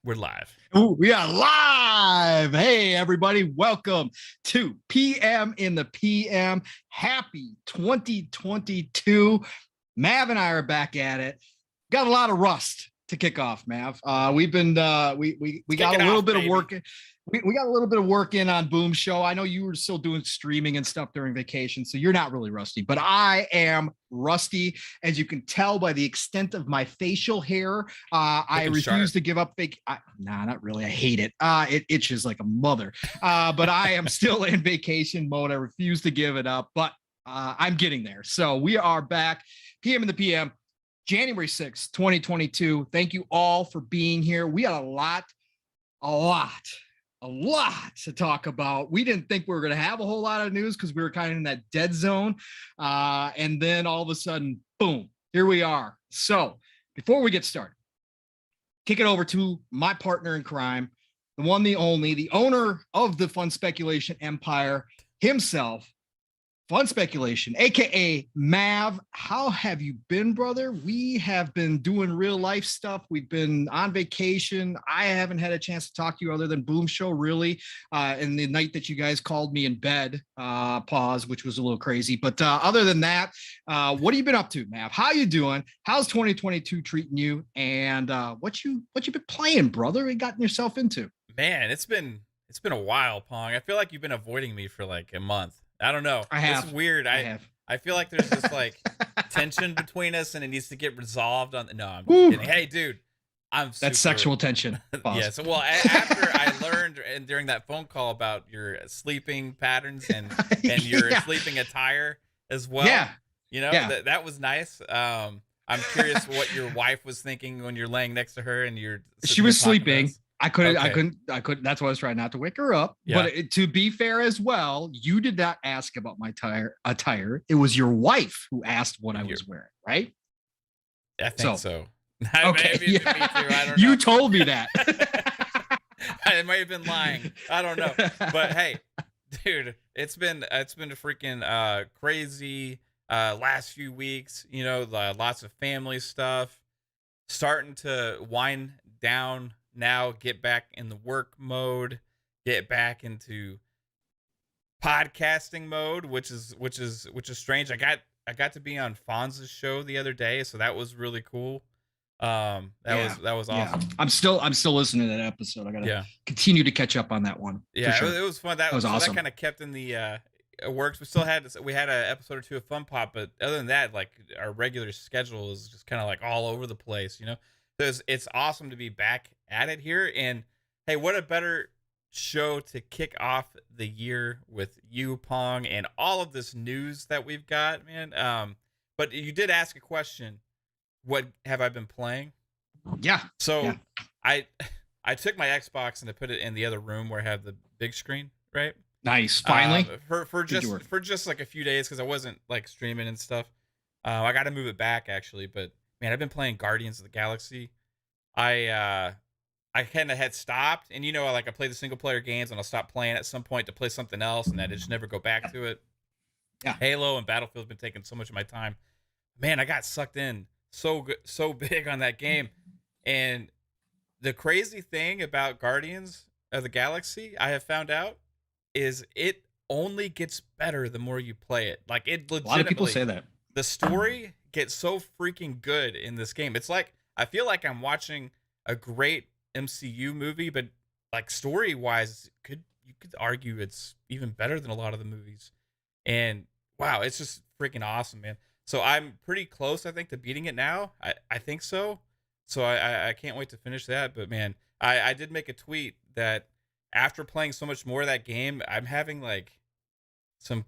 We're live. Ooh, we are live. Hey, everybody. Welcome to PM in the PM. Happy 2022. Mav and I are back at it. Got a lot of rust to kick off, Mav. We've been we got a little bit of work. We got a little bit of work in on Boom Show. I know you were still doing streaming and stuff during vacation, so you're not really rusty, but I am rusty, as you can tell by the extent of my facial hair. I refuse to give up nah, not really. I hate it. It itches like a mother. But I am still in vacation mode. I refuse to give it up, but I'm getting there. So we are back. PM in the PM, January 6th, 2022. Thank you all for being here. We got a lot to talk about. We didn't think we were going to have a whole lot of news because we were kind of in that dead zone. And then all of a sudden, boom, here we are. So before we get started, kick it over to my partner in crime, the one, the only, the owner of the Fun Speculation Empire himself, Fun Speculation, aka Mav. How have you been, brother? We have been doing real life stuff. We've been on vacation. I haven't had a chance to talk to you other than Boom Show, really. And the night that you guys called me in bed, which was a little crazy. But other than that, what have you been up to, Mav? How you doing? How's 2022 treating you? And what you been playing, brother? And gotten yourself into? Man, it's been a while, Pong. I feel like you've been avoiding me for like a month. I don't know. I have. It's weird. I feel like there's this like tension between us, and it needs to get resolved. No, I'm just kidding. Hey, dude, that's sexual tension. Yeah. So, well, after I learned and during that phone call about your sleeping patterns and your sleeping attire as well. Yeah. You know, that was nice. I'm curious what your wife was thinking when you're laying next to her and she was sleeping. I couldn't. That's why I was trying not to wake her up. Yeah. But to be fair as well, you did not ask about my attire. It was your wife who asked what I was wearing, right? I think so. Okay. Maybe me too. I don't know. You told me that. I might have been lying. I don't know. But hey, dude, it's been a freaking crazy last few weeks. You know, lots of family stuff. Starting to wind down. Now get back in the work mode, get back into podcasting mode, which is strange. I got to be on Fonz's show the other day, so that was really cool. That was awesome. Yeah. I'm still listening to that episode. I gotta continue to catch up on that one. Yeah, sure. it was fun. That was awesome. That kind of kept in the works. We had an episode or two of Fun Pop, but other than that, like our regular schedule is just kind of like all over the place, you know. It's awesome to be back at it here. And hey, what a better show to kick off the year with you, Pong, and all of this news that we've got, man. But you did ask a question. What have I been playing? Yeah. So I took my Xbox and I put it in the other room where I have the big screen, right? Nice. Finally. For just like a few days because I wasn't like streaming and stuff. I got to move it back actually, but man, I've been playing Guardians of the Galaxy. I kind of had stopped, and you know, like I play the single player games, and I'll stop playing at some point to play something else, and I just never go back to it. Yeah. Halo and Battlefield have been taking so much of my time. Man, I got sucked in so big on that game. And the crazy thing about Guardians of the Galaxy, I have found out, is it only gets better the more you play it. Like it legitimately. A lot of people say that. The story gets so freaking good in this game. It's like I feel like I'm watching a great MCU movie, but like story wise, you could argue it's even better than a lot of the movies. And wow, it's just freaking awesome, man. So I'm pretty close, I think, to beating it now. I think so. So I can't wait to finish that. But man, I did make a tweet that after playing so much more of that game, I'm having like some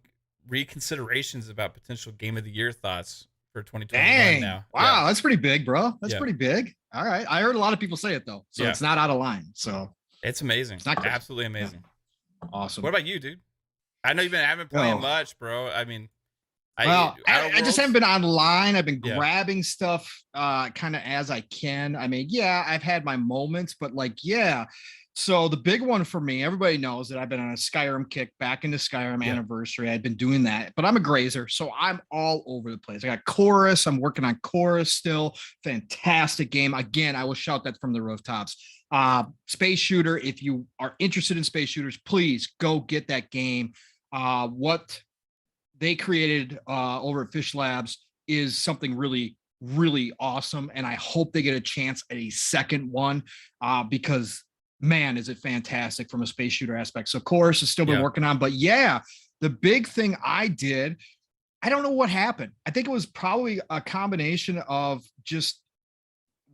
reconsiderations about potential Game of the Year thoughts for 2021 now. Wow, that's pretty big, bro. That's pretty big. All right. I heard a lot of people say it though. So it's not out of line. So it's amazing. It's not crazy. Absolutely amazing. Yeah. Awesome. What about you, dude? I know I haven't been playing much, bro. I mean, I just haven't been online. I've been grabbing stuff kind of as I can. I mean, I've had my moments, but like, So the big one for me, everybody knows that I've been on a Skyrim kick, back into Skyrim anniversary. I've been doing that, but I'm a grazer, so I'm all over the place. I got Chorus. I'm working on Chorus still. Fantastic game. Again, I will shout that from the rooftops. Space shooter. If you are interested in space shooters, please go get that game. What they created over at Fish Labs is something really, really awesome, and I hope they get a chance at a second one because man, is it fantastic from a space shooter aspect. So Chorus has still been working on, but yeah, the big thing I did, I don't know what happened. I think it was probably a combination of just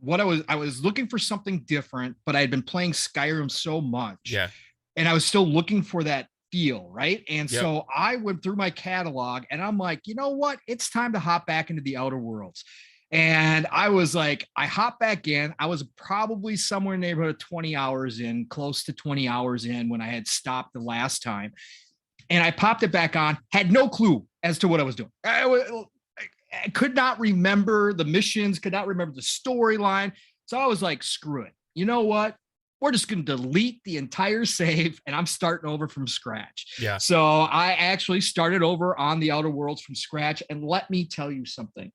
what I was looking for something different, but I had been playing Skyrim so much. Yeah. And I was still looking for that feel, right? And so I went through my catalog and I'm like, you know what? It's time to hop back into the Outer Worlds. And I was like, I hopped back in. I was probably somewhere in the neighborhood of 20 hours in, close to 20 hours in when I had stopped the last time. And I popped it back on, had no clue as to what I was doing. I could not remember the missions, could not remember the storyline. So I was like, screw it. You know what? We're just going to delete the entire save and I'm starting over from scratch. Yeah. So I actually started over on the Outer Worlds from scratch. And let me tell you something.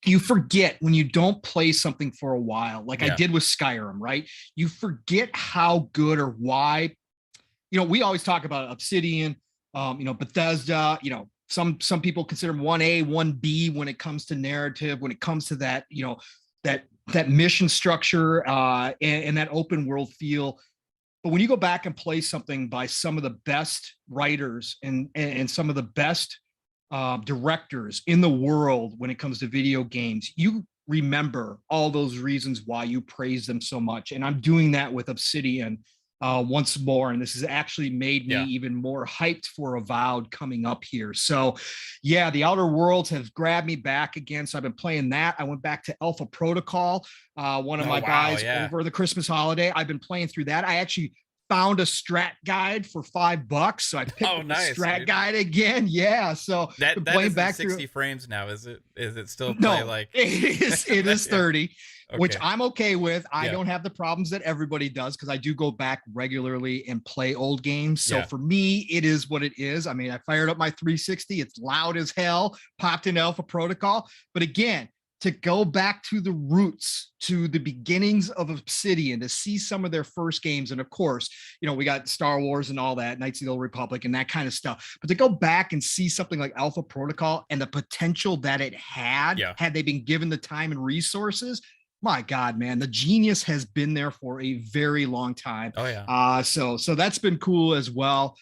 You forget when you don't play something for a while, like I did with Skyrim, right? You forget how good or why, we always talk about Obsidian, Bethesda, some people consider them 1A, 1B when it comes to narrative, when it comes to that, that mission structure and that open world feel. But when you go back and play something by some of the best writers and some of the best directors in the world when it comes to video games, you remember all those reasons why you praise them so much. And I'm doing that with Obsidian once more. And this has actually made me even more hyped for Avowed coming up here. So yeah, the Outer Worlds has grabbed me back again. So I've been playing that. I went back to Alpha Protocol, one of my guys over the Christmas holiday. I've been playing through that. I actually found a strat guide for $5, so I picked the strat guide again. Yeah, so that is back 60 frames now. Is it still play like it is 30, which I'm okay with. I don't have the problems that everybody does because I do go back regularly and play old games. So for me, it is what it is. I mean, I fired up my 360. It's loud as hell. Popped in Alpha Protocol, but again, to go back to the roots, to the beginnings of Obsidian, to see some of their first games. And of course, we got Star Wars and all that, Knights of the Old Republic and that kind of stuff. But to go back and see something like Alpha Protocol and the potential that it had they been given the time and resources, my God, man, the genius has been there for a very long time. Oh yeah. So that's been cool as well.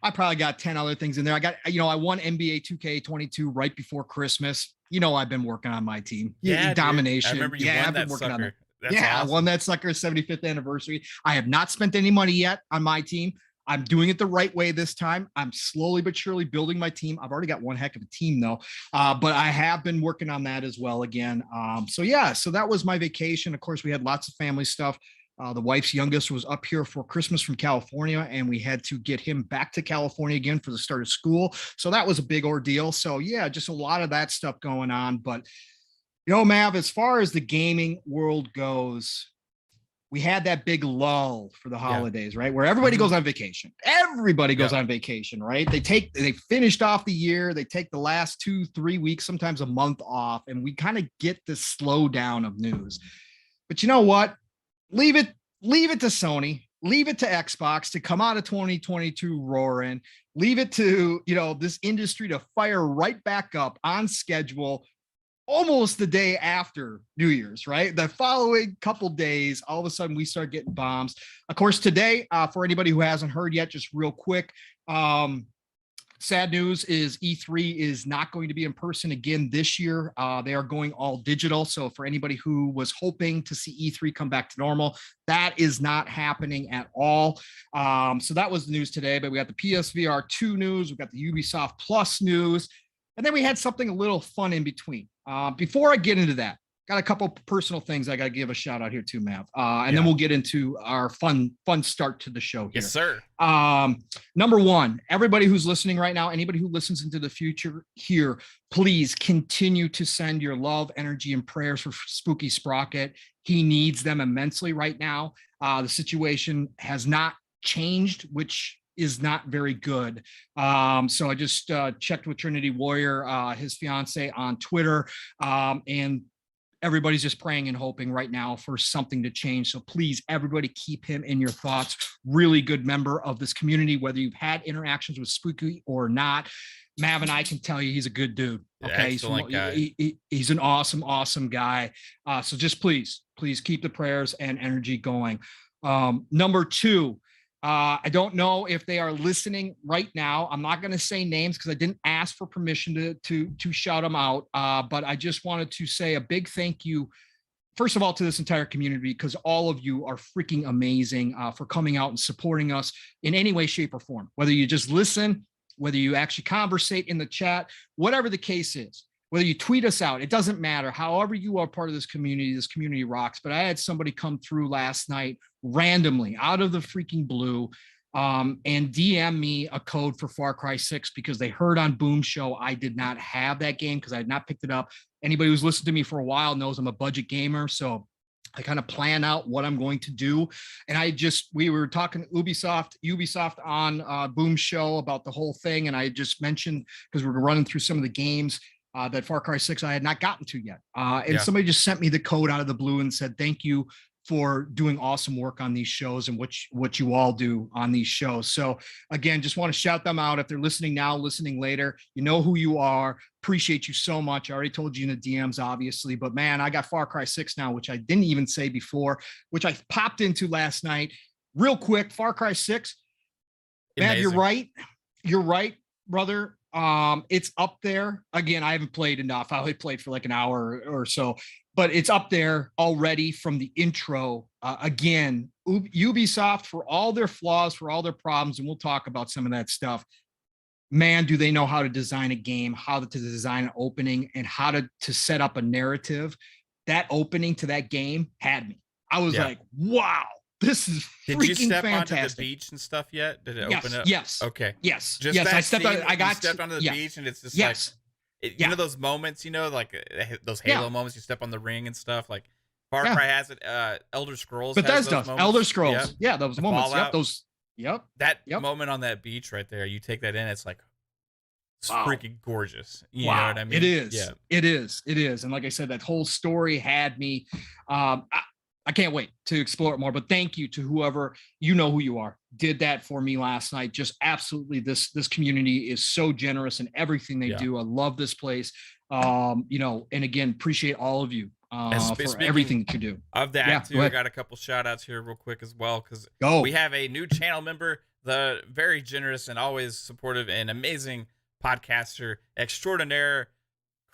I probably got 10 other things in there. I got, I won NBA 2K22 right before Christmas. I've been working on my team. Domination. Dude. I remember you won that sucker. That's awesome. I won that sucker 75th anniversary. I have not spent any money yet on my team. I'm doing it the right way this time. I'm slowly but surely building my team. I've already got one heck of a team though. But I have been working on that as well again. So that was my vacation. Of course, we had lots of family stuff. The wife's youngest was up here for Christmas from California, and we had to get him back to California again for the start of school. So that was a big ordeal. So yeah, just a lot of that stuff going on. But, Mav, as far as the gaming world goes, we had that big lull for the holidays, right? Where everybody goes on vacation. Everybody goes on vacation, right? They finished off the year. They take the last 2-3 weeks, sometimes a month off, and we kind of get this slowdown of news. But you know what? Leave it to Sony, leave it to Xbox to come out of 2022 roaring, leave it to, this industry to fire right back up on schedule almost the day after New Year's, right? The following couple days, all of a sudden we start getting bombs. Of course, today, for anybody who hasn't heard yet, just real quick, sad news is E3 is not going to be in person again this year. They are going all digital. So for anybody who was hoping to see E3 come back to normal, that is not happening at all. So that was the news today, but we got the PSVR2 news. We got the Ubisoft Plus news, and then we had something a little fun in between. Before I get into that, got a couple personal things I got to give a shout out here too, Mav. And then we'll get into our fun start to the show here. Yes, sir. Number one, everybody who's listening right now, anybody who listens into the future here, please continue to send your love, energy, and prayers for Spooky Sprocket. He needs them immensely right now. The situation has not changed, which is not very good. So I just checked with Trinity Warrior, his fiance, on Twitter, and everybody's just praying and hoping right now for something to change. So please, everybody, keep him in your thoughts. Really good member of this community, whether you've had interactions with Spooky or not. Mav and I can tell you he's a good dude. Okay, he's an awesome guy. So just please keep the prayers and energy going. Number two, I don't know if they are listening right now. I'm not going to say names because I didn't ask for permission to shout them out. But I just wanted to say a big thank you, first of all, to this entire community, because all of you are freaking amazing for coming out and supporting us in any way, shape, or form. Whether you just listen, whether you actually conversate in the chat, whatever the case is, whether you tweet us out, it doesn't matter. However you are part of this community rocks. But I had somebody come through last night randomly out of the freaking blue and DM me a code for Far Cry 6 because they heard on Boom Show I did not have that game because I had not picked it up. Anybody who's listened to me for a while knows I'm a budget gamer, so I kind of plan out what I'm going to do. And we were talking Ubisoft on Boom Show about the whole thing. And I just mentioned, because we were running through some of the games that Far Cry 6 I had not gotten to yet. Somebody just sent me the code out of the blue and said, thank you for doing awesome work on these shows and what you all do on these shows. So again, just want to shout them out. If they're listening now, listening later, you know who you are. Appreciate you so much. I already told you in the DMs, obviously, but man, I got Far Cry 6 now, which I didn't even say before, which I popped into last night. Real quick, Far Cry 6. Man, you're right, brother. It's up there. Again, I haven't played enough. I only played for like an hour or so, but it's up there already from the intro. Again, Ubisoft, for all their flaws, for all their problems, and we'll talk about some of that stuff, man, do they know how to design a game, how to design an opening, and how to set up a narrative. That opening to that game had me. I was like, wow. This is freaking fantastic. Did you step onto the beach and stuff yet? Did it open up? Yes. Okay. Yes. Just yes. I stepped scene, on. I stepped onto the beach, and it's just like, you know those moments, like those Halo moments. You step on the ring and stuff. Like Far Cry has it. Elder Scrolls. Bethesda does. Elder Scrolls. Yep. Yeah, those moments. Fallout. Yep. Those. Yep. That moment on that beach right there. You take that in. It's like, it's freaking gorgeous. You know what I mean? It is. Yeah. It is. It is. And like I said, that whole story had me. I can't wait to explore it more, but thank you to whoever, you know who you are, did that for me last night. Just absolutely, this community is so generous in everything they do. I love this place. And again, appreciate all of you for everything that you do. Of that too, I got a couple shout outs here real quick as well, because we have a new channel member, the very generous and always supportive and amazing podcaster extraordinaire,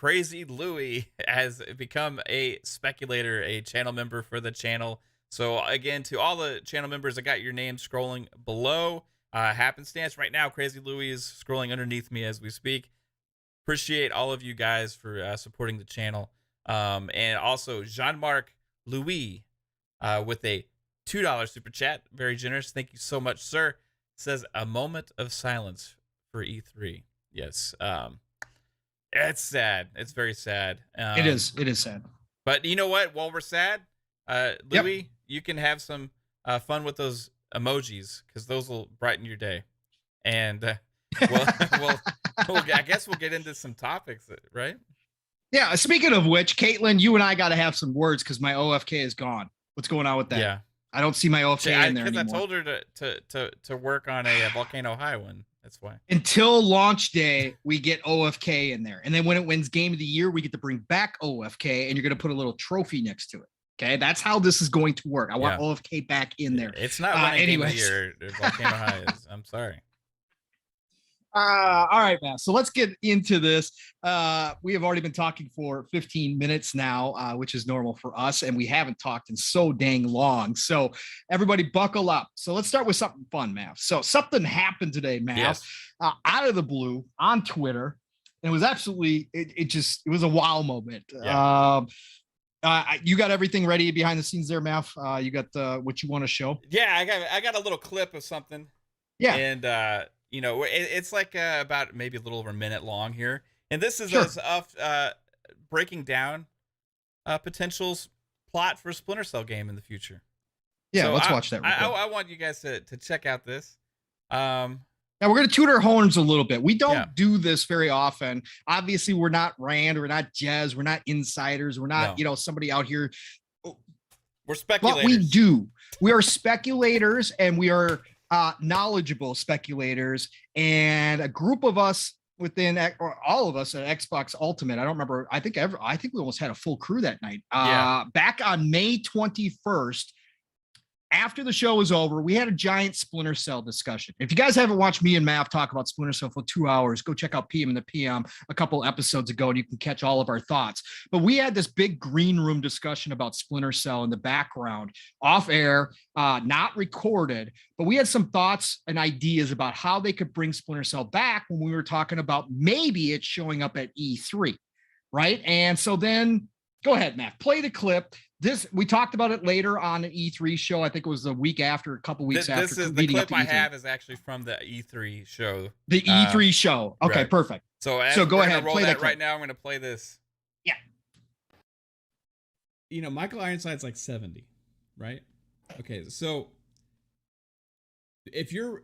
Crazy Louie, has become a speculator, a channel member for the channel. So again, to all the channel members, I got your name scrolling below. Happenstance right now, Crazy Louie is scrolling underneath me as we speak. Appreciate all of you guys for supporting the channel. And also Jean-Marc Louis with a $2 super chat. Very generous. Thank you so much, sir. Says a moment of silence for E3. Yes. It's sad. It's very sad. It is. It is sad. But you know what? While we're sad, Louis, you can have some fun with those emojis, because those will brighten your day. And I guess we'll get into some topics, right? Yeah. Speaking of which, Caitlin, you and I got to have some words, because my OFK is gone. What's going on with that? Yeah. I don't see my OFK in there anymore. Because I told her to work on a Volcano High one. That's why. Until launch day, we get OFK in there. And then when it wins Game of the Year, we get to bring back OFK, and you're going to put a little trophy next to it. Okay, that's how this is going to work. I want OFK back in there. It's not winning Game of the Year. Volcano High is. I'm sorry. All right, man. So let's get into this. We have already been talking for 15 minutes now, which is normal for us, and we haven't talked in so dang long. So everybody buckle up. So let's start with something fun, Mav. So something happened today, Mav, out of the blue on Twitter. And it was absolutely, it was a wow moment. Yeah. You got everything ready behind the scenes there, Mav? You got what you want to show? Yeah, I got a little clip of something. Yeah. And, it's like about maybe a little over a minute long here. And this is us breaking down potential plot for a Splinter Cell game in the future. Yeah, So let's watch that. I want you guys to check out this. Now we're going to toot our horns a little bit. We don't do this very often. Obviously, we're not Rand, we're not Jez, we're not insiders, we're not, somebody out here. We're speculators. But we do. We are speculators, and we are knowledgeable speculators. And a group of us within, or all of us at Xbox Ultimate. I don't remember. I think we almost had a full crew that night. Back on May 21st. After the show was over, we had a giant Splinter Cell discussion. If you guys haven't watched me and Mav talk about Splinter Cell for 2 hours, go check out PM in the PM a couple episodes ago, and you can catch all of our thoughts. But we had this big green room discussion about Splinter Cell in the background, off air, not recorded. But we had some thoughts and ideas about how they could bring Splinter Cell back when we were talking about maybe it showing up at E3, right? And so then, go ahead, Mav, play the clip. We talked about it later on an E3 show. I think it was the week after, a couple weeks after. This is the clip I have is actually from the E3 show. The E3 show. Okay, right. Perfect. So go ahead, play that right now. I'm going to play this. Yeah. Michael Ironside's like 70, right? Okay, so if you're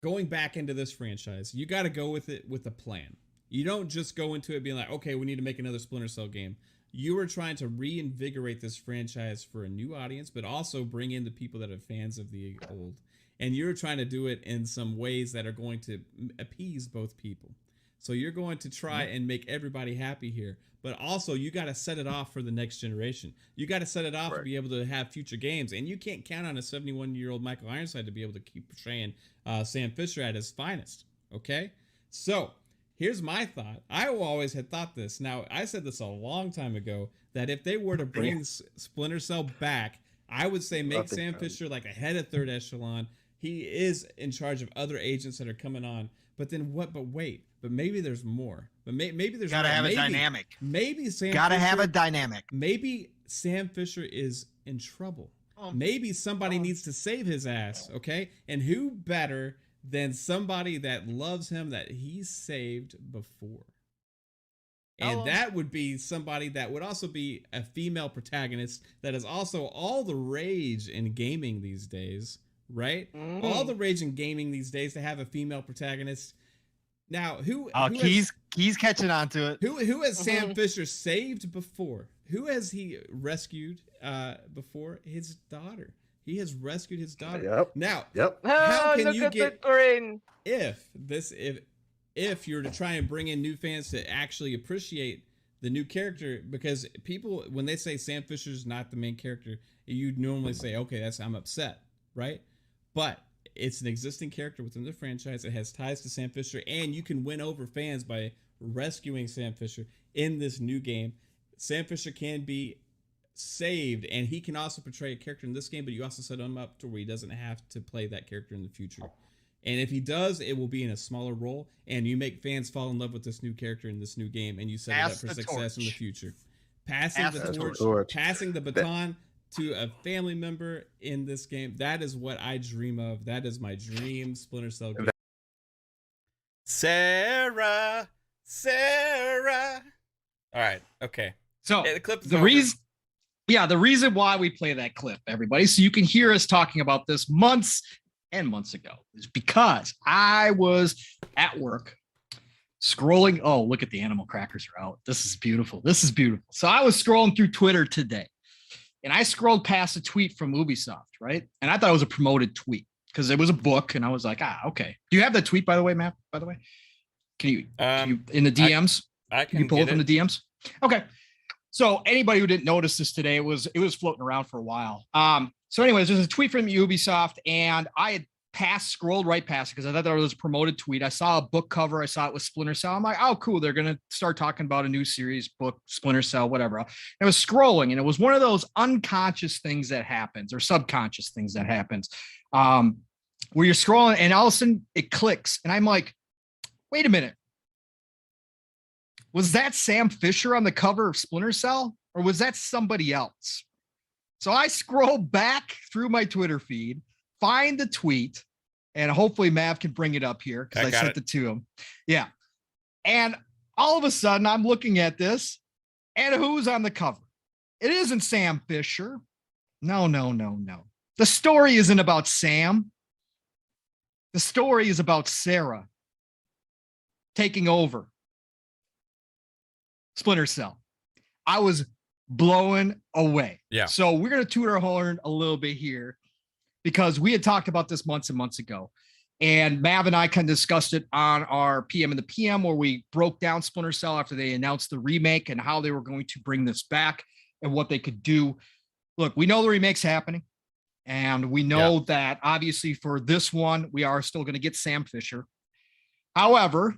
going back into this franchise, you got to go with it with a plan. You don't just go into it being like, okay, we need to make another Splinter Cell game. You are trying to reinvigorate this franchise for a new audience, but also bring in the people that are fans of the old. And you're trying to do it in some ways that are going to appease both people. So you're going to try and make everybody happy here, but also you got to set it off for the next generation. You got to set it off to be able to have future games. And you can't count on a 71-year-old Michael Ironside to be able to keep portraying Sam Fisher at his finest. Okay? So here's my thought. I always had thought this. Now, I said this a long time ago, that if they were to bring Splinter Cell back, I would say make Sam Fisher like a head of third echelon. He is in charge of other agents that are coming on. But then what? But wait. But maybe there's more. But maybe there's gotta have a dynamic. Maybe Sam gotta Fisher, have a dynamic. Maybe Sam Fisher is in trouble. Maybe somebody needs to save his ass. Okay, and who better than somebody that loves him that he's saved before? And that would be somebody that would also be a female protagonist that is also all the rage in gaming these days, right? All the rage in gaming these days to have a female protagonist. Now, he's catching on to it. Who has Sam Fisher saved before? Who has he rescued before? His daughter. He has rescued his daughter. Yep. Now, how can you get if you're to try and bring in new fans to actually appreciate the new character, because people, when they say Sam Fisher's not the main character, you normally say, okay, I'm upset, right? But it's an existing character within the franchise. It has ties to Sam Fisher, and you can win over fans by rescuing Sam Fisher in this new game. Sam Fisher can be saved, and he can also portray a character in this game, but you also set him up to where he doesn't have to play that character in the future. And if he does, it will be in a smaller role, and you make fans fall in love with this new character in this new game, and you set it up for success in the future. Passing the torch, passing the baton to a family member in this game, that is what I dream of. That is my dream Splinter Cell game. Sarah. All right, okay. So the clip is the reason why we play that clip, everybody, so you can hear us talking about this months and months ago, is because I was at work scrolling. Oh, look at the animal crackers are out. This is beautiful. So I was scrolling through Twitter today, and I scrolled past a tweet from Ubisoft, right? And I thought it was a promoted tweet because it was a book, and I was like, okay. Do you have that tweet, by the way, Matt? By the way, can you in the DMs? I can you pull it from the DMs? Okay. So anybody who didn't notice this today, it was floating around for a while. So anyways, there's a tweet from Ubisoft, and I had scrolled right past it because I thought that was a promoted tweet. I saw a book cover. I saw it with Splinter Cell. I'm like, oh, cool. They're going to start talking about a new series, book, Splinter Cell, whatever. And I was scrolling, and it was one of those unconscious things that happens, or subconscious things that happens, where you're scrolling, and all of a sudden it clicks. And I'm like, wait a minute. Was that Sam Fisher on the cover of Splinter Cell, or was that somebody else? So I scroll back through my Twitter feed, find the tweet, and hopefully Mav can bring it up here because I sent it to him. Yeah. And all of a sudden I'm looking at this, and who's on the cover? It isn't Sam Fisher. No. The story isn't about Sam. The story is about Sarah taking over Splinter Cell. I was blown away. Yeah. So we're going to toot our horn a little bit here because we had talked about this months and months ago. And Mav and I kind of discussed it on our PM in the PM where we broke down Splinter Cell after they announced the remake and how they were going to bring this back and what they could do. Look, we know the remake's happening. And we know that obviously for this one, we are still going to get Sam Fisher. However,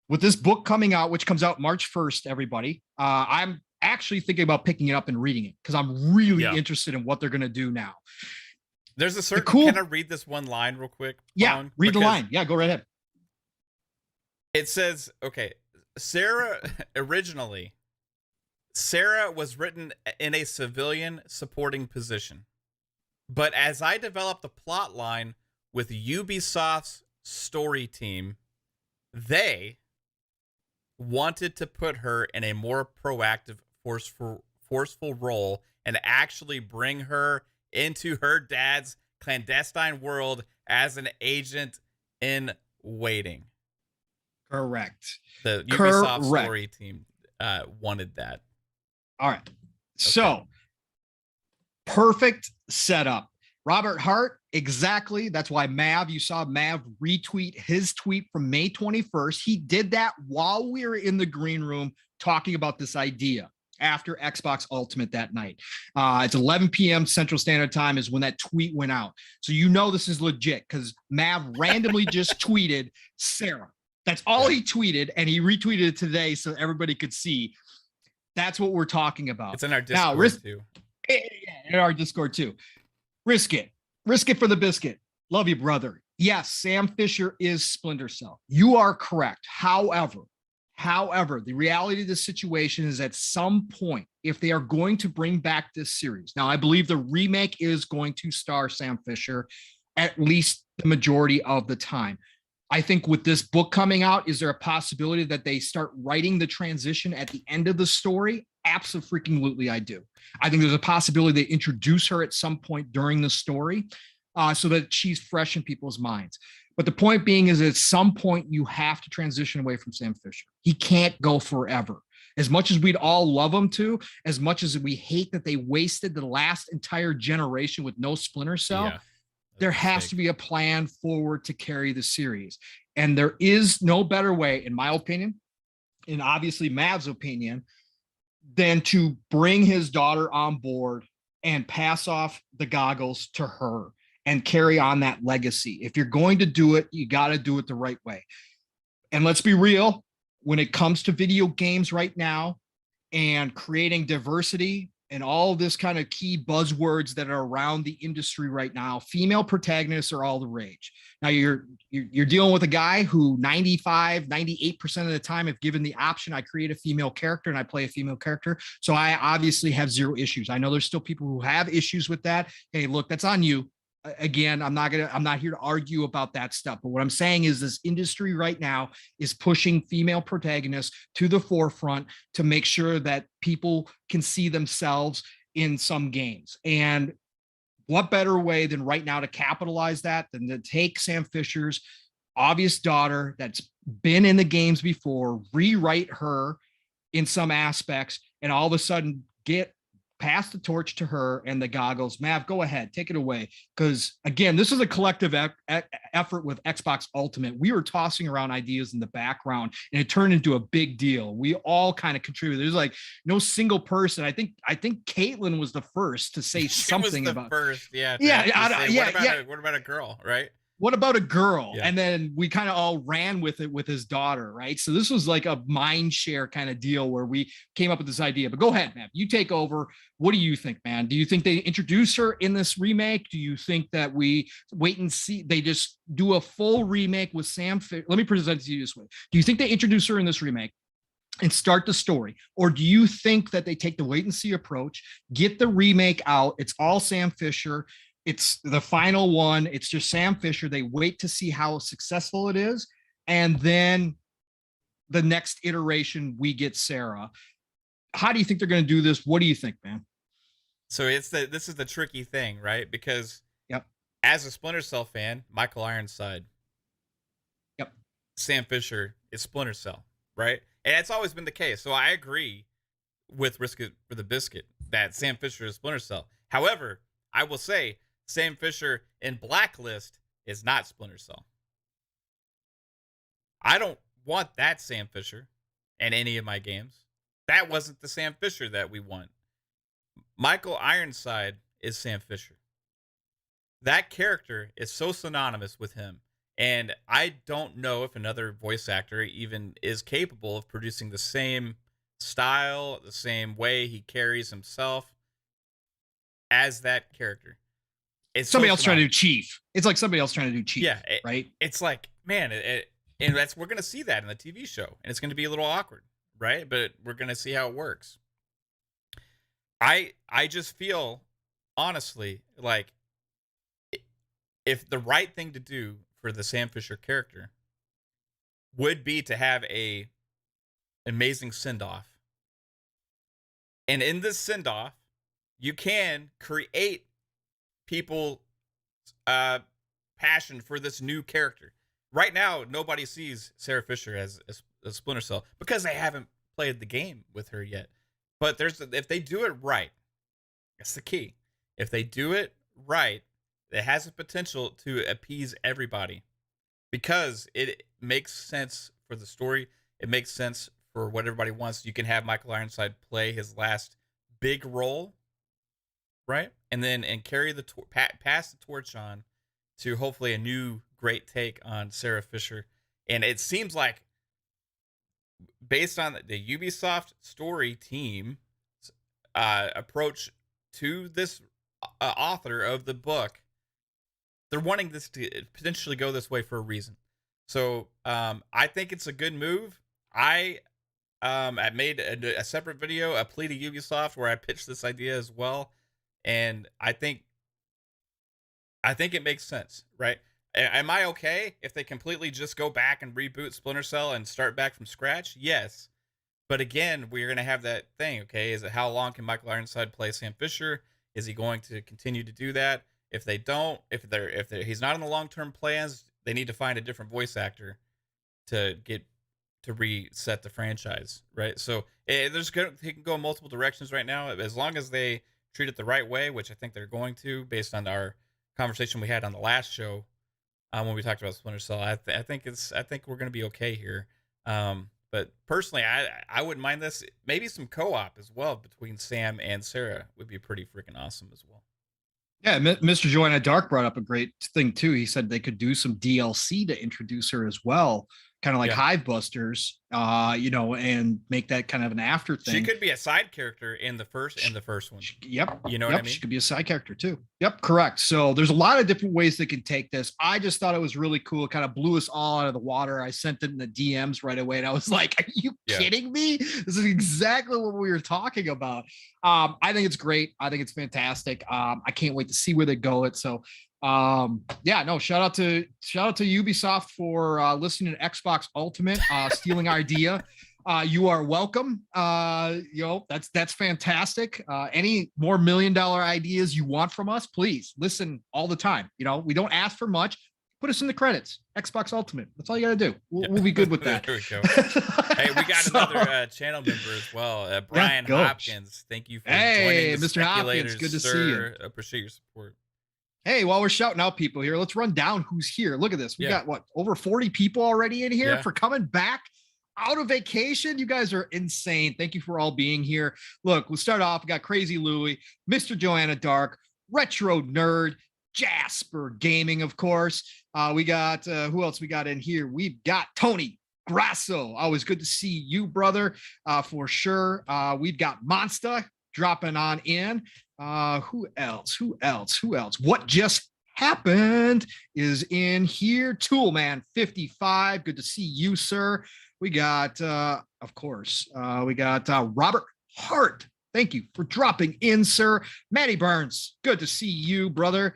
with this book coming out, which comes out March 1st, everybody, I'm actually thinking about picking it up and reading it because I'm really interested in what they're going to do now. There's a certain, can I read this one line real quick? Yeah, read the line. Yeah, go right ahead. It says, okay, Sarah was written in a civilian supporting position. But as I developed the plot line with Ubisoft's story team, they wanted to put her in a more proactive, forceful role and actually bring her into her dad's clandestine world as an agent in waiting. Correct. The Ubisoft story team wanted that. All right. Okay. So, perfect setup. Robert Hart, exactly. That's why you saw Mav retweet his tweet from May 21st. He did that while we were in the green room talking about this idea after Xbox Ultimate that night. It's 11 p.m. Central Standard Time is when that tweet went out. So you know this is legit because Mav randomly just tweeted Sarah. That's all he tweeted, and he retweeted it today so everybody could see. That's what we're talking about. It's in our Discord too. In our Discord too. Risk it for the biscuit. Love you, brother. Yes, Sam Fisher is Splinter Cell. You are correct. However, the reality of the situation is at some point, if they are going to bring back this series, now I believe the remake is going to star Sam Fisher at least the majority of the time. I think with this book coming out, is there a possibility that they start writing the transition at the end of the story? Absolutely, I do. I think there's a possibility they introduce her at some point during the story so that she's fresh in people's minds. But the point being is at some point you have to transition away from Sam Fisher. He can't go forever. As much as we'd all love him to, as much as we hate that they wasted the last entire generation with no Splinter Cell, there has to be a plan forward to carry the series. And there is no better way, in my opinion, and obviously Mav's opinion, than to bring his daughter on board and pass off the goggles to her and carry on that legacy. If you're going to do it, you got to do it the right way. And let's be real, when it comes to video games right now and creating diversity and all this kind of key buzzwords that are around the industry right now, female protagonists are all the rage. Now you're dealing with a guy who 98% of the time, if given the option, I create a female character and I play a female character. So I obviously have zero issues. I know there's still people who have issues with that. Hey, look, that's on you. Again, I'm not here to argue about that stuff. But what I'm saying is this industry right now is pushing female protagonists to the forefront to make sure that people can see themselves in some games. And what better way than right now to capitalize that than to take Sam Fisher's obvious daughter that's been in the games before, rewrite her in some aspects, and all of a sudden pass the torch to her and the goggles. Mav, go ahead, take it away. Because again, this is a collective effort with Xbox Ultimate. We were tossing around ideas in the background and it turned into a big deal. We all kind of contributed. There's like no single person. I think Caitlin was the first to say something about first. Yeah. What about a girl, right? What about a girl? Yeah. And then we kind of all ran with it with his daughter, right? So this was like a mind share kind of deal where we came up with this idea. But go ahead, man. You take over. What do you think, man? Do you think they introduce her in this remake? Do you think that we wait and see? They just do a full remake with Sam Fisher? Let me present it to you this way. Do you think they introduce her in this remake and start the story? Or do you think that they take the wait and see approach, get the remake out? It's all Sam Fisher. It's the final one. It's just Sam Fisher. They wait to see how successful it is. And then the next iteration, we get Sarah. How do you think they're going to do this? What do you think, man? So this is the tricky thing, right? Because as a Splinter Cell fan, Michael Ironside, Sam Fisher is Splinter Cell, right? And it's always been the case. So I agree with Risk It for the Biscuit that Sam Fisher is Splinter Cell. However, I will say Sam Fisher in Blacklist is not Splinter Cell. I don't want that Sam Fisher in any of my games. That wasn't the Sam Fisher that we want. Michael Ironside is Sam Fisher. That character is so synonymous with him. And I don't know if another voice actor even is capable of producing the same style, the same way he carries himself as that character. It's somebody else trying to do Chief. It's like somebody else trying to do Chief. Yeah, right? It's like, man, and we're going to see that in the TV show. And it's going to be a little awkward, right? But we're going to see how it works. I just feel, honestly, like if the right thing to do for the Sam Fisher character would be to have a amazing send-off. And in this send-off, you can create people passion for this new character. Right now, nobody sees Sarah Fisher as a Splinter Cell because they haven't played the game with her yet. But if they do it right, that's the key. If they do it right, it has the potential to appease everybody because it makes sense for the story. It makes sense for what everybody wants. You can have Michael Ironside play his last big role, right? And carry pass the torch on to hopefully a new great take on Sarah Fisher. And it seems like based on the Ubisoft story team approach to this author of the book, they're wanting this to potentially go this way for a reason. So I think it's a good move. I made a separate video, a plea to Ubisoft, where I pitched this idea as well, and I think it makes sense, right? Am I okay if they completely just go back and reboot Splinter Cell and start back from scratch? Yes. But again, we're going to have that thing, okay? Is it how long can Michael Ironside play Sam Fisher? Is he going to continue to do that? If they don't, if he's not in the long-term plans, they need to find a different voice actor to reset the franchise, right? So he can go in multiple directions right now, as long as they treat it the right way, which I think they're going to, based on our conversation we had on the last show when we talked about Splinter Cell. I think we're going to be okay here. But personally, I wouldn't mind this. Maybe some co-op as well between Sam and Sarah would be pretty freaking awesome as well. Yeah, Mr. Joanna Dark brought up a great thing too. He said they could do some DLC to introduce her as well, kind of like Hive Busters, and make that kind of an after thing. She could be a side character in the first one. Yep. You know what I mean? She could be a side character too. Yep, correct. So there's a lot of different ways they can take this. I just thought it was really cool. It kind of blew us all out of the water. I sent it in the DMs right away, and I was like, "Are you kidding me? This is exactly what we were talking about." I think it's great. I think it's fantastic. I can't wait to see where they go it. So shout out to Ubisoft for listening to Xbox Ultimate, stealing our idea. You are welcome. That's fantastic. Any more $1 million ideas you want from us, please listen all the time. We don't ask for much. Put us in the credits. Xbox Ultimate. That's all you got to do. We'll be good with that. There we go. Hey, we got another channel member as well. Brian Hopkins. Thank you for joining the Mr. Hopkins. Good to see you. Appreciate your support. Hey, while we're shouting out people here, let's run down who's here. Look at this. We got over 40 people already in here for coming back out of vacation. You guys are insane. Thank you for all being here. Look, we'll start off. We got Crazy Louie, Mr. Joanna Dark, Retro Nerd, Jasper Gaming, of course. We got who else we got in here? We've got Tony Grasso. Always good to see you, brother, for sure. We've got Monsta dropping on in. Who else? What just happened is in here. Toolman 55. Good to see you, sir. We got, of course, Robert Hart. Thank you for dropping in, sir. Matty Byrnes. Good to see you, brother.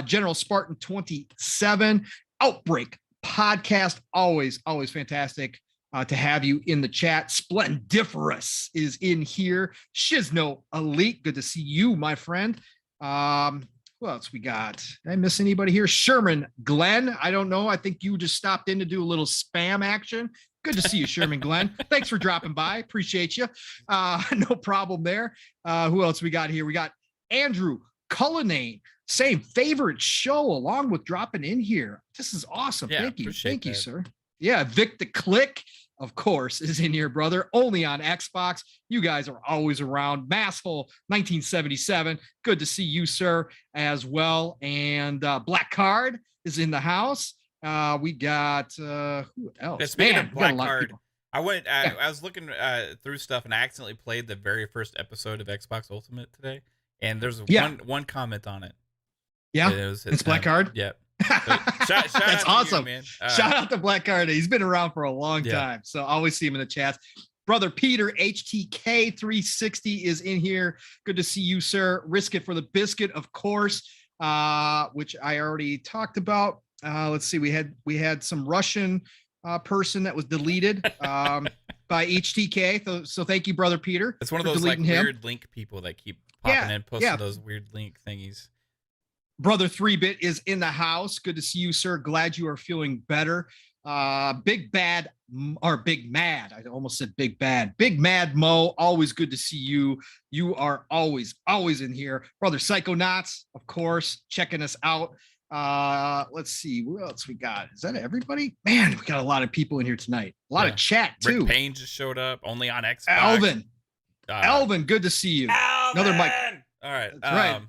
General Spartan 27. Outbreak Podcast. Always fantastic. to have you in the chat. Splendiferous is in here. Shizno Elite, good to see you, my friend. Who else we got? Did I miss anybody here? Sherman Glenn. I don't know. I think you just stopped in to do a little spam action. Good to see you, Sherman Glenn. Thanks for dropping by. Appreciate you. No problem there. Who else we got here? We got Andrew Cullinane. Same favorite show along with dropping in here. This is awesome. Yeah, Thank you. Thank you, that. sir. Yeah, Vic the Click, of course, is in here, brother. Only on Xbox. You guys are always around. Masshole 1977. Good to see you, sir, as well. And Black Card is in the house. We got who else? Speaking Man, of Black we got a lot of Card, people. I was looking through stuff and I accidentally played the very first episode of Xbox Ultimate today, and there's one comment on it. Yeah, it's Black Card. Yep. Shout That's out to awesome, you, man. Shout out to Black Card. He's been around for a long time, so I always see him in the chats. Brother Peter HTK 360 is in here. Good to see you, sir. Risk it for the biscuit, of course, which I already talked about. Let's see. We had some Russian person that was deleted by HTK. So thank you, brother Peter. It's one of those like weird link people that keep popping in, posting those weird link thingies. Brother 3-Bit is in the house. Good to see you, sir. Glad you are feeling better. Big Mad. I almost said Big Bad. Big Mad Mo. Always good to see you. You are always in here. Brother Psychonauts, of course, checking us out. Let's see. What else we got? Is that everybody? Man, we got a lot of people in here tonight. A lot of chat, too. Rick Payne just showed up. Only on Xbox. Elvin, good to see you. Alvin! Another Mike. All right. Right.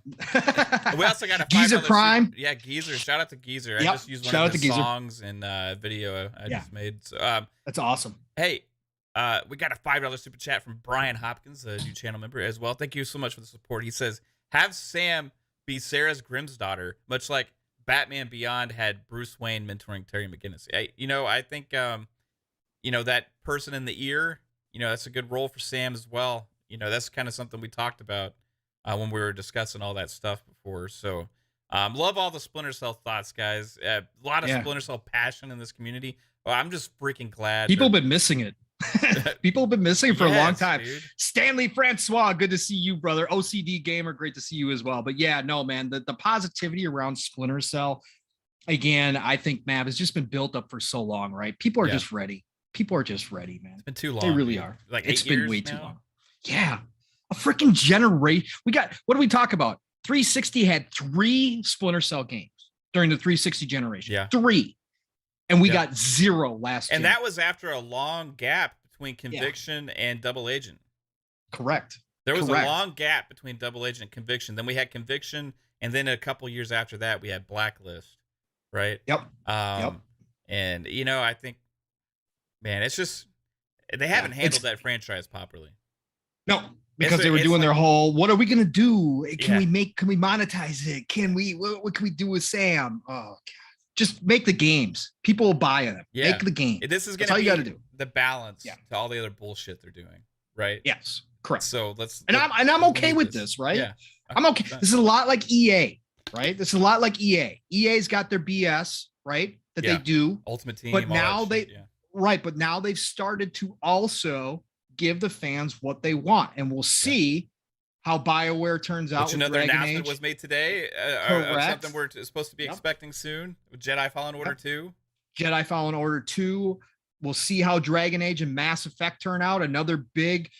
We also got a Geezer Prime. Geezer. Shout out to Geezer. Yep. I just used one of his songs and video I just made. So, that's awesome. Hey, we got a $5 super chat from Brian Hopkins, a new channel member as well. Thank you so much for the support. He says, "Have Sam be Sarah's Grimm's daughter, much like Batman Beyond had Bruce Wayne mentoring Terry McGinnis." I think that person in the ear, that's a good role for Sam as well. That's kind of something we talked about when we were discussing all that stuff before. So love all the Splinter Cell thoughts, guys. A lot of Splinter Cell passion in this community. I'm just freaking glad. People have been missing it. People have been missing it for a long time. Dude. Stanley Francois, good to see you, brother. OCDgamer, great to see you as well. But yeah, no, man, the positivity around Splinter Cell, again, I think, Mav, has just been built up for so long, right? People are just ready. People are just ready, man. It's been too long. They really are. Like it's been way now? too long. Yeah. A freaking generation. What do we talk about? 360 had 3 Splinter Cell games during the 360 generation. Yeah. 3. And we got 0 last year. And that was after a long gap between Conviction and Double Agent. Correct. There was a long gap between Double Agent and Conviction. Then we had Conviction, and then a couple years after that, we had Blacklist, right? Yep. And, I think, man, it's just, they haven't handled that franchise properly. No, because they were doing their whole, what are we going to do? Can we monetize it? What can we do with Sam? Oh, God. Just make the games. People will buy them. Yeah. Make the game. This is That's all you got to do. The balance to all the other bullshit they're doing, right? Yes, correct. So I'm okay with this, right? Yeah. I'm okay. This is a lot like EA, right? This is a lot like EA. EA's got their BS, right? That they do. Ultimate Team. But now but now they've started to also give the fans what they want, and we'll see how BioWare turns out. Which another announcement was made today. Something we're supposed to be expecting soon. Jedi Fallen Order 2. Jedi Fallen Order 2. We'll see how Dragon Age and Mass Effect turn out. Another big,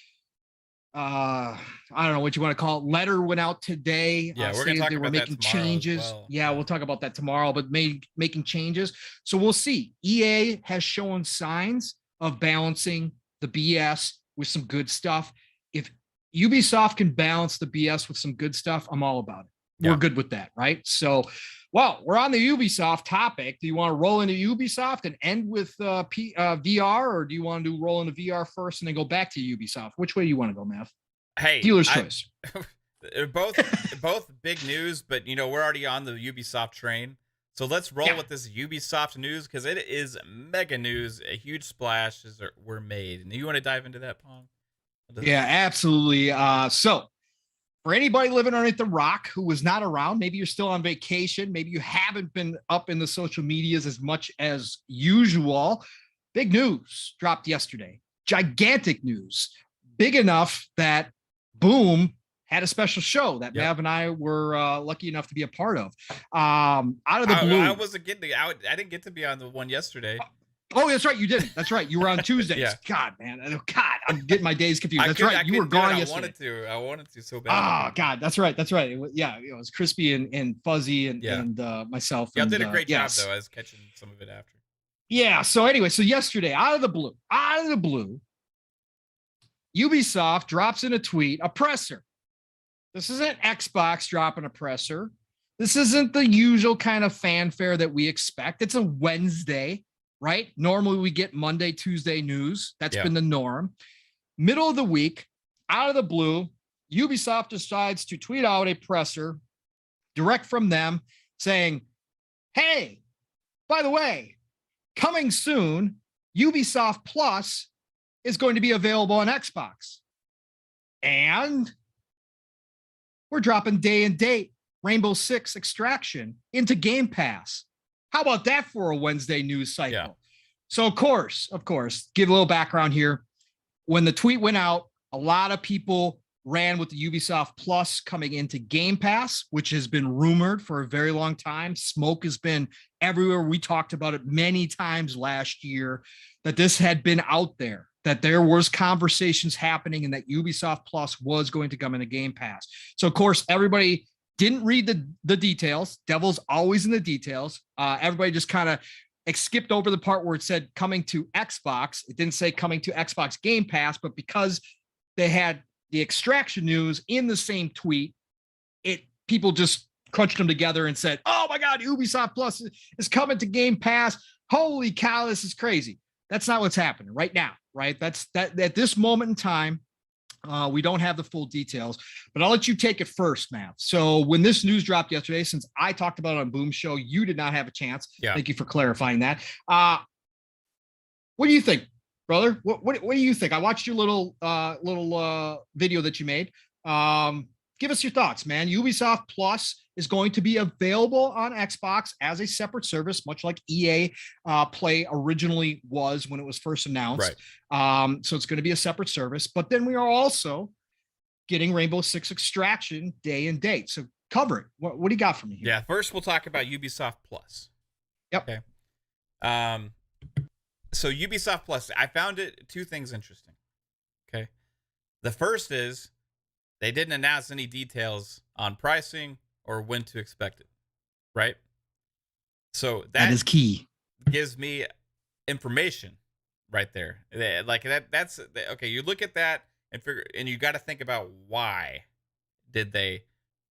I don't know what you want to call it. Letter went out today. Yeah, we're going to talk they about were making changes. well. Yeah, we'll talk about that tomorrow, but making changes. So we'll see. EA has shown signs of balancing the BS with some good stuff. If Ubisoft can balance the BS with some good stuff, I'm all about it. Yeah. We're good with that, right? So, well, we're on the Ubisoft topic. Do you want to roll into Ubisoft and end with VR, or do you want to roll into VR first and then go back to Ubisoft? Which way do you want to go, Mav? Hey, dealer's choice. both big news, but we're already on the Ubisoft train. So let's roll with this Ubisoft news because it is mega news. A huge splashes were made. And you want to dive into that, Pong? Yeah, absolutely. So for anybody living underneath the rock who was not around, maybe you're still on vacation, maybe you haven't been up in the social medias as much as usual. big news dropped yesterday. Gigantic news. Big enough that Boom had a special show that Mav and I were lucky enough to be a part of. Out of the blue. I wasn't getting I didn't get to be on the one yesterday. Oh, that's right. You didn't. That's right. You were on Tuesdays. Yeah. God, man. God, I'm getting my days confused. That's right. You were gone yesterday. I wanted to so bad. Oh, God. That's right. That's right. It was crispy and fuzzy and myself. Y'all did a great job, though. I was catching some of it after. Yeah. So anyway, yesterday, out of the blue, Ubisoft drops in a tweet, a presser. This isn't Xbox dropping a presser. This isn't the usual kind of fanfare that we expect. It's a Wednesday, right? Normally we get Monday, Tuesday news. That's been the norm. Middle of the week, out of the blue, Ubisoft decides to tweet out a presser direct from them saying, hey, by the way, coming soon, Ubisoft Plus is going to be available on Xbox. And we're dropping day and date Rainbow Six Extraction into Game Pass. How about that for a Wednesday news cycle? Yeah. So of course, give a little background here. When the tweet went out, a lot of people ran with the Ubisoft Plus coming into Game Pass, which has been rumored for a very long time. Smoke has been everywhere. We talked about it many times last year that this had been out there, that there was conversations happening and that Ubisoft Plus was going to come into Game Pass. So, of course, everybody didn't read the details. Devil's always in the details. Everybody just kind of skipped over the part where it said coming to Xbox. It didn't say coming to Xbox Game Pass, but because they had the Extraction news in the same tweet, people just crunched them together and said, oh my God, Ubisoft Plus is coming to Game Pass. Holy cow, this is crazy. That's not what's happening right now, right? That's at this moment in time. We don't have the full details, but I'll let you take it first, Matt. So when this news dropped yesterday, since I talked about it on Boom Show, you did not have a chance. Yeah. Thank you for clarifying that. What do you think, brother? What do you think? I watched your little video that you made. Give us your thoughts, man. Ubisoft Plus is going to be available on Xbox as a separate service, much like EA Play originally was when it was first announced. Right. So it's going to be a separate service. But then we are also getting Rainbow Six Extraction day and date. So cover it. What do you got for me here? Yeah, first we'll talk about Ubisoft Plus. Yep. Okay. So Ubisoft Plus, I found two things interesting. Okay. The first is they didn't announce any details on pricing or when to expect it, right? So that is key. Gives me information right there. Like that's okay. You look at that and figure, and you got to think about why did they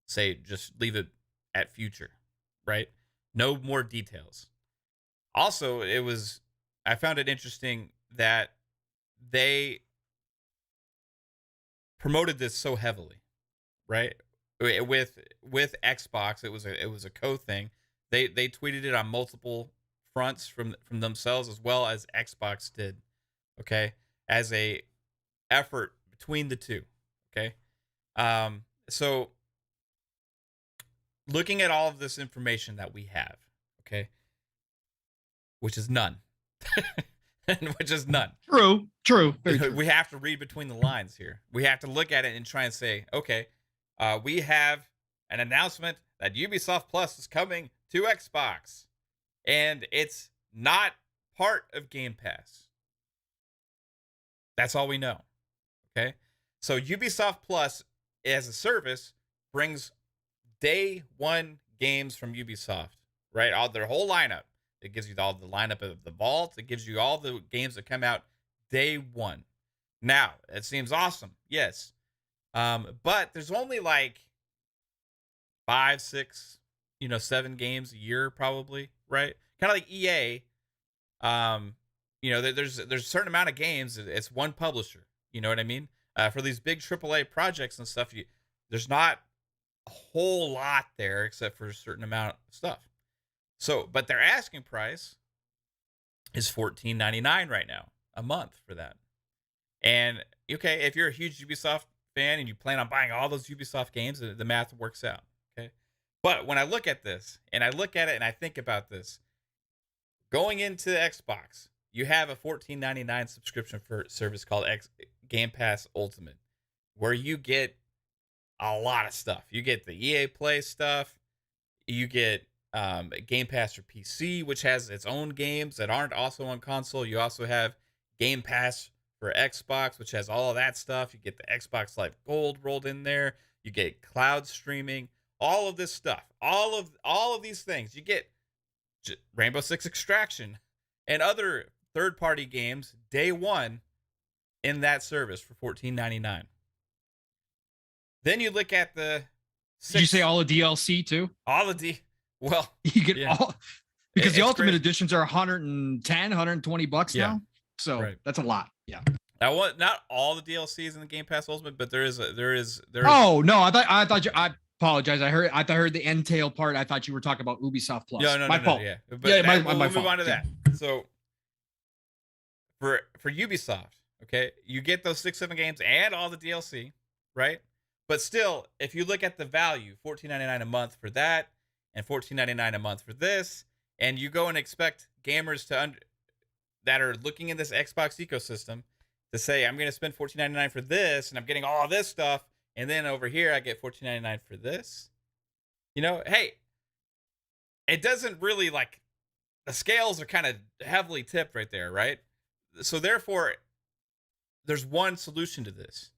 say just leave it at future, right? No more details. Also, I found it interesting that they promoted this so heavily, right? With Xbox, it was a co-thing. They tweeted it on multiple fronts from themselves as well as Xbox did, okay, as a effort between the two, okay. So looking at all of this information that we have, okay, which is none. Which is none. True. Very true. We have to read between the lines here. We have to look at it and try and say, okay, we have an announcement that Ubisoft Plus is coming to Xbox, and it's not part of Game Pass. That's all we know. Okay, so Ubisoft Plus as a service brings day one games from Ubisoft, right? All their whole lineup. It gives you all the lineup of the vault. It gives you all the games that come out day one. Now, it seems awesome. Yes. But there's only like 5, 6, 7 games a year probably, right? Kind of like EA. There's a certain amount of games. It's one publisher. You know what I mean? For these big AAA projects and stuff, there's not a whole lot there except for a certain amount of stuff. So, but their asking price is $14.99 right now, a month for that. And okay, if you're a huge Ubisoft fan and you plan on buying all those Ubisoft games, the math works out. Okay. But when I look at this and I look at it and I think about this, going into Xbox, you have a $14.99 subscription for service called Game Pass Ultimate, where you get a lot of stuff. You get the EA Play stuff. You get Game Pass for PC, which has its own games that aren't also on console. You also have Game Pass for Xbox, which has all of that stuff. You get the Xbox Live Gold rolled in there. You get cloud streaming, all of this stuff, all of these things. You get Rainbow Six Extraction and other third-party games day one in that service for $14.99. Then you look at the Did you say all the DLC too? All the well, you get all because the ultimate great. editions are 110, 120 bucks now. So right. That's a lot. Yeah. I want not all the DLCs in the Game Pass Ultimate, but there is. Oh no, I apologize. I heard the entail part. I thought you were talking about Ubisoft Plus. No, my fault. Yeah, but yeah, my we'll fault. move on to that. So for Ubisoft, okay, you get those 6-7 games and all the DLC, right? But still, if you look at the value, $14.99 a month for that, and $14.99 a month for this, and you go and expect gamers that are looking in this Xbox ecosystem to say, I'm going to spend $14.99 for this, and I'm getting all this stuff, and then over here I get $14.99 for this. You know, hey, it doesn't really like the scales are kind of heavily tipped right there, right? So therefore, there's one solution to this.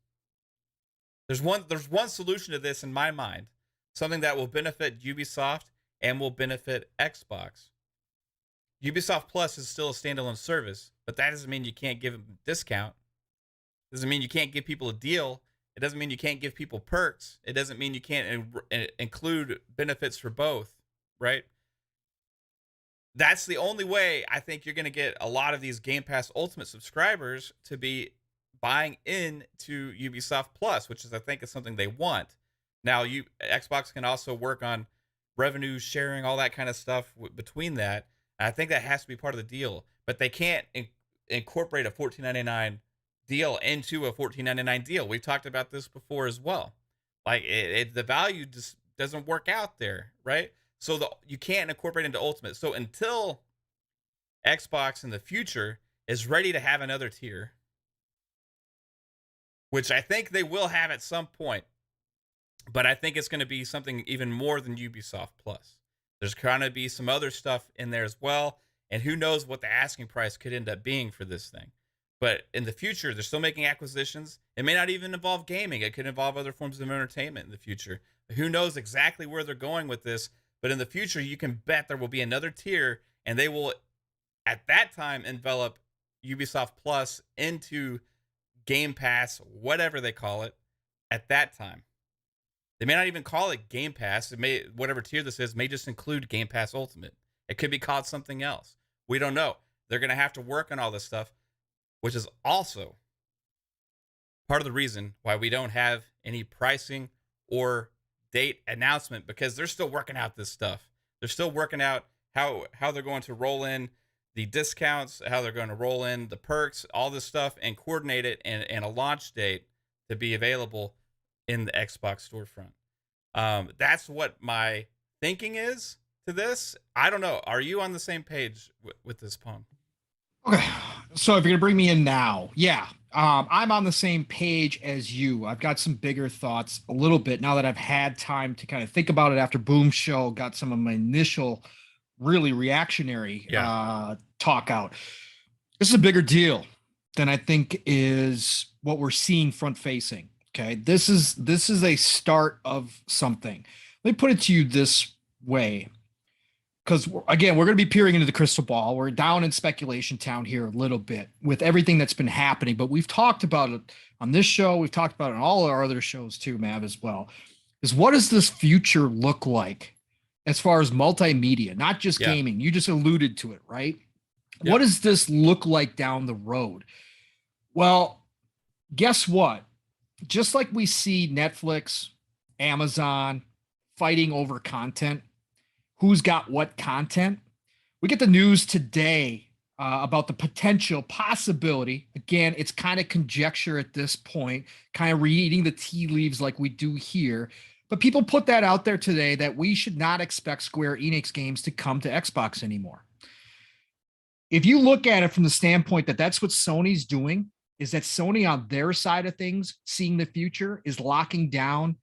There's one solution to this in my mind, something that will benefit Ubisoft and will benefit Xbox. Ubisoft Plus is still a standalone service, but that doesn't mean you can't give them a discount. It doesn't mean you can't give people a deal. It doesn't mean you can't give people perks. It doesn't mean you can't include benefits for both, right? That's the only way I think you're going to get a lot of these Game Pass Ultimate subscribers to be buying into Ubisoft Plus, which is, I think, is something they want. Now, Xbox can also work on revenue sharing, all that kind of stuff between that. I think that has to be part of the deal, but they can't incorporate a $14.99 deal into a $14.99 deal. We've talked about this before as well. Like the value just doesn't work out there, right? So you can't incorporate into Ultimate. So until Xbox in the future is ready to have another tier, which I think they will have at some point, but I think it's going to be something even more than Ubisoft Plus. There's going to be some other stuff in there as well, and who knows what the asking price could end up being for this thing. But in the future, they're still making acquisitions. It may not even involve gaming. It could involve other forms of entertainment in the future. Who knows exactly where they're going with this, but in the future, you can bet there will be another tier, and they will, at that time, envelop Ubisoft Plus into Game Pass, whatever they call it, at that time. They may not even call it Game Pass. It may, whatever tier this is, may just include Game Pass Ultimate. It could be called something else. We don't know. They're going to have to work on all this stuff, which is also part of the reason why we don't have any pricing or date announcement, because they're still working out this stuff. They're still working out how they're going to roll in the discounts, how they're going to roll in the perks, all this stuff, and coordinate it and a launch date to be available in the Xbox storefront. That's what my thinking is to this. I don't know. Are you on the same page with this, Pong? Okay, so if you're gonna bring me in now, yeah, I'm on the same page as you. I've got some bigger thoughts a little bit now that I've had time to kind of think about it after Boom Show, got some of my initial really reactionary talk out. This is a bigger deal than I think is what we're seeing front facing. Okay, this is a start of something. Let me put it to you this way, because again, we're going to be peering into the crystal ball. We're down in speculation town here a little bit with everything that's been happening, but we've talked about it on this show. We've talked about it on all our other shows too, Mav, as well. Is what does this future look like as far as multimedia, not just gaming? You just alluded to it, right? Yep. What does this look like down the road? Well, guess what? Just like we see Netflix, Amazon fighting over content, who's got what content? We get the news today about the potential possibility. Again, it's kind of conjecture at this point, kind of reading the tea leaves like we do here. But people put that out there today that we should not expect Square Enix games to come to Xbox anymore. if you look at it from the standpoint that that's what Sony's doing, is that Sony on their side of things, seeing the future, is locking down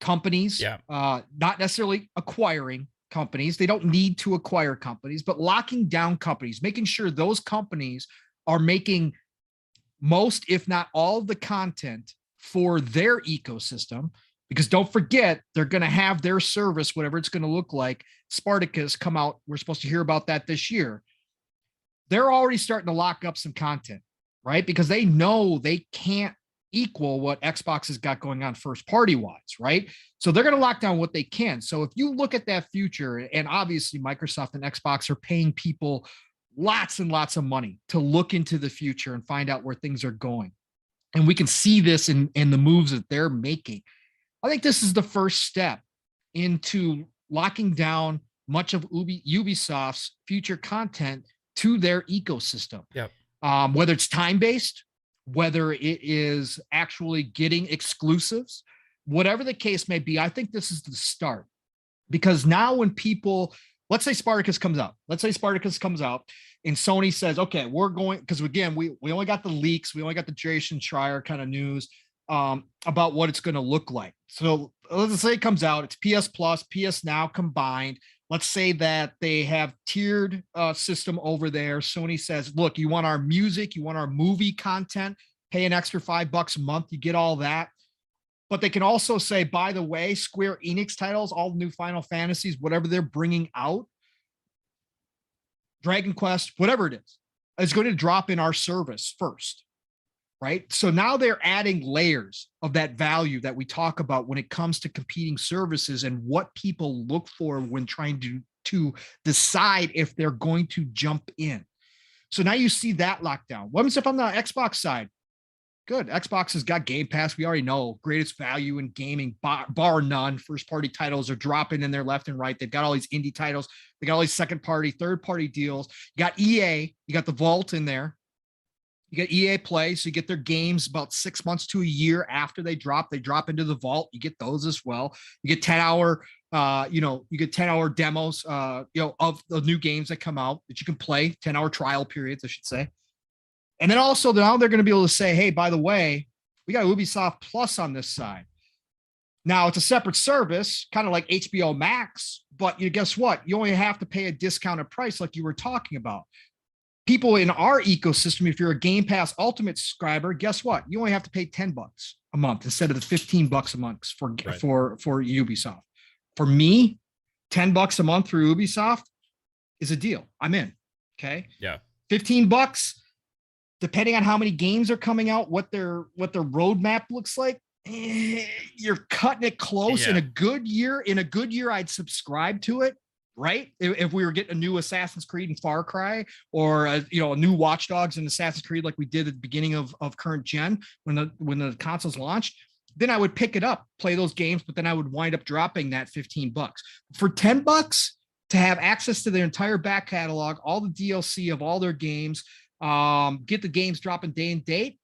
companies, not necessarily acquiring companies. They don't need to acquire companies, but locking down companies, making sure those companies are making most, if not all, of the content for their ecosystem. Because don't forget, they're going to have their service, whatever it's going to look like. Spartacus come out. We're supposed to hear about that this year. They're already starting to lock up some content, right? Because they know they can't equal what Xbox has got going on first party wise, right? So they're going to lock down what they can. So if you look at that future, and obviously Microsoft and Xbox are paying people lots and lots of money to look into the future and find out where things are going. And we can see this in the moves that they're making. I think this is the first step into locking down much of Ubisoft's future content to their ecosystem. Yep. Whether it's time-based, whether it is actually getting exclusives, whatever the case may be, I think this is the start. Because now when people, let's say Spartacus comes out and Sony says, okay, we're going, because again, we only got the leaks, we only got the Jason Schreier kind of news about what it's going to look like. So let's say it comes out, it's PS Plus, PS Now combined. Let's say that they have tiered system over there. Sony says, look, you want our music, you want our movie content, pay an extra $5 a month, you get all that. But they can also say, by the way, Square Enix titles, all the new Final Fantasies, whatever they're bringing out, Dragon Quest, whatever it is going to drop in our service first. Right. So now they're adding layers of that value that we talk about when it comes to competing services and what people look for when trying to decide if they're going to jump in. So now you see that lockdown. What happens if on the Xbox side? Good. Xbox has got Game Pass. We already know greatest value in gaming, bar none. First party titles are dropping in there left and right. They've got all these indie titles. They got all these second party, third party deals. You got EA. You got the Vault in there. You get EA Play, so you get their games about 6 months to a year after they drop into the vault. You get those as well. You get 10-hour, you get 10-hour demos, of the new games that come out that you can play, 10-hour trial periods, I should say. And then also now they're going to be able to say, hey, by the way, we got Ubisoft Plus on this side. Now it's a separate service, kind of like HBO Max, but guess what? You only have to pay a discounted price like you were talking about. People in our ecosystem, if you're a Game Pass Ultimate subscriber, guess what? You only have to pay $10 a month instead of the $15 a month for Ubisoft. For me, $10 a month for Ubisoft is a deal. I'm in. Okay. Yeah. $15, depending on how many games are coming out, what their roadmap looks like. You're cutting it close. Yeah. In a good year, I'd subscribe to it. Right? If we were getting a new Assassin's Creed and Far Cry, or a new Watch Dogs and Assassin's Creed like we did at the beginning of current gen when the consoles launched, then I would pick it up, play those games, but then I would wind up dropping that $15. For $10 to have access to their entire back catalog, all the DLC of all their games, get the games dropping day and date,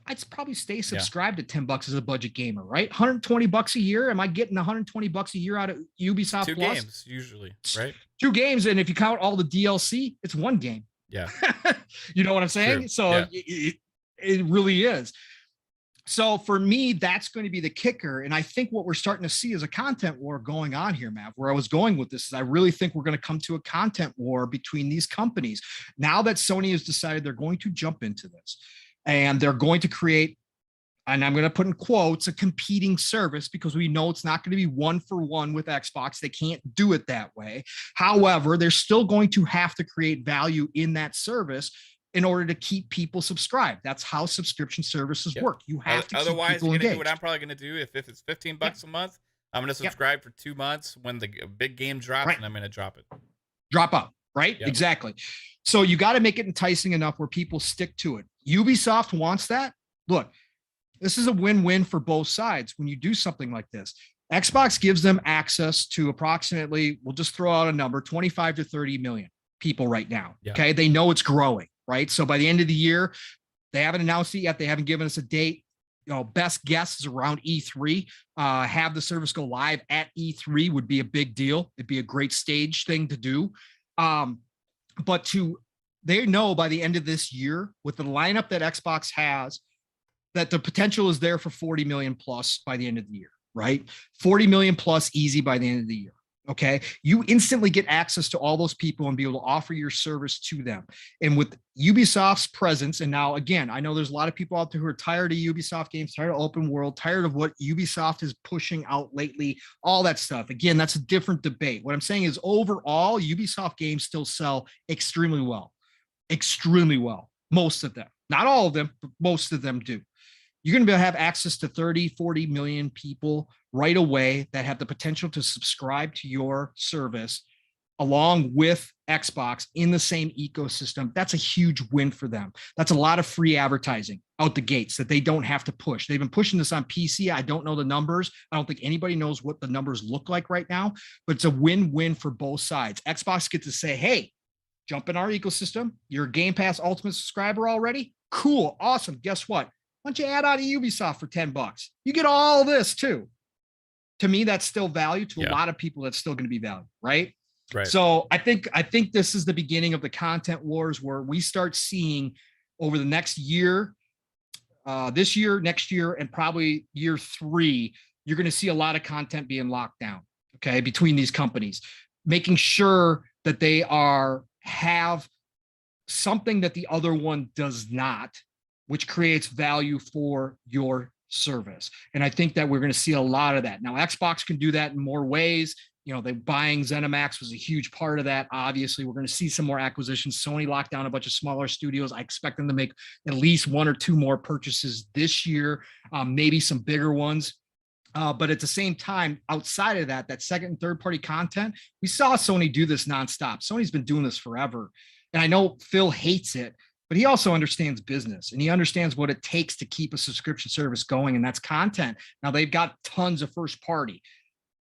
I'd probably stay subscribed at $10 as a budget gamer, right? $120 a year. Am I getting $120 a year out of Ubisoft Two Plus? games usually, right? 2 games, and if you count all the DLC, it's 1 game. Yeah. You know what I'm saying? True. So it really is. So for me, that's going to be the kicker. And I think what we're starting to see is a content war going on here, Matt. Where I was going with this is I really think we're going to come to a content war between these companies. Now that Sony has decided they're going to jump into this and they're going to create, and I'm going to put in quotes, a competing service, because we know it's not going to be 1-for-1 with Xbox. They can't do it that way. However, they're still going to have to create value in that service in order to keep people subscribed. That's how subscription services work. You have to otherwise keep people you're gonna engaged. do what I'm probably gonna do. If it's $15 a month, I'm gonna subscribe for 2 months. When the big game drops, and I'm gonna drop it. Drop out, right? Yep. Exactly. So you got to make it enticing enough where people stick to it. Ubisoft wants that. Look, this is a win-win for both sides when you do something like this. Xbox gives them access to approximately, we'll just throw out a number, 25 to 30 million people right now. Yeah. Okay. They know it's growing, right? So by the end of the year, they haven't announced it yet. They haven't given us a date. Best guess is around E3. Have the service go live at E3 would be a big deal. It'd be a great stage thing to do. But to they know by the end of this year, with the lineup that Xbox has, that the potential is there for 40 million plus by the end of the year, right? 40 million plus easy by the end of the year. Okay. You instantly get access to all those people and be able to offer your service to them. And with Ubisoft's presence, and now again, I know there's a lot of people out there who are tired of Ubisoft games, tired of open world, tired of what Ubisoft is pushing out lately, all that stuff. Again, that's a different debate. What I'm saying is overall, Ubisoft games still sell extremely well. Extremely well. Most of them. Not all of them, but most of them do. You're going to have access to 30, 40 million people right away that have the potential to subscribe to your service along with Xbox in the same ecosystem. That's a huge win for them. That's a lot of free advertising out the gates that they don't have to push. They've been pushing this on PC. I don't know the numbers. I don't think anybody knows what the numbers look like right now, but it's a win-win for both sides. Xbox gets to say, hey, jump in our ecosystem. You're a Game Pass Ultimate subscriber already? Cool. Awesome. Guess what? Why don't you add on a Ubisoft for $10? You get all this too. To me, that's still value. To a lot of people, that's still going to be value, right? Right. So I think this is the beginning of the content wars where we start seeing over the next year, this year, next year, and probably year 3, you're going to see a lot of content being locked down, okay, between these companies, making sure that they have something that the other one does not, which creates value for your service. And I think that we're going to see a lot of that. Now, Xbox can do that in more ways. You know, buying ZeniMax was a huge part of that. Obviously, we're going to see some more acquisitions. Sony locked down a bunch of smaller studios. I expect them to make at least 1 or 2 more purchases this year, maybe some bigger ones. But at the same time, outside of that second and third party content, we saw Sony do this nonstop. Sony's been doing this forever. And I know Phil hates it, but he also understands business and he understands what it takes to keep a subscription service going. And that's content. Now they've got tons of first party,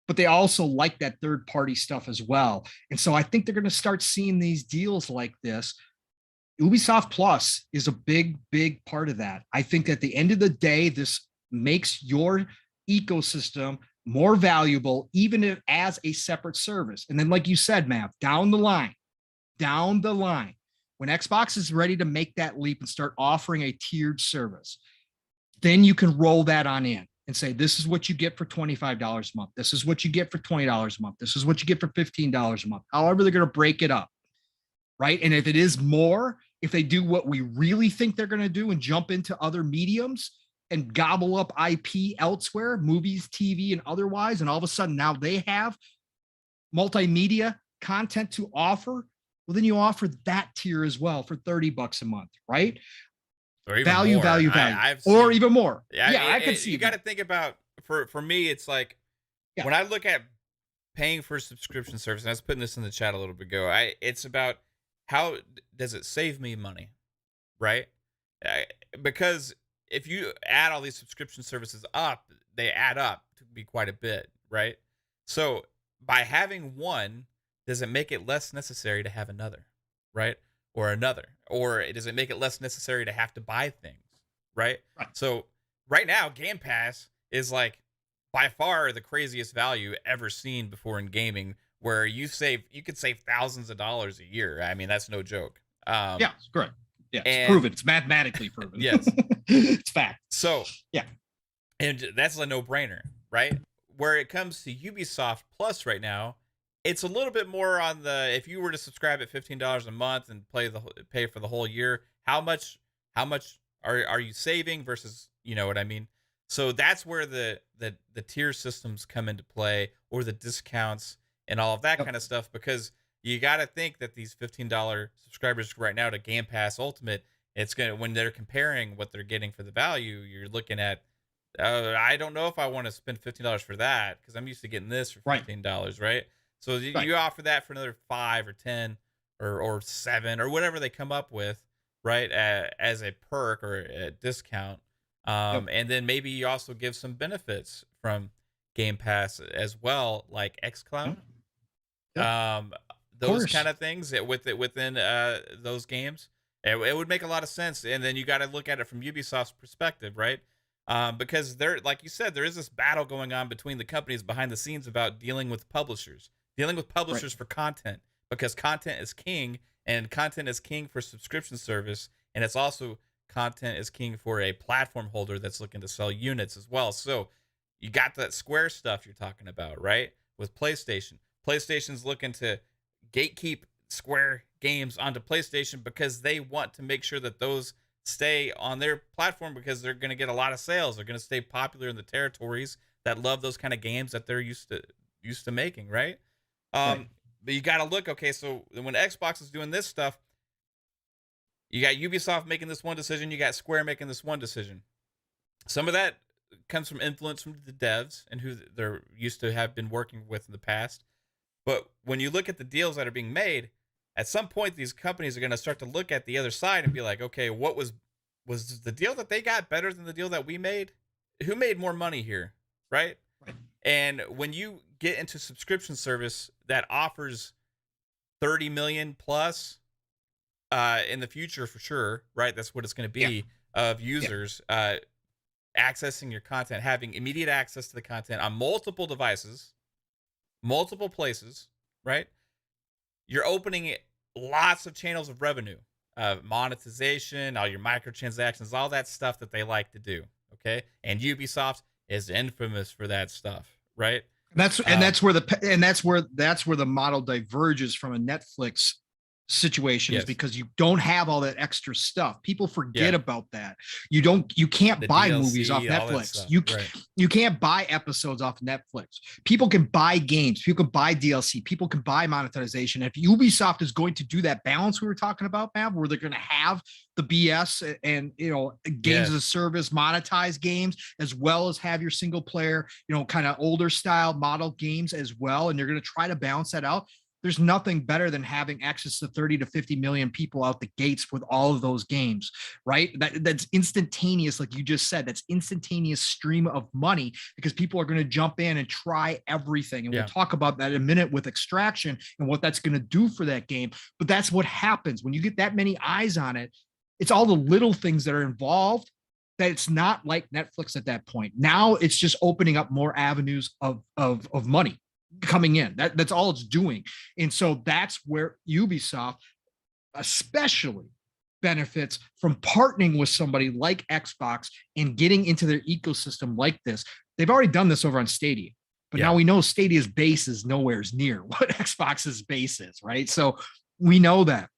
but they also like that third party stuff as well. And so I think they're going to start seeing these deals like this. Ubisoft Plus is a big, big part of that. I think at the end of the day, this makes your ecosystem more valuable, even if as a separate service. And then, like you said, Mav, down the line, when Xbox is ready to make that leap and start offering a tiered service, then you can roll that on in and say, this is what you get for $25 a month. This is what you get for $20 a month. This is what you get for $15 a month. However, they're going to break it up, right? And if it is more, if they do what we really think they're going to do and jump into other mediums and gobble up IP elsewhere, movies, TV, and otherwise, and all of a sudden now they have multimedia content to offer, well, then you offer that tier as well for $30 a month, right? Or even value, more. value, or even more. I could see. You got to think about, for me, it's like when I look at paying for a subscription service, and I was putting this in the chat a little bit ago, it's about how does it save me money, right? Because if you add all these subscription services up, they add up to be quite a bit, right? So by having one, does it make it less necessary to have another, right? Or another? Or does it make it less necessary to have to buy things, right? So right now, Game Pass is like by far the craziest value ever seen before in gaming, where you could save thousands of dollars a year. I mean, that's no joke. Yeah, it's correct. Yeah, it's proven. It's mathematically proven. Yes. It's fact. So, yeah. And that's a no-brainer, right? Where it comes to Ubisoft Plus right now, it's a little bit more on the, if you were to subscribe at $15 a month and pay for the whole year, how much are you saving versus, you know what I mean? So that's where the tier systems come into play, or the discounts and all of that kind of stuff, because you got to think that these $15 subscribers right now to Game Pass Ultimate, it's going to, when they're comparing what they're getting for the value, you're looking at, I don't know if I want to spend $15 for that, because I'm used to getting this for $15, right? So you offer that for another 5 or 10 or 7 or whatever they come up with, right? As a perk or a discount. And then maybe you also give some benefits from Game Pass as well, like xCloud. Those kind of things within those games. It would make a lot of sense. And then you got to look at it from Ubisoft's perspective, right? Because there, like you said, there is this battle going on between the companies behind the scenes about dealing with publishers for content, because content is king. And content is king for subscription service, and it's also content is king for a platform holder that's looking to sell units as well. So you got that Square stuff you're talking about, right? With PlayStation. PlayStation's looking to gatekeep Square games onto PlayStation because they want to make sure that those stay on their platform because they're going to get a lot of sales. They're going to stay popular in the territories that love those kind of games that they're used to making, right? Right. But you got to look, okay, so when Xbox is doing this stuff, you got Ubisoft making this one decision, you got Square making this one decision. Some of that comes from influence from the devs and who they're used to have been working with in the past. But when you look at the deals that are being made, at some point these companies are going to start to look at the other side and be like, okay, what was the deal that they got better than the deal that we made? Who made more money here, right? Right. And when you get into subscription service that offers 30 million plus in the future for sure, right? That's what it's going to be of users accessing your content, having immediate access to the content on multiple devices, multiple places, right? You're opening lots of channels of revenue, monetization, all your microtransactions, all that stuff that they like to do, okay? And Ubisoft is infamous for that stuff, right? That's where the model diverges from a Netflix situation, is because you don't have all that extra stuff. People forget about that. You can't The buy DLC, movies off all that Netflix. stuff, right. You can't buy episodes off Netflix. People can buy games, people can buy DLC, people can buy monetization. If Ubisoft is going to do that balance we were talking about, Mav, where they're going to have the BS and games as a service, monetize games, as well as have your single player, kind of older style model games as well, and you're going to try to balance that out. There's nothing better than having access to 30 to 50 million people out the gates with all of those games, right? That's instantaneous, like you just said. That's instantaneous stream of money because people are going to jump in and try everything. And we'll talk about that in a minute with Extraction and what that's going to do for that game. But that's what happens when you get that many eyes on it. It's all the little things that are involved that it's not like Netflix at that point. Now it's just opening up more avenues of money coming in. That's all it's doing. And so that's where Ubisoft especially benefits from partnering with somebody like Xbox and getting into their ecosystem like this. They've already done this over on Stadia, but now we know Stadia's base is nowhere near what Xbox's base is, right? So we know that.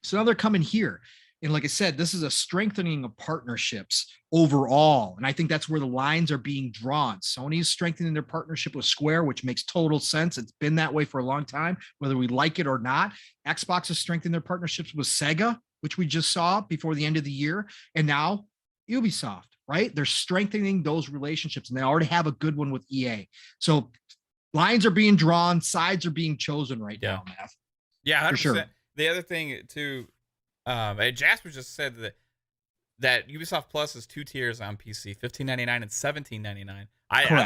So now they're coming here. And like I said, this is a strengthening of partnerships overall. And I think that's where the lines are being drawn. Sony is strengthening their partnership with Square, which makes total sense. It's been that way for a long time, whether we like it or not. Xbox is strengthening their partnerships with Sega, which we just saw before the end of the year. And now Ubisoft, right? They're strengthening those relationships, and they already have a good one with EA. So lines are being drawn, sides are being chosen right now, Matt. Yeah, 100%. For sure. The other thing too, Jasper just said that Ubisoft Plus is 2 tiers on PC, $15.99 and $17.99.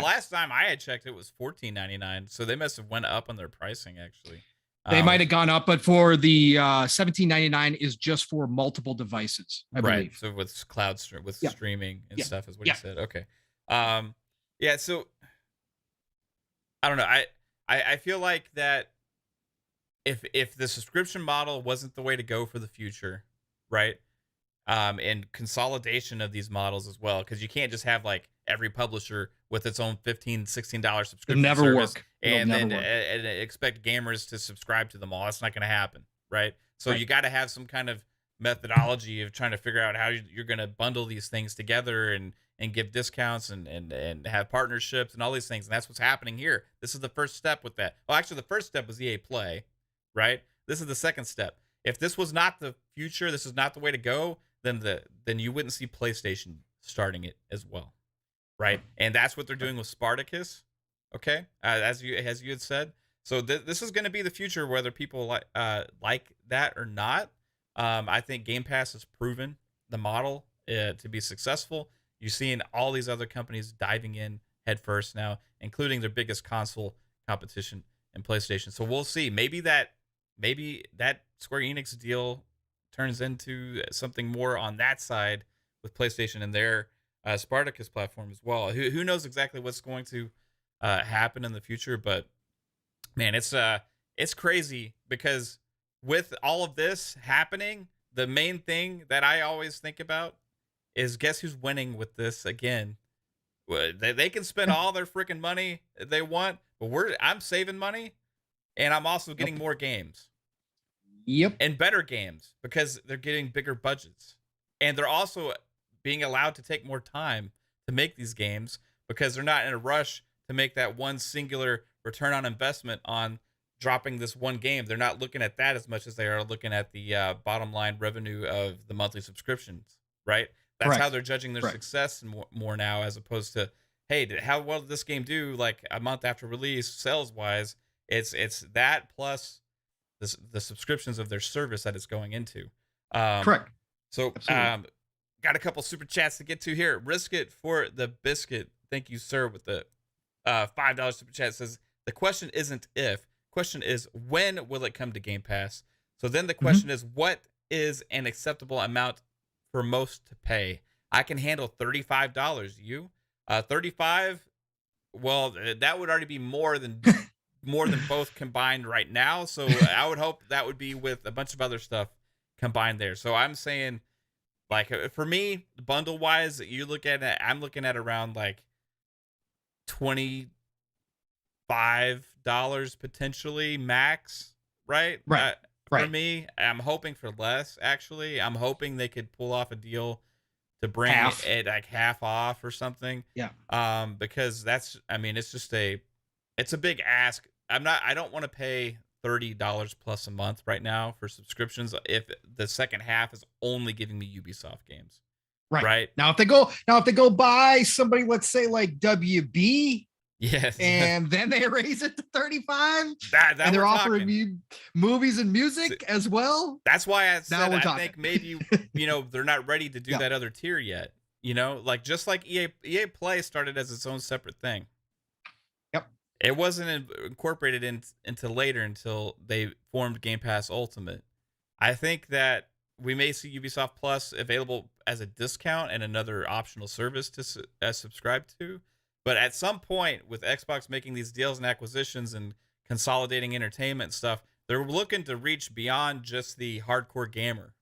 Last time I had checked, it was $14.99, so they must have went up on their pricing actually. They might have gone up, but for the $17.99 is just for multiple devices, I believe. So with cloud streaming and stuff is what he said. Okay. So I don't know. I feel like that if the subscription model wasn't the way to go for the future, right? And consolidation of these models as well, because you can't just have like every publisher with its own $15, $16 subscription service and then expect gamers to subscribe to them all. That's not going to happen, right? So you got to have some kind of methodology of trying to figure out how you're going to bundle these things together and give discounts and have partnerships and all these things. And that's what's happening here. This is the first step with that. Well, actually, the first step was EA Play, right? This is the second step. If this was not the future, this is not the way to go, then you wouldn't see PlayStation starting it as well, right? And that's what they're doing with Spartacus, okay? As you had said. So this is going to be the future, whether people like that or not. I think Game Pass has proven the model to be successful. You're seeing all these other companies diving in headfirst now, including their biggest console competition in PlayStation. So we'll see. Maybe that Square Enix deal turns into something more on that side with PlayStation and their Spartacus platform as well. Who knows exactly what's going to happen in the future? But man, it's crazy because with all of this happening, the main thing that I always think about is guess who's winning with this again. They can spend all their freaking money they want, but I'm saving money, and I'm also getting more games. Yep. And better games because they're getting bigger budgets. And they're also being allowed to take more time to make these games because they're not in a rush to make that one singular return on investment on dropping this one game. They're not looking at that as much as they are looking at the bottom line revenue of the monthly subscriptions, right? That's how they're judging their success more now, as opposed to, hey, how well did this game do like a month after release sales wise? It's that plus the subscriptions of their service that it's going into. Correct. So got a couple super chats to get to here. Risk It for the Biscuit. Thank you, sir, with the $5 super chat. Says the question isn't if, question is when will it come to Game Pass? So then the question is, what is an acceptable amount for most to pay? I can handle $35. You 35? Well, that would already be more than both combined right now. So I would hope that would be with a bunch of other stuff combined there. So I'm saying, like, for me, bundle wise, you look at it, I'm looking at around like $25 potentially max, right? Right. For me, I'm hoping for less, actually. I'm hoping they could pull off a deal to bring it like half off or something. Yeah. Because it's a big ask. I don't want to pay $30 plus a month right now for subscriptions if the second half is only giving me Ubisoft games. Right. Now if they go buy somebody, let's say like WB, yes, and then they raise it to 35, and they're offering me movies and music as well. That's why I said I think maybe they're not ready to do that other tier yet. Like just like EA Play started as its own separate thing. Yep. It wasn't incorporated into later until they formed Game Pass Ultimate. I think that we may see Ubisoft Plus available as a discount and another optional service to subscribe to. But at some point, with Xbox making these deals and acquisitions and consolidating entertainment stuff, they're looking to reach beyond just the hardcore gamer,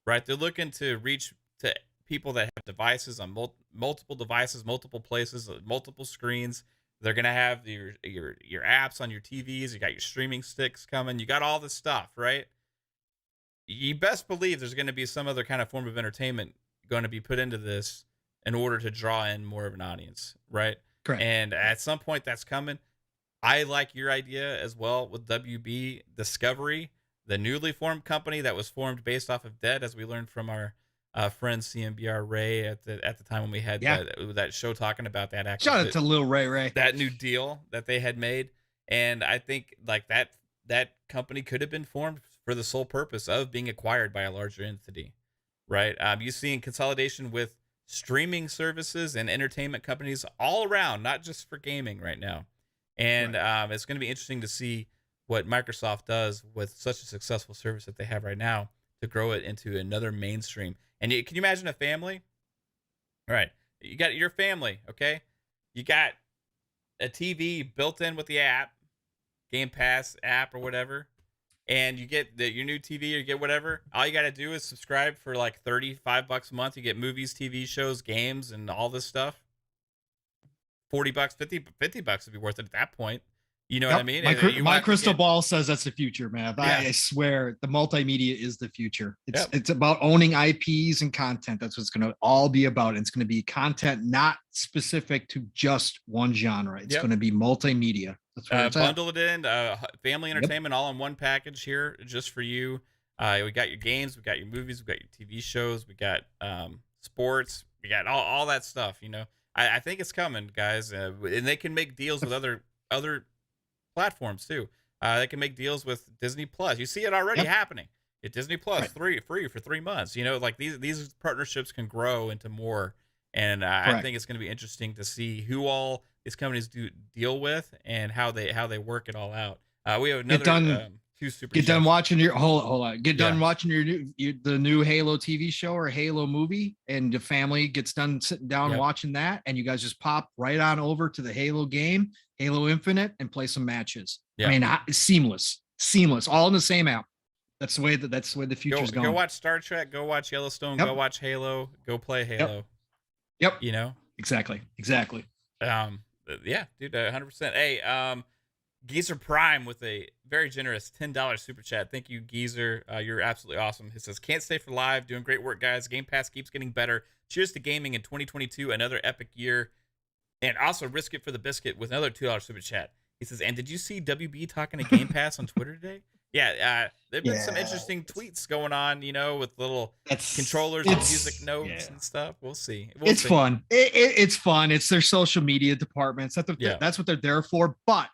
right? They're looking to reach to people that have devices on multiple devices, multiple places, multiple screens. They're gonna have your apps on your TVs. You got your streaming sticks coming. You got all this stuff, right? You best believe there's going to be some other kind of form of entertainment going to be put into this in order to draw in more of an audience, right? Correct. And at some point that's coming. I like your idea as well with WB Discovery, the newly formed company that was formed based off of Dead, as we learned from our friend CMBR Ray at the time when we had that show talking about that. Shout out to Lil Ray. That new deal that they had made. And I think like that company could have been formed for the sole purpose of being acquired by a larger entity, right? You see in consolidation with streaming services and entertainment companies all around, not just for gaming right now. And it's going to be interesting to see what Microsoft does with such a successful service that they have right now to grow it into another mainstream. And can you imagine a family? All right, you got your family, okay? You got a TV built in with the app, Game Pass app or whatever. And you get your new TV or you get whatever. All you got to do is subscribe for like $35 a month. You get movies, TV shows, games, and all this stuff. $40, $50 would be worth it at that point. You know what I mean? My crystal ball says that's the future, man. Yeah. I swear the multimedia is the future. It's about owning IPs and content. That's what it's going to all be about. It's going to be content not specific to just one genre. It's going to be multimedia. Bundle it in, family entertainment all in one package here just for you. We got your games, we got your movies, we got your TV shows, we got sports, we got all that stuff. I think it's coming, guys, and they can make deals with other platforms too. They can make deals with Disney Plus. You see it already happening. At Disney Plus, free for 3 months. Like these partnerships can grow into more, and I think it's going to be interesting to see who all these companies deal with and how they work it all out. We have another two super. Get done watching your hold on. Get done watching the new Halo TV show or Halo movie, and the family gets done sitting down watching that, and you guys just pop right on over to the Halo game, Halo Infinite, and play some matches. I mean, seamless, all in the same app. That's the way the future's Go going. watch Star Trek. Go watch Yellowstone. Yep. Go watch Halo. Go play Halo. Yep. You know. Exactly. Yeah, dude, 100%. Hey, Geezer Prime with a very generous $10 super chat. Thank you, Geezer. You're absolutely awesome. He says, "Can't stay for live. Doing great work, guys. Game Pass keeps getting better. Cheers to gaming in 2022. Another epic year." And also risk it for the biscuit with another $2 super chat. He says, "And did you see WB talking to Game Pass on Twitter today?" Yeah, there've been some interesting tweets going on, with little controllers and music notes and stuff. We'll see. It's fun. It's fun. It's their social media departments. That's what they're there for. But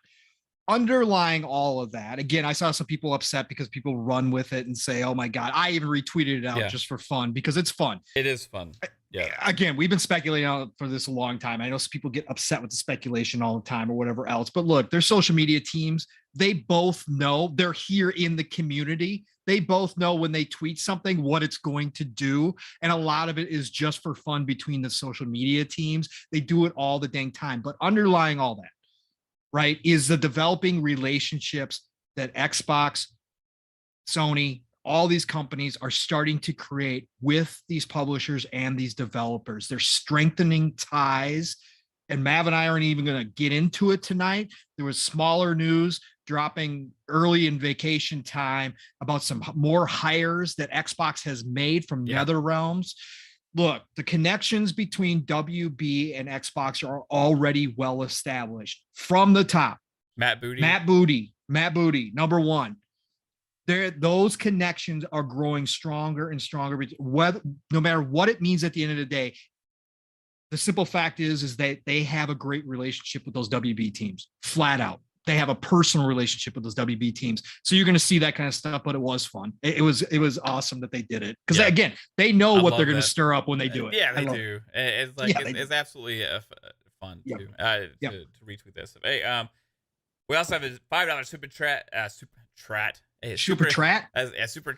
underlying all of that, again, I saw some people upset because people run with it and say, "Oh my God." I even retweeted it out just for fun because it's fun. It is fun. Yeah. Again, we've been speculating on for this a long time. I know some people get upset with the speculation all the time or whatever else, but look, their social media teams, they both know. They're here in the community. They both know when they tweet something, what it's going to do. And a lot of it is just for fun between the social media teams. They do it all the dang time. But underlying all that, right, is the developing relationships that Xbox, Sony, all these companies are starting to create with these publishers and these developers. They're strengthening ties. And Mav and I aren't even going to get into it tonight. There was smaller news dropping early in vacation time about some more hires that Xbox has made from Nether Realms. Look, the connections between WB and Xbox are already well established from the top. Matt Booty, number one. Those connections are growing stronger and stronger. No matter what it means at the end of the day, the simple fact is that they have a great relationship with those WB teams, flat out. They have a personal relationship with those WB teams. So you're going to see that kind of stuff, but it was fun. It was awesome that they did it. Because again, they know what they're going to stir up when they do it. Yeah, they do. It's like, it's absolutely fun to retweet this. Hey, we also have a $5 super chat. Super chat?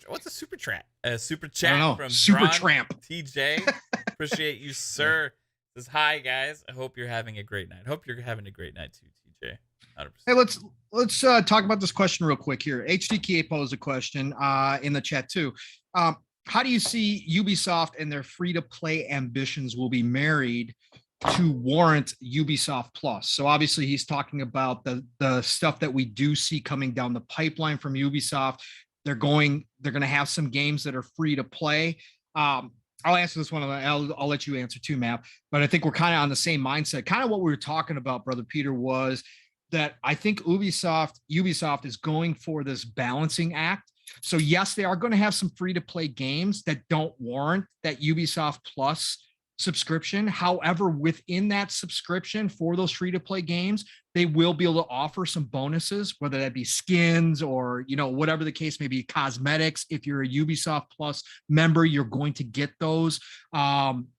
What's a super chat? A super chat from Super Dron Tramp. TJ. Appreciate you, sir. Says, "Hi guys. I hope you're having a great night." Hope you're having a great night too, TJ. 100%. Hey, let's talk about this question real quick here. HDKA posed a question in the chat too. How do you see Ubisoft and their free-to-play ambitions will be married to warrant Ubisoft Plus? So obviously he's talking about the stuff that we do see coming down the pipeline from Ubisoft. They're going to have some games that are free to play. I'll answer this one. I'll let you answer too, Matt. But I think we're kind of on the same mindset. Kind of what we were talking about, Brother Peter, was that I think Ubisoft is going for this balancing act. So yes, they are going to have some free to play games that don't warrant that Ubisoft Plus subscription. However, within that subscription for those free to play games, they will be able to offer some bonuses, whether that be skins or, whatever the case may be, cosmetics. If you're a Ubisoft Plus member, you're going to get those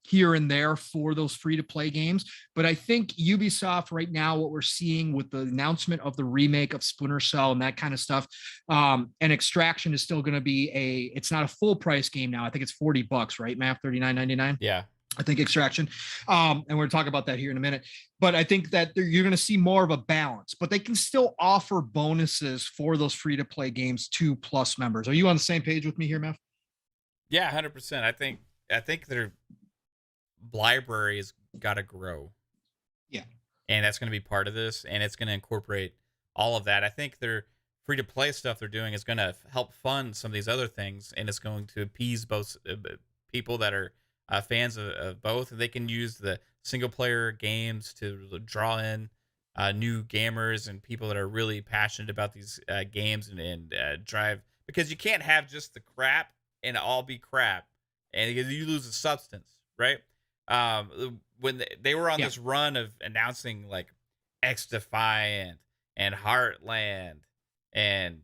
here and there for those free to play games. But I think Ubisoft right now, what we're seeing with the announcement of the remake of Splinter Cell and that kind of stuff, and Extraction is still going to be it's not a full price game now. I think it's $40, right, Matt? $39.99. Yeah. I think Extraction. And we're talking about that here in a minute. But I think that you're going to see more of a balance, but they can still offer bonuses for those free-to-play games to Plus members. Are you on the same page with me here, Matt? Yeah, 100%. I think their library has got to grow. Yeah. And that's going to be part of this, and it's going to incorporate all of that. I think their free-to-play stuff they're doing is going to help fund some of these other things, and it's going to appease both people that are fans of both. They can use the single player games to draw in new gamers and people that are really passionate about these games and drive, because you can't have just the crap and all be crap, and you lose the substance, right? When they were on this run of announcing like X-Defiant and Heartland, and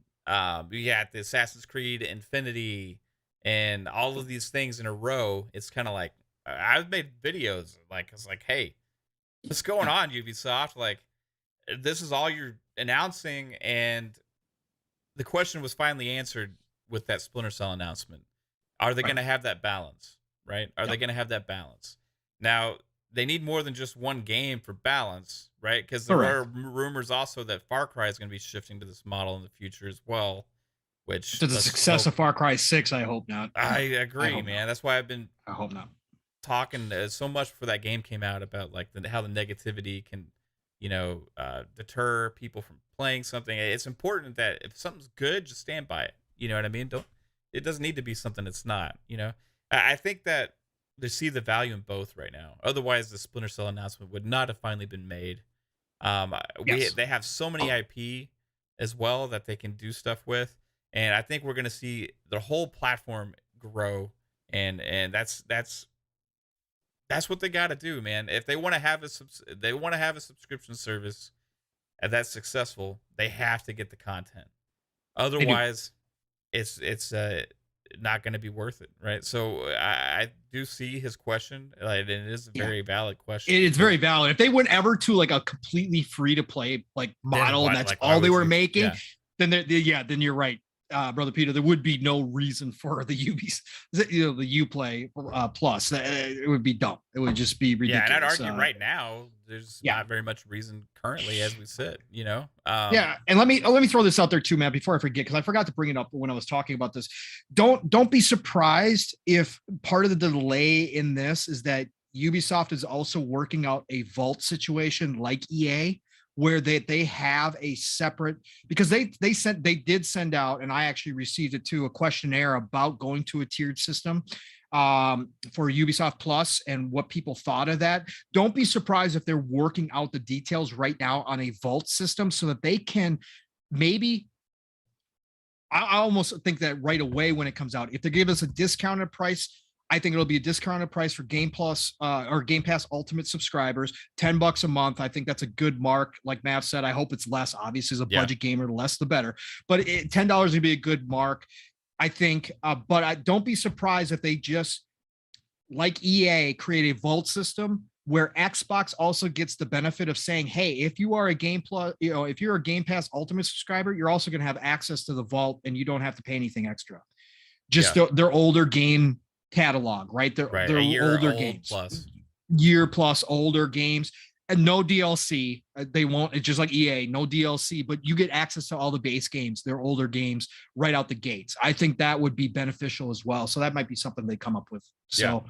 we got the Assassin's Creed Infinity and all of these things in a row, it's kind of like, I've made videos like, it's like, hey, what's going on, Ubisoft? Like, this is all you're announcing. And the question was finally answered with that Splinter Cell announcement. Are they going to have that balance, right? Are they going to have that balance? Now, they need more than just one game for balance, right? Because there are rumors also that Far Cry is going to be shifting to this model in the future as well. which To the success of Far Cry 6, I hope not. I agree, hope man. not. That's why I've been I hope not. talking so much before that game came out about like how the negativity can, deter people from playing something. It's important that if something's good, just stand by it. You know what I mean? It doesn't need to be something that's not. I think that they see the value in both right now. Otherwise, the Splinter Cell announcement would not have finally been made. Yes. They have so many IP as well that they can do stuff with, and I think we're going to see the whole platform grow, and that's what they got to do, man. If they want to have a subscription service that's successful, they have to get the content. Otherwise, it's not going to be worth it, right? So I do see his question, and it is a very valid question. It's very valid. If they went ever to like a completely free to play like model, and that's all they were making, then then you're right, brother Peter. There would be no reason for the the Uplay Plus. It would be dumb. It would just be ridiculous. Yeah, and I'd argue right now there's not very much reason currently as we sit. And let me throw this out there too, man, before I forget, because I forgot to bring it up when I was talking about this. Don't be surprised if part of the delay in this is that Ubisoft is also working out a vault situation like EA, where they have a separate, because they did send out, and I actually received it too, a questionnaire about going to a tiered system for Ubisoft Plus and what people thought of that. Don't be surprised if they're working out the details right now on a vault system so that they can maybe, I almost think that right away when it comes out, if they give us a discounted price, I think it'll be a discounted price for Game Plus or Game Pass Ultimate subscribers, $10 a month. I think that's a good mark. Like Mav said, I hope it's less. Obviously, as a budget gamer, the less the better. But $10 would be a good mark, I think. But don't be surprised if they just, like EA, create a vault system where Xbox also gets the benefit of saying, hey, if you are a Game Plus, if you're a Game Pass Ultimate subscriber, you're also going to have access to the vault, and you don't have to pay anything extra. Just their older game catalog, right? They're older games, year plus older games, and no DLC. They won't. It's just like EA, no DLC, but you get access to all the base games, their older games, right out the gates. I think that would be beneficial as well. So that might be something they come up with. So,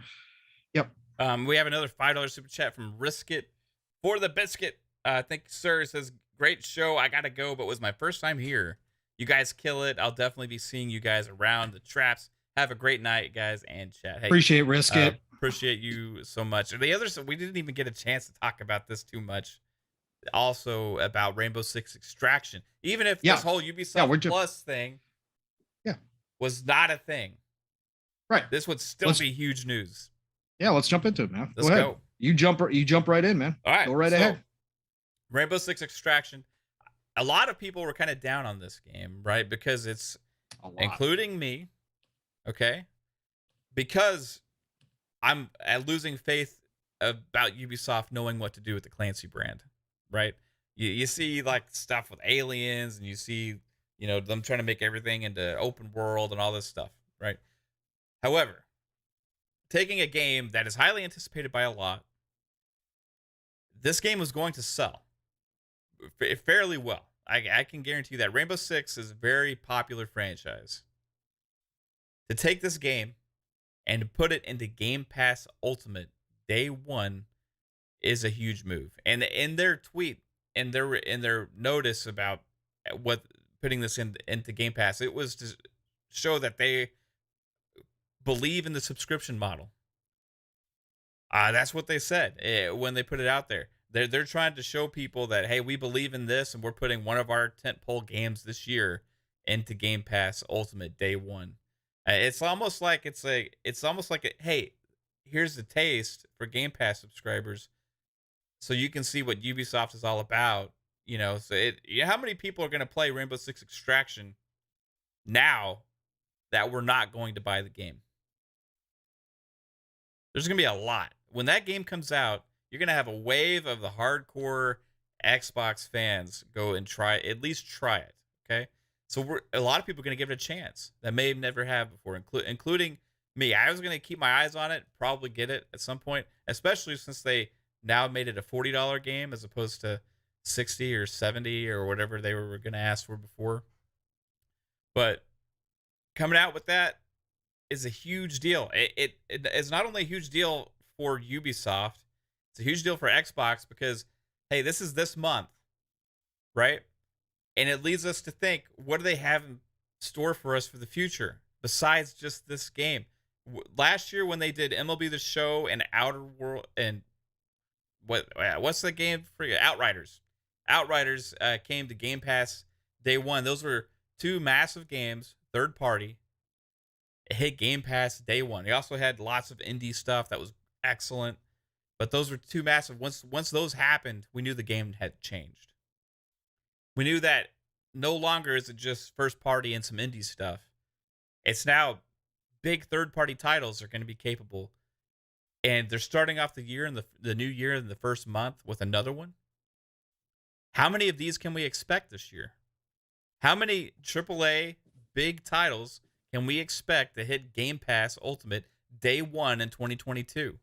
yep. We have another $5 super chat from Risk It for the Biscuit. Thank you, sir. It says, great show. I gotta go, but it was my first time here. You guys kill it. I'll definitely be seeing you guys around the traps. Have a great night, guys, and chat. Hey, appreciate Risk It. Appreciate you so much. The others, we didn't even get a chance to talk about this too much. Also about Rainbow Six Extraction. Even if this whole Ubisoft Plus thing was not a thing. Right. This would still be huge news. Yeah, let's jump into it, man. Let's go. You jump right in, man. All right. Go right ahead. Rainbow Six Extraction. A lot of people were kind of down on this game, right? Because it's, including me, okay? Because I'm losing faith about Ubisoft knowing what to do with the Clancy brand, right? You see like stuff with aliens, and you see, them trying to make everything into open world and all this stuff, right? However, taking a game that is highly anticipated by a lot, this game was going to sell fairly well. I can guarantee you that. Rainbow Six is a very popular franchise. To take this game and put it into Game Pass Ultimate day one is a huge move. And in their tweet, in their notice about what putting this into Game Pass, it was to show that they believe in the subscription model. That's what they said when they put it out there. They're trying to show people that, hey, we believe in this, and we're putting one of our tentpole games this year into Game Pass Ultimate day one. It's almost like hey, here's the taste for Game Pass subscribers, so you can see what Ubisoft is all about. So how many people are going to play Rainbow Six Extraction now that we're not going to buy the game? There's going to be a lot. When that game comes out, you're going to have a wave of the hardcore Xbox fans go and at least try it, okay? So a lot of people are going to give it a chance that may have never have before, including me. I was going to keep my eyes on it, probably get it at some point, especially since they now made it a $40 game as opposed to 60 or 70 or whatever they were going to ask for before. But coming out with that is a huge deal. It's not only a huge deal for Ubisoft, it's a huge deal for Xbox because, hey, this is this month, right? And it leads us to think, what do they have in store for us for the future besides just this game? Last year when they did MLB The Show and Outer World and what's the game for Outriders? Outriders came to Game Pass day one. Those were two massive games, third party. It hit Game Pass day one. They also had lots of indie stuff that was excellent, but those were two massive. Once those happened, we knew the game had changed. We knew that no longer is it just first party and some indie stuff. It's now big third party titles are going to be capable, and they're starting off the year and the new year in the first month with another one. How many of these can we expect this year? How many AAA big titles can we expect to hit Game Pass Ultimate day one in 2022?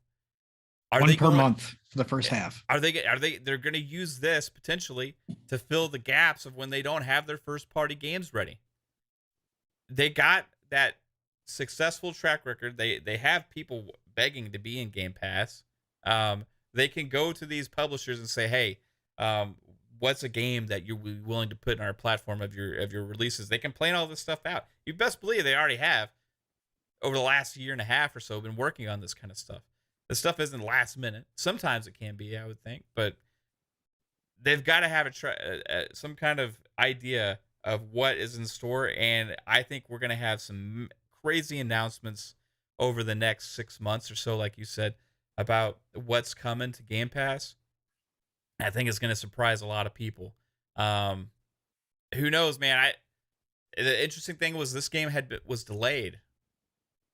One per month for the first half. They're going to use this potentially to fill the gaps of when they don't have their first party games ready. They got that successful track record. They have people begging to be in Game Pass. They can go to these publishers and say, hey, what's a game that you're willing to put in our platform of your releases? They can plan all this stuff out. You best believe they already have over the last year and a half or so been working on this kind of stuff. This stuff isn't last minute. Sometimes it can be, I would think, but they've got to have some kind of idea of what is in store, and I think we're going to have some crazy announcements over the next 6 months or so, like you said, about what's coming to Game Pass. I think it's going to surprise a lot of people. Who knows, man? The interesting thing was this game was delayed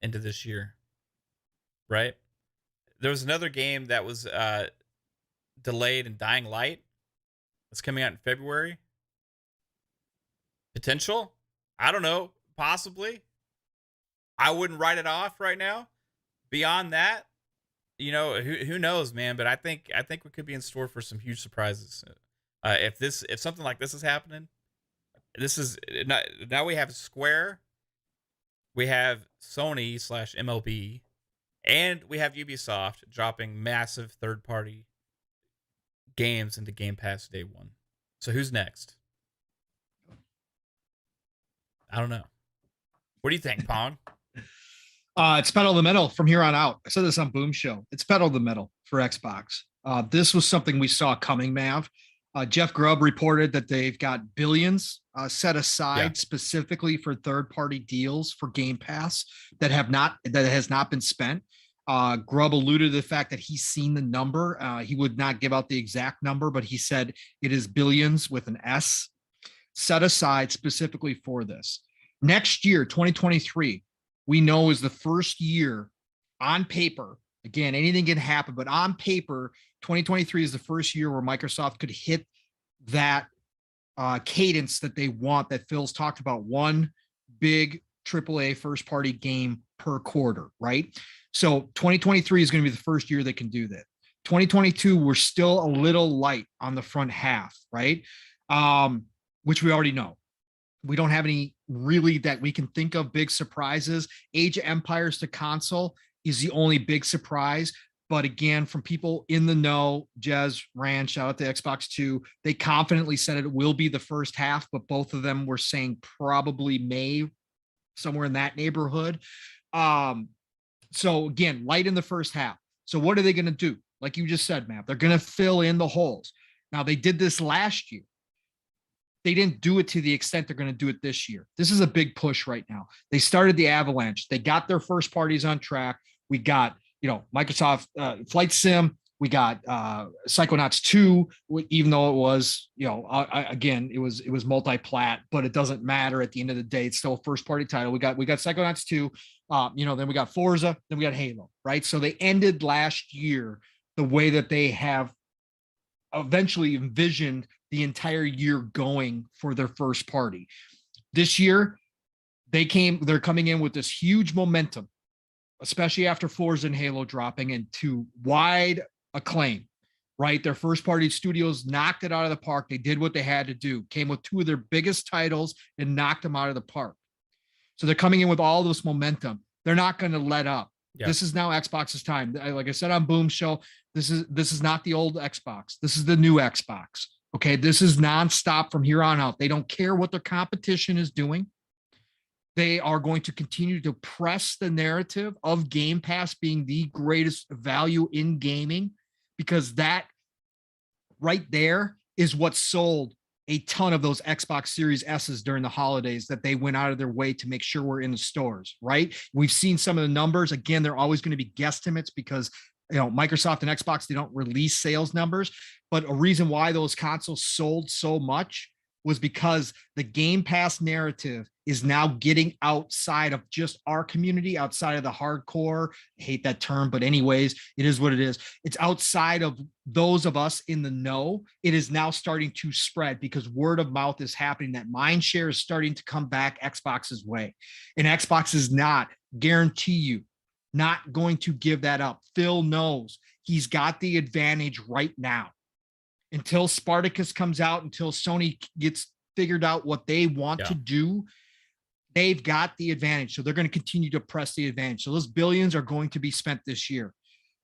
into this year, right? There was another game that was delayed in Dying Light. It's coming out in February. Potential? I don't know. Possibly. I wouldn't write it off right now. Beyond that, who knows, man? But I think we could be in store for some huge surprises. If something like this is happening, now we have Square, we have Sony / MLB. And we have Ubisoft dropping massive third-party games into Game Pass day one. So who's next? I don't know. What do you think, Pong? It's pedal to the metal from here on out. I said this on Boom Show. It's pedal to the metal for Xbox. This was something we saw coming, Mav. Jeff Grubb reported that they've got billions set aside specifically for third-party deals for Game Pass that has not been spent. Grubb alluded to the fact that he's seen the number. He would not give out the exact number, but he said it is billions with an S set aside specifically for this. Next year, 2023, we know is the first year on paper. Again, anything can happen, but on paper, 2023 is the first year where Microsoft could hit that cadence that they want, that Phil's talked about, one big AAA first-party game per quarter, right? So 2023 is going to be the first year they can do that. 2022, we're still a little light on the front half, right? Which we already know. We don't have any really that we can think of big surprises. Age of Empires to console is the only big surprise. But again, from people in the know, Jez, Rand, shout out to Xbox 2, they confidently said it will be the first half, but both of them were saying probably May, somewhere in that neighborhood. So again, light in the first half. So what are they going to do? Like you just said, Matt, they're going to fill in the holes. Now, they did this last year. They didn't do it to the extent they're going to do it this year. This is a big push right now. They started the Avalanche. They got their first parties on track. We got, Microsoft Flight Sim. We got Psychonauts 2, even though it was, again, it was multi-plat, but it doesn't matter at the end of the day. It's still a first-party title. We got Psychonauts 2, then we got Forza, then we got Halo, right? So they ended last year the way that they have eventually envisioned the entire year going for their first party. This year, they're coming in with this huge momentum, especially after Forza and Halo dropping into wide acclaim, right? Their first party studios knocked it out of the park. They did what they had to do, came with two of their biggest titles and knocked them out of the park. So they're coming in with all this momentum. They're not going to let up. Yeah. This is now Xbox's time. Like I said on Boom Show, this is not the old Xbox. This is the new Xbox. Okay, this is nonstop from here on out. They don't care what their competition is doing. They are going to continue to press the narrative of Game Pass being the greatest value in gaming, because that right there is what sold a ton of those Xbox Series S's during the holidays, that they went out of their way to make sure we're in the stores, right? We've seen some of the numbers. Again, they're always going to be guesstimates because, Microsoft and Xbox, they don't release sales numbers. But a reason why those consoles sold so much was because the Game Pass narrative is now getting outside of just our community, outside of the hardcore. I hate that term, but anyways, it is what it is. It's outside of those of us in the know. It is now starting to spread because word of mouth is happening, that mind share is starting to come back Xbox's way. And Xbox is not, guarantee you, not going to give that up. Phil knows he's got the advantage right now. Until Spartacus comes out, until Sony gets figured out what they want to do, they've got the advantage. So they're going to continue to press the advantage. So those billions are going to be spent this year,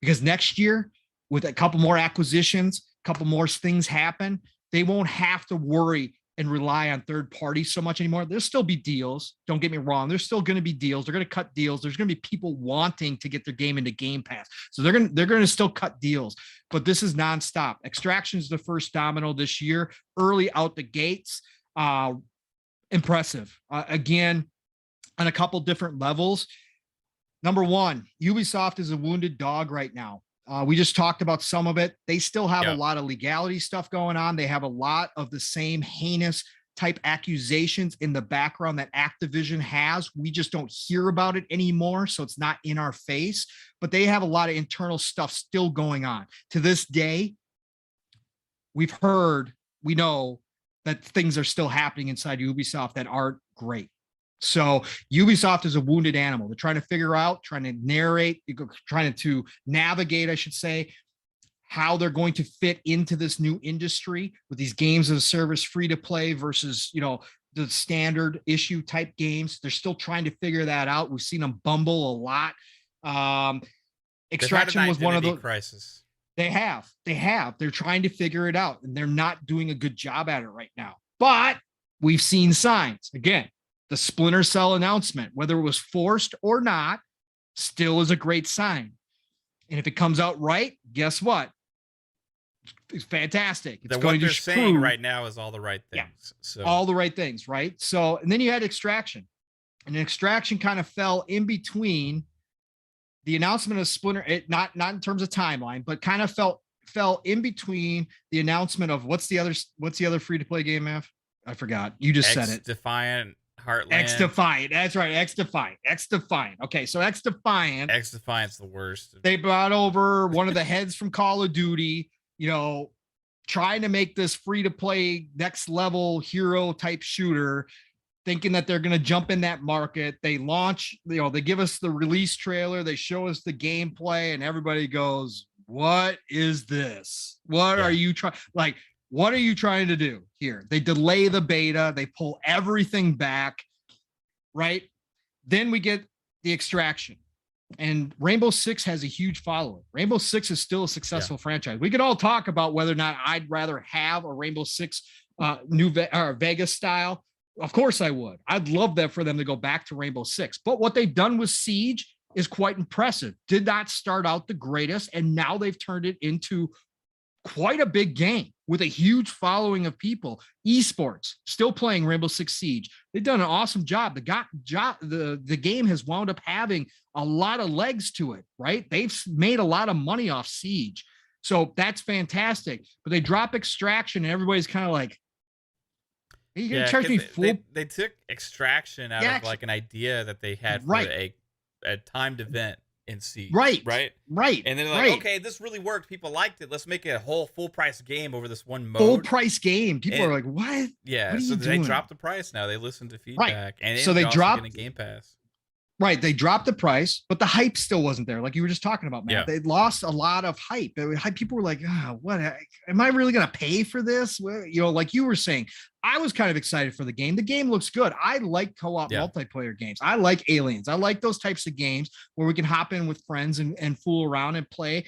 because next year, with a couple more acquisitions, a couple more things happen, they won't have to worry and rely on third parties so much anymore. There'll still be deals. Don't get me wrong. There's still going to be deals. They're going to cut deals. There's going to be people wanting to get their game into Game Pass. So they're going to still cut deals, but this is nonstop. Extraction is the first domino this year, early out the gates. Impressive. Again, on a couple different levels. Number one, Ubisoft is a wounded dog right now. We just talked about some of it. They still have a lot of legality stuff going on. They have a lot of the same heinous type accusations in the background that Activision has. We just don't hear about it anymore, so it's not in our face. But they have a lot of internal stuff still going on. To this day, we know that things are still happening inside Ubisoft that aren't great. So Ubisoft is a wounded animal. They're trying to figure out, trying to narrate, trying to navigate, I should say, how they're going to fit into this new industry with these games as a service, free to play versus, the standard issue type games. They're still trying to figure that out. We've seen them bumble a lot. Extraction was one of those crisis. They have. They're trying to figure it out, and they're not doing a good job at it right now. But we've seen signs. Again, the Splinter Cell announcement, whether it was forced or not, still is a great sign. And if it comes out right, guess what? It's fantastic. It's what they're saying right now is all the right things. Yeah, so all the right things, right? So, and then you had Extraction. And Extraction kind of fell in between the announcement of Splinter, not in terms of timeline, but kind of fell in between the announcement of what's the other free-to-play game, Mav? I forgot. You just said it. Defiant. Heartland. X-Defiant. That's right. X-Defiant. Okay, so X-Defiant's the worst. They brought over one of the heads from Call of Duty, trying to make this free-to-play next level hero type shooter, thinking that they're going to jump in that market. They launch, they give us the release trailer, they show us the gameplay, and everybody goes, what is this? What are you trying? What are you trying to do here? They delay the beta. They pull everything back, right? Then we get the Extraction. And Rainbow Six has a huge following. Rainbow Six is still a successful franchise. We could all talk about whether or not I'd rather have a Rainbow Six Vegas style. Of course I would. I'd love that for them to go back to Rainbow Six. But what they've done with Siege is quite impressive. Did not start out the greatest, and now they've turned it into quite a big game with a huge following of people. Esports still playing Rainbow Six Siege. They've done an awesome job. The game has wound up having a lot of legs to it, right? They've made a lot of money off Siege. So that's fantastic. But they drop Extraction and everybody's kind of like, are you going to charge me full? They took Extraction out of like an idea that they had for a timed event in Siege. Right. And then like, okay, this really worked. People liked it. Let's make it a whole full price game over this one mode. Full price game. People are like, what? Yeah. What so they dropped the price now. They listened to feedback. And so they dropped getting Game Pass. Right. They dropped the price, but the hype still wasn't there. Like you were just talking about, man. Yeah. They lost a lot of hype. People were like, what am I really going to pay for this? Well, like you were saying, I was kind of excited for the game. The game looks good. I like co-op multiplayer games. I like Aliens. I like those types of games where we can hop in with friends and fool around and play.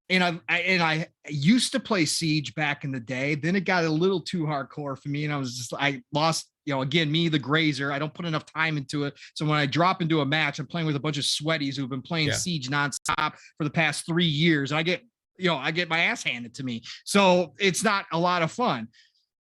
And I used to play Siege back in the day. Then it got a little too hardcore for me. And I lost, again, me, the grazer. I don't put enough time into it. So when I drop into a match, I'm playing with a bunch of sweaties who've been playing Siege nonstop for the past 3 years. I get my ass handed to me. So it's not a lot of fun.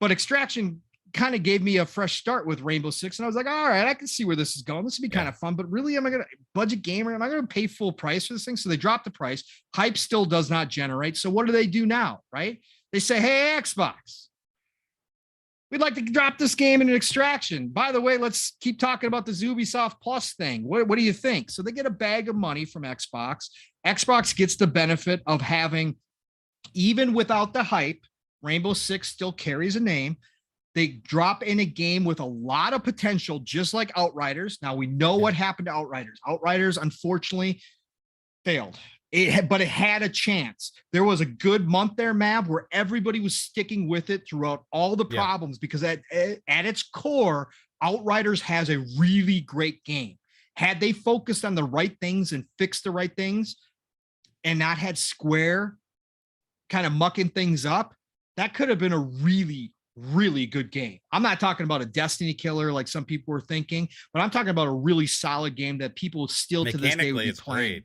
But Extraction kind of gave me a fresh start with Rainbow Six. And I was like, all right, I can see where this is going. This would be kind of fun, but really, am I going to budget gamer? Am I going to pay full price for this thing? So they dropped the price. Hype still does not generate. So what do they do now? Right? They say, hey, Xbox, we'd like to drop this game in an Extraction. By the way, let's keep talking about this Ubisoft Plus thing. What do you think? So they get a bag of money from Xbox. Xbox gets the benefit of having, even without the hype, Rainbow Six still carries a name. They drop in a game with a lot of potential, just like Outriders. Now we know what happened to Outriders. Outriders, unfortunately, failed. But it had a chance. There was a good month there, Mav, where everybody was sticking with it throughout all the problems, because at its core, Outriders has a really great game. Had they focused on the right things and fixed the right things and not had Square kind of mucking things up, that could have been a really good game. I'm not talking about a Destiny killer like some people were thinking, but I'm talking about a really solid game that people still to this day would be playing. Great.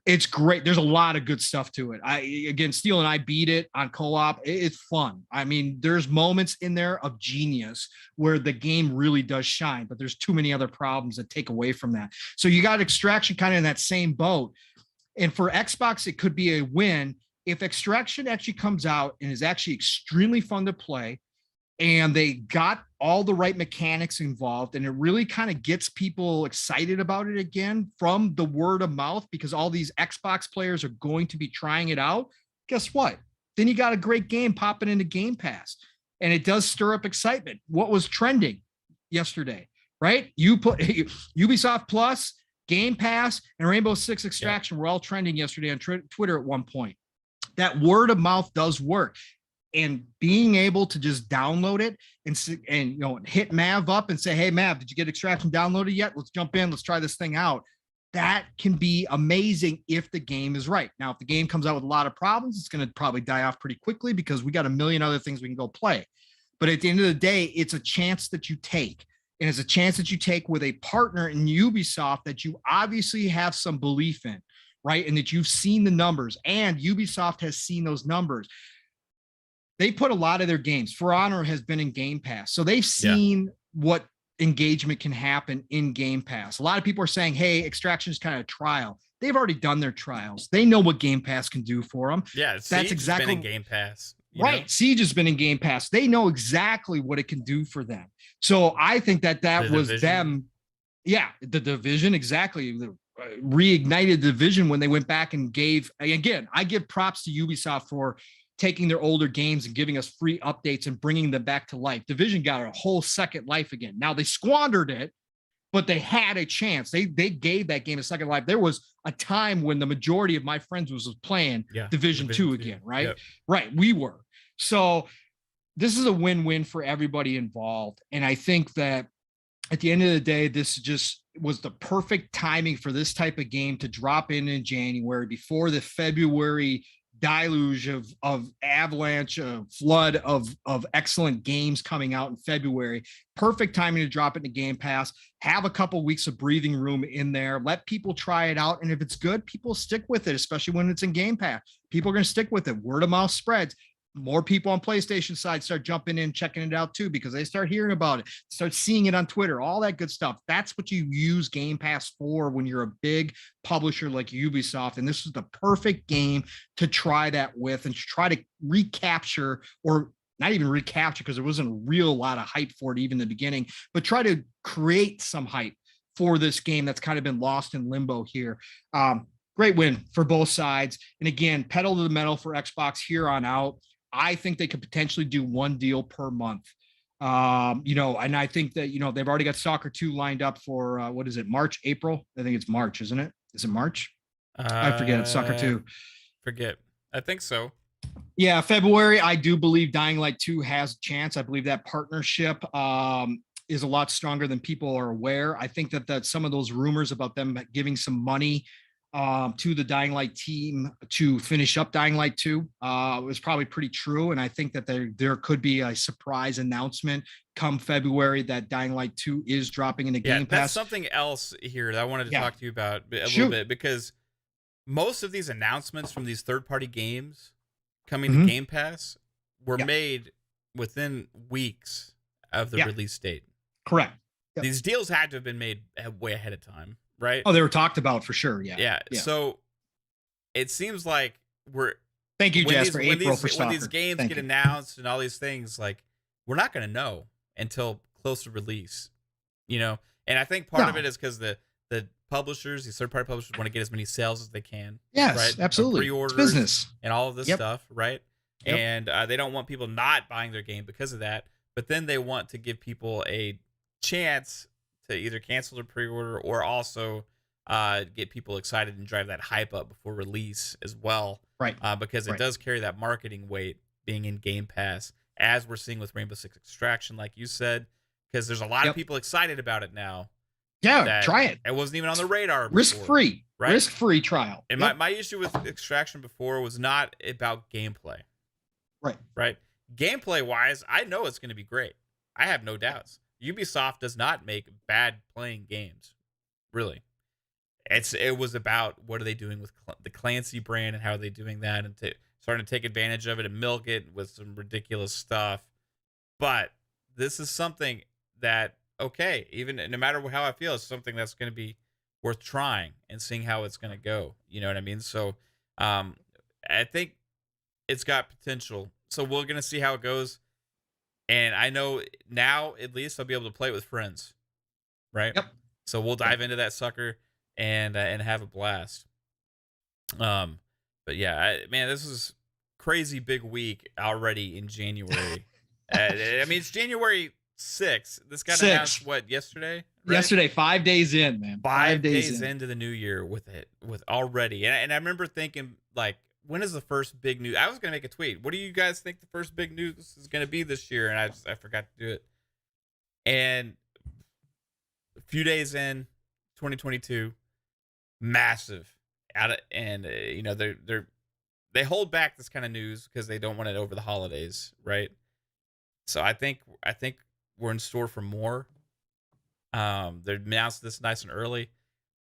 It's great. There's a lot of good stuff to it. Steel and I beat it on co-op. It's fun. I mean, there's moments in there of genius where the game really does shine, but there's too many other problems that take away from that. So you got Extraction kind of in that same boat. And for Xbox, it could be a win if Extraction actually comes out and is actually extremely fun to play, and they got all the right mechanics involved, and it really kind of gets people excited about it again from the word of mouth, because all these Xbox players are going to be trying it out. Guess what? Then you got a great game popping into Game Pass, and it does stir up excitement. What was trending yesterday, right? You put Ubisoft Plus, Game Pass, and Rainbow Six Extraction were all trending yesterday on Twitter at one point. That word of mouth does work. And being able to just download it and hit Mav up and say, hey, Mav, did you get Extraction downloaded yet? Let's jump in. Let's try this thing out. That can be amazing if the game is right. Now, if the game comes out with a lot of problems, it's going to probably die off pretty quickly because we got a million other things we can go play. But at the end of the day, it's a chance that you take. And it's a chance that you take with a partner in Ubisoft that you obviously have some belief in, right? And that you've seen the numbers, and Ubisoft has seen those numbers. They put a lot of their games. For Honor has been in Game Pass. So they've seen what engagement can happen in Game Pass. A lot of people are saying, hey, Extraction is kind of a trial. They've already done their trials. They know what Game Pass can do for them. Yeah, that's exactly been in Game Pass. Right. Know? Siege has been in Game Pass. They know exactly what it can do for them. So I think that was Division. Them. Yeah, the Division, exactly. Reignited the Division when they went back and gave, again, I give props to Ubisoft for taking their older games and giving us free updates and bringing them back to life. Division got a whole second life again. Now they squandered it, but they had a chance. They gave that game a second life. There was a time when the majority of my friends was playing Division 2 again, right? Yep. Right, we were. So this is a win-win for everybody involved. And I think that at the end of the day, this just was the perfect timing for this type of game to drop in January before the February deluge of avalanche, flood of excellent games coming out in February. Perfect timing to drop it in the Game Pass, have a couple weeks of breathing room in there, let people try it out. And if it's good, people stick with it, especially when it's in Game Pass. People are going to stick with it. Word of mouth spreads. More people on PlayStation side start jumping in, checking it out too, because they start hearing about it, start seeing it on Twitter, all that good stuff. That's what you use Game Pass for when you're a big publisher like Ubisoft. And this is the perfect game to try that with and to try to recapture, or not even recapture because there wasn't a real lot of hype for it even in the beginning, but try to create some hype for this game that's kind of been lost in limbo here. Great win for both sides. And again, pedal to the metal for Xbox here on out. I think they could potentially do one deal per month And I think that, they've already got Soccer 2 lined up for, what is it, March, April? I think it's March, isn't it? Is it March? I forget. It's Soccer 2. Forget. I think so. Yeah, February. I do believe Dying Light 2 has a chance. I believe that partnership is a lot stronger than people are aware. I think that some of those rumors about them giving some money to the Dying Light team to finish up Dying Light 2 was probably pretty true. And I think that there could be a surprise announcement come February that Dying Light 2 is dropping in the Game Pass. That's something else here that I wanted to talk to you about a little bit, because most of these announcements from these third-party games coming to Game Pass were made within weeks of the release date. Correct. Yep. These deals had to have been made way ahead of time, right? Oh, they were talked about for sure. Yeah. So it seems like Thank you, Jasper. When these games get announced and all these things, like, we're not going to know until close to release, And I think part of it is because the publishers, these third-party publishers, want to get as many sales as they can. Yes, right? absolutely. Pre-orders, it's business, and all of this stuff, right? Yep. And they don't want people not buying their game because of that. But then they want to give people a chance to either cancel their pre-order or also get people excited and drive that hype up before release as well. Right. Because it does carry that marketing weight being in Game Pass, as we're seeing with Rainbow Six Extraction, like you said, because there's a lot of people excited about it now. Yeah, try it. It wasn't even on the radar before, risk-free, right? Risk-free trial. And my issue with Extraction before was not about gameplay. Right. Gameplay-wise, I know it's going to be great. I have no doubts. Ubisoft does not make bad playing games, really. It was about what are they doing with the Clancy brand and how are they doing that, and starting to take advantage of it and milk it with some ridiculous stuff. But this is something that, okay, even no matter how I feel, it's something that's going to be worth trying and seeing how it's going to go. You know what I mean? So I think it's got potential. So we're going to see how it goes. And I know now, at least, I'll be able to play it with friends. Right? Yep. So we'll dive into that sucker and have a blast. But yeah, man, this is crazy big week already in January. I mean, it's January 6th. This got announced, yesterday? Right? Yesterday, 5 days in, man. 5 days into the new year with already. And I remember thinking, like, when is the first big news? I was going to make a tweet. What do you guys think the first big news is going to be this year? And I forgot to do it. And a few days in, 2022, massive. They hold back this kind of news because they don't want it over the holidays, right? So I think we're in store for more. They announced this nice and early.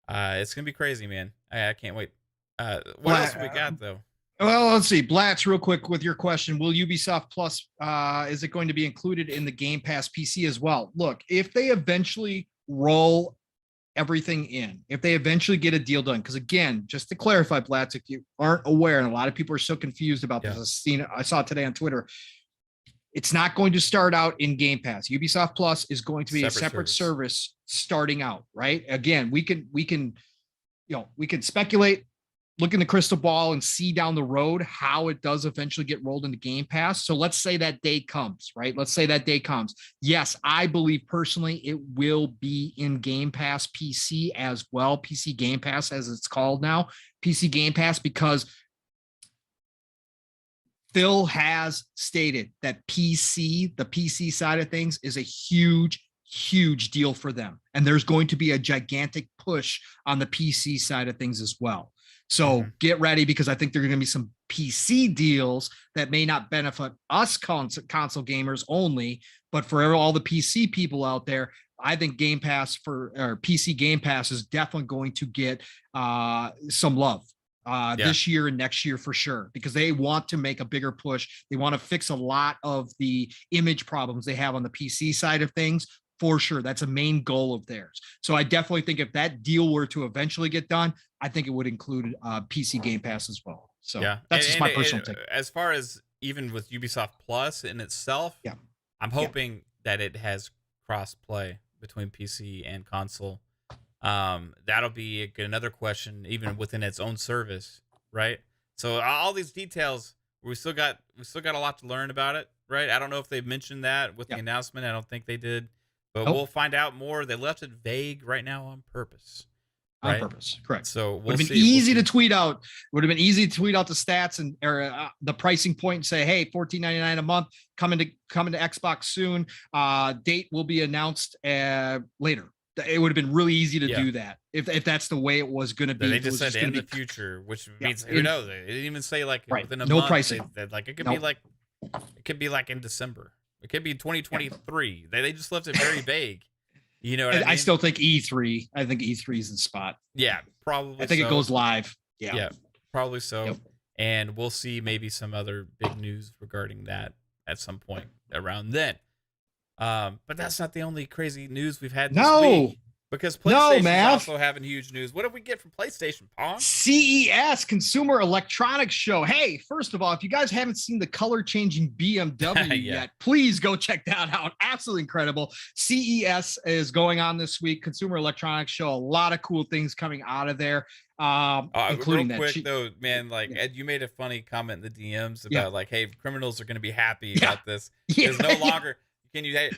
It's gonna be crazy, man. I can't wait. What else have we got though? Well, let's see. Blatz, real quick with your question. Will Ubisoft Plus, is it going to be included in the Game Pass PC as well? Look, if they eventually roll everything in, if they eventually get a deal done, because again, just to clarify, Blatz, if you aren't aware, and a lot of people are so confused about this, I saw it today on Twitter. It's not going to start out in Game Pass. Ubisoft Plus is going to be a separate service starting out, right? Again, we can speculate, look in the crystal ball and see down the road how it does eventually get rolled into Game Pass. So let's say that day comes, right? Let's say that day comes. Yes, I believe personally it will be in Game Pass PC as well. PC Game Pass, as it's called now. PC Game Pass, because Phil has stated that the PC side of things is a huge deal for them. And there's going to be a gigantic push on the PC side of things as well. So get ready, because I think there are going to be some PC deals that may not benefit us console gamers only, but for all the PC people out there, I think PC Game Pass is definitely going to get some love. This year and next year for sure, because they want to make a bigger push. They want to fix a lot of the image problems they have on the PC side of things. For sure, that's a main goal of theirs. So I definitely think if that deal were to eventually get done, I think it would include PC Game Pass as well. So that's just my personal take. As far as even with Ubisoft Plus in itself, I'm hoping that it has cross play between PC and console. That'll be another question, even within its own service, right? So all these details, we still got a lot to learn about it, right? I don't know if they've mentioned that with the announcement. I don't think they did, but we'll find out more. They left it vague right now on purpose. On purpose, correct. So would have been easy to tweet out. Would have been easy to tweet out the stats and the pricing point and say, "Hey, $14.99 a month, coming to Xbox soon. Date will be announced later." It would have been really easy to do that if that's the way it was going to be. They just said in the future, which means who knows? They didn't even say like within a no month. Pricing. Like it could be like in December. It could be 2023. They just left it very vague. You know what I mean? I still think E3. I think E3 is the spot. Yeah, probably. I think it goes live. Yeah, probably so. Yep. And we'll see maybe some other big news regarding that at some point around then. But that's not the only crazy news we've had this week. Because PlayStation's also having huge news. What did we get from PlayStation, Pong? CES, Consumer Electronics Show. Hey, first of all, if you guys haven't seen the color-changing BMW yet, please go check that out. Absolutely incredible. CES is going on this week. Consumer Electronics Show. A lot of cool things coming out of there. Including real quick though, man, like Ed, you made a funny comment in the DMs about like, hey, criminals are going to be happy about this. There's no longer...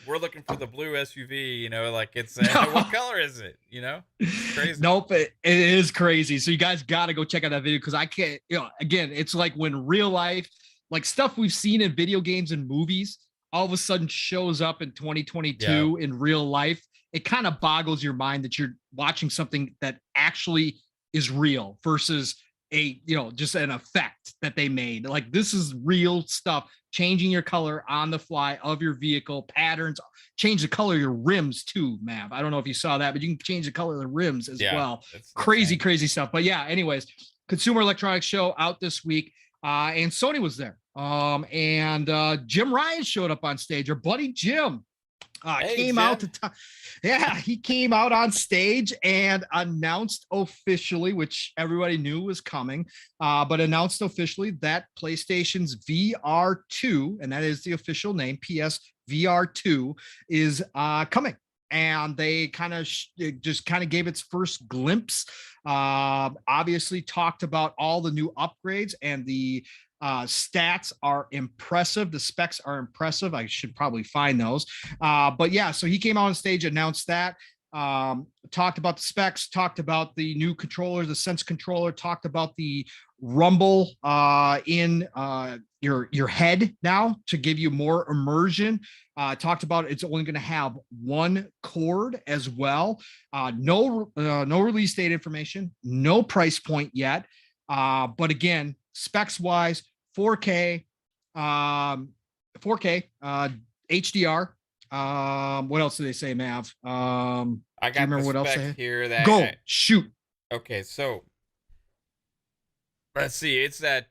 we're looking for the blue SUV, you know, like it's what color is it? You know, it's crazy. Nope, it is crazy. So you guys got to go check out that video because I can't, again, it's like when real life, like stuff we've seen in video games and movies, all of a sudden shows up in 2022 in real life. It kind of boggles your mind that you're watching something that actually is real versus just an effect that they made. Like this is real stuff. Changing your color on the fly of your vehicle, patterns, change the color of your rims too, Mav. I don't know if you saw that, but you can change the color of the rims as well. Crazy stuff. But yeah, anyways, Consumer Electronics Show out this week. And Sony was there. And Jim Ryan showed up on stage. Our buddy Jim came out he came out on stage and announced officially, which everybody knew was coming, but announced officially that PlayStation's VR2, and that is the official name, PSVR2, is coming. And they kind of gave its first glimpse. Obviously talked about all the new upgrades and the stats are impressive. The specs are impressive. I should probably find those. But yeah, so he came out on stage, announced that, talked about the specs, talked about the new controller, the Sense controller, talked about the rumble in your head now to give you more immersion. Talked about it's only going to have one cord as well. No release date information, no price point yet. But again, specs wise, 4K, HDR. What else do they say, Mav? I got remember what else here. Shoot. Okay, so let's see. It's at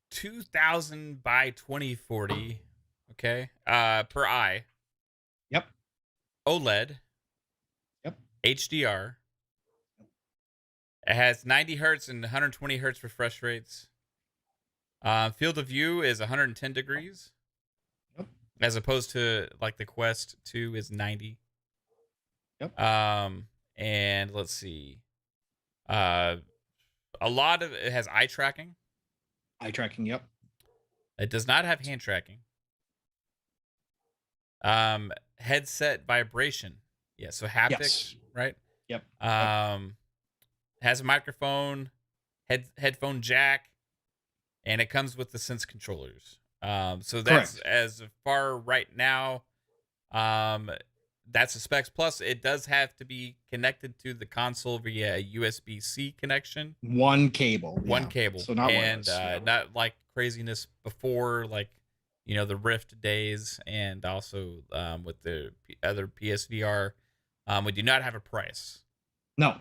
2000 by 2040. Okay, per eye. Yep. OLED. Yep. HDR. It has 90 hertz and 120 hertz refresh rates. Field of view is 110 degrees. Yep. As opposed to like the Quest 2 is 90. Yep. And let's see. A lot of it has eye tracking. Eye tracking, yep. It does not have hand tracking. Headset vibration. Yeah, so haptics, right? Yep. Has a microphone, headphone jack, and it comes with the Sense controllers. So that's correct. As far right now, that's the specs. Plus, it does have to be connected to the console via a USB-C connection. One cable. So not not like craziness before, like the Rift days, and also with the other PSVR. We do not have a price. No.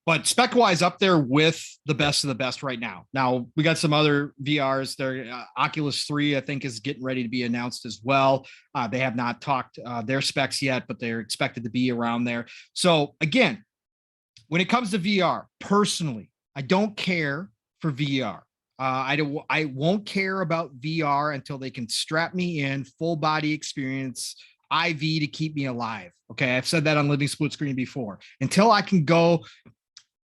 But spec-wise, up there with the best of the best right now. Now, we got some other VRs there. Oculus 3, I think, is getting ready to be announced as well. They have not talked their specs yet, but they're expected to be around there. So, again, when it comes to VR, personally, I don't care for VR. I won't care about VR until they can strap me in, full body experience, IV to keep me alive. Okay, I've said that on Living Split Screen before. Until I can go